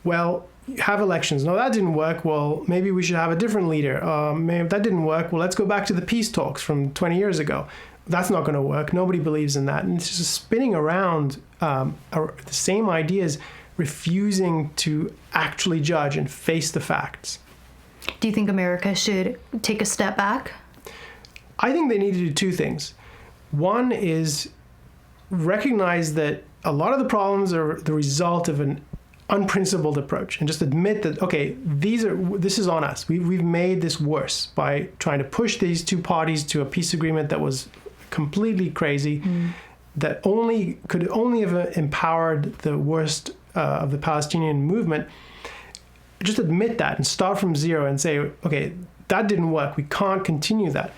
well, have elections. No, that didn't work. Well, maybe we should have a different leader. Maybe that didn't work. Well, let's go back to the peace talks from 20 years ago. That's not going to work. Nobody believes in that. And it's just spinning around the same ideas, refusing to actually judge and face the facts. Do you think America should take a step back? I think they need to do two things. One is recognize that a lot of the problems are the result of an unprincipled approach, and just admit that, okay, this is on us. We've made this worse by trying to push these two parties to a peace agreement that was completely crazy, that could only have empowered the worst of the Palestinian movement. Just admit that and start from zero and say, okay, that didn't work. We can't continue that.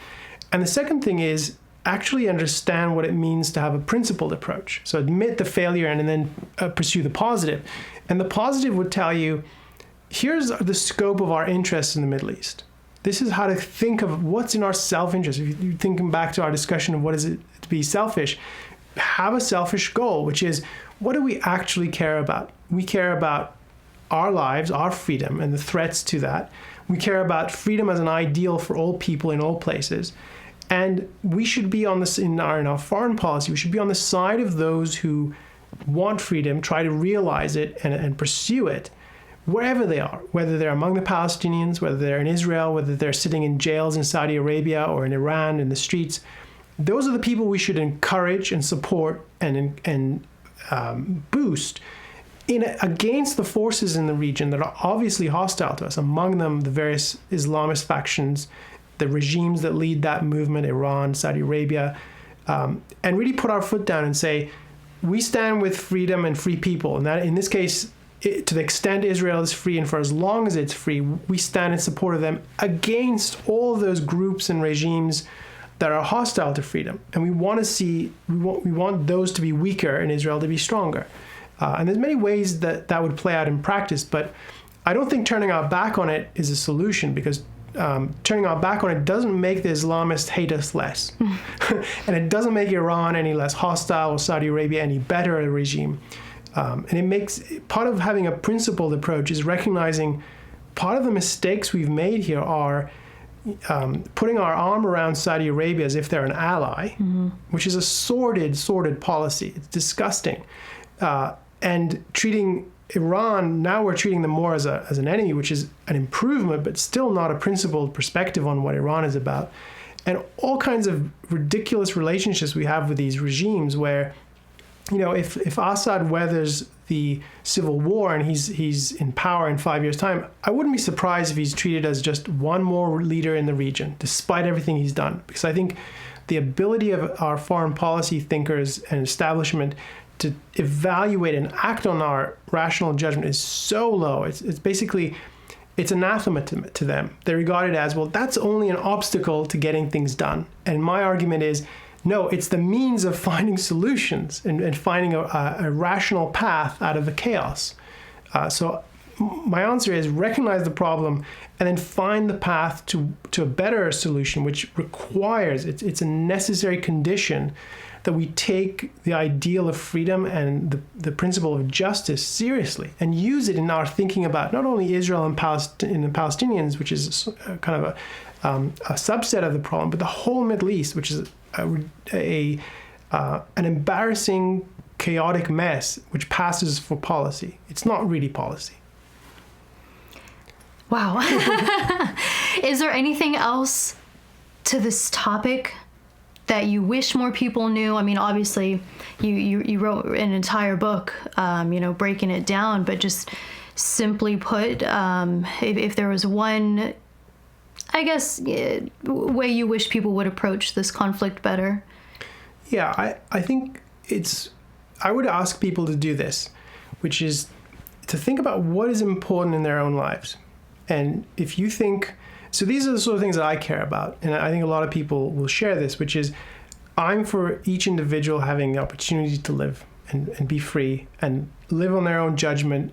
And the second thing is actually understand what it means to have a principled approach. So admit the failure and then pursue the positive. And the positive would tell you, here's the scope of our interests in the Middle East. This is how to think of what's in our self-interest. If you're thinking back to our discussion of what is it to be selfish, have a selfish goal, which is, what do we actually care about? We care about our lives, our freedom, and the threats to that. We care about freedom as an ideal for all people in all places. And we should be on this in our foreign policy. We should be on the side of those who want freedom, try to realize it and pursue it wherever they are, whether they're among the Palestinians, whether they're in Israel, whether they're sitting in jails in Saudi Arabia or in Iran in the streets. Those are the people we should encourage and support and boost against the forces in the region that are obviously hostile to us, among them the various Islamist factions, the regimes that lead that movement, Iran, Saudi Arabia, and really put our foot down and say, we stand with freedom and free people. And that, in this case, to the extent Israel is free and for as long as it's free, we stand in support of them against all of those groups and regimes that are hostile to freedom. And we want those to be weaker and Israel to be stronger. And there's many ways that would play out in practice, but I don't think turning our back on it is a solution, because turning our back on it doesn't make the Islamists hate us less. And it doesn't make Iran any less hostile or Saudi Arabia any better a regime. And it makes part of having a principled approach is recognizing part of the mistakes we've made here are putting our arm around Saudi Arabia as if they're an ally, which is a sordid policy. It's disgusting. And treating Iran, now we're treating them more as an enemy, which is an improvement, but still not a principled perspective on what Iran is about. And all kinds of ridiculous relationships we have with these regimes where, if Assad weathers the civil war and he's in power in 5 years' time, I wouldn't be surprised if he's treated as just one more leader in the region, despite everything he's done. Because I think the ability of our foreign policy thinkers and establishment to evaluate and act on our rational judgment is so low. It's basically, it's anathema to them. They regard it as, well, that's only an obstacle to getting things done. And my argument is, no, it's the means of finding solutions and finding a rational path out of the chaos. So my answer is recognize the problem and then find the path to a better solution, which requires, it's a necessary condition that we take the ideal of freedom and the principle of justice seriously and use it in our thinking about not only Israel and the Palestinians, which is kind of a subset of the problem, but the whole Middle East, which is an embarrassing, chaotic mess which passes for policy. It's not really policy. Wow. Is there anything else to this topic that you wish more people knew? I mean, obviously, you wrote an entire book, breaking it down, but just simply put, if there was one, I guess, way you wish people would approach this conflict better? Yeah, I think I would ask people to do this, which is to think about what is important in their own lives. And if you think, so these are the sort of things that I care about. And I think a lot of people will share this, which is I'm for each individual having the opportunity to live and be free and live on their own judgment,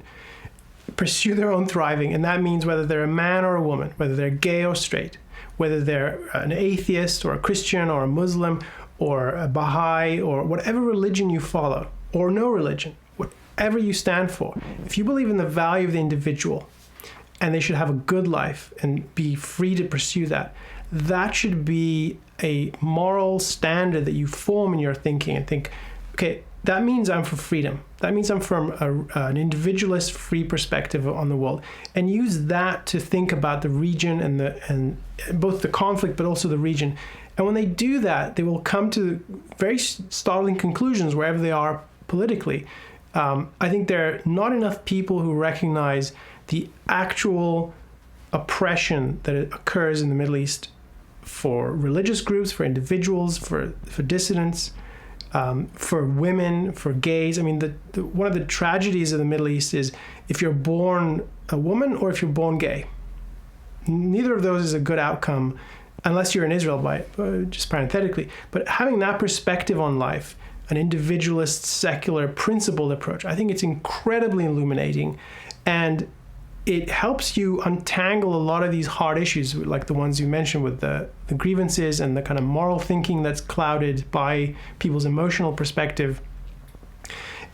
pursue their own thriving. And that means whether they're a man or a woman, whether they're gay or straight, whether they're an atheist or a Christian or a Muslim or a Baha'i or whatever religion you follow, or no religion, whatever you stand for. If you believe in the value of the individual and they should have a good life and be free to pursue that, that should be a moral standard that you form in your thinking and think, okay, that means I'm for freedom. That means I'm from an individualist, free perspective on the world, and use that to think about the region and both the conflict, but also the region. And when they do that, they will come to very startling conclusions wherever they are politically. I think there are not enough people who recognize the actual oppression that occurs in the Middle East for religious groups, for individuals, for dissidents, for women, for gays. I mean, one of the tragedies of the Middle East is if you're born a woman or if you're born gay. Neither of those is a good outcome unless you're in Israel, just parenthetically. But having that perspective on life, an individualist, secular, principled approach, I think it's incredibly illuminating. And it helps you untangle a lot of these hard issues, like the ones you mentioned with the grievances and the kind of moral thinking that's clouded by people's emotional perspective.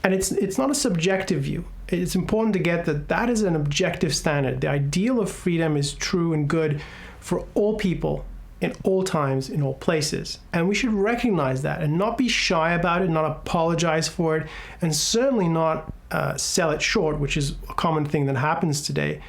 And it's not a subjective view. It's important to get that is an objective standard. The ideal of freedom is true and good for all people in all times, in all places. And we should recognize that and not be shy about it, not apologize for it, and certainly not sell it short, which is a common thing that happens today.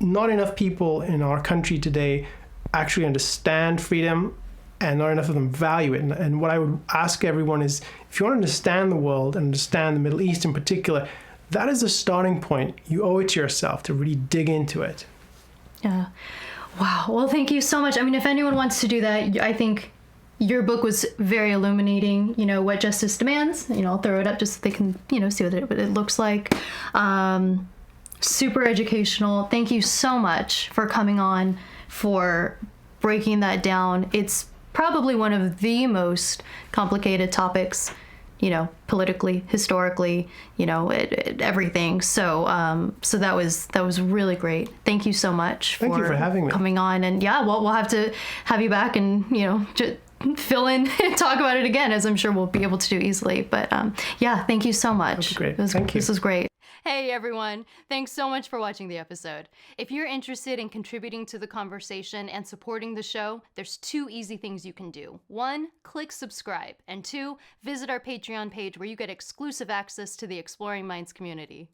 Not enough people in our country today actually understand freedom, and not enough of them value it. And what I would ask everyone is, if you want to understand the world and understand the Middle East in particular, that is the starting point. You owe it to yourself to really dig into it. Yeah. Wow. Well, thank you so much. I mean, if anyone wants to do that, I think your book was very illuminating. What Justice Demands. I'll throw it up just so they can, see what it looks like. Super educational. Thank you so much for coming on, for breaking that down. It's probably one of the most complicated topics, politically, historically, everything. So, so that was really great. Thank you so much Thank you for having me. Coming on. And yeah, we'll have to have you back and, just fill in and talk about it again, as I'm sure we'll be able to do easily. But yeah, thank you so much. Great. Thank you. This was great. Hey everyone, thanks so much for watching the episode. If you're interested in contributing to the conversation and supporting the show, there's 2 easy things you can do. 1, click subscribe, and 2, visit our Patreon page where you get exclusive access to the Exploring Minds community.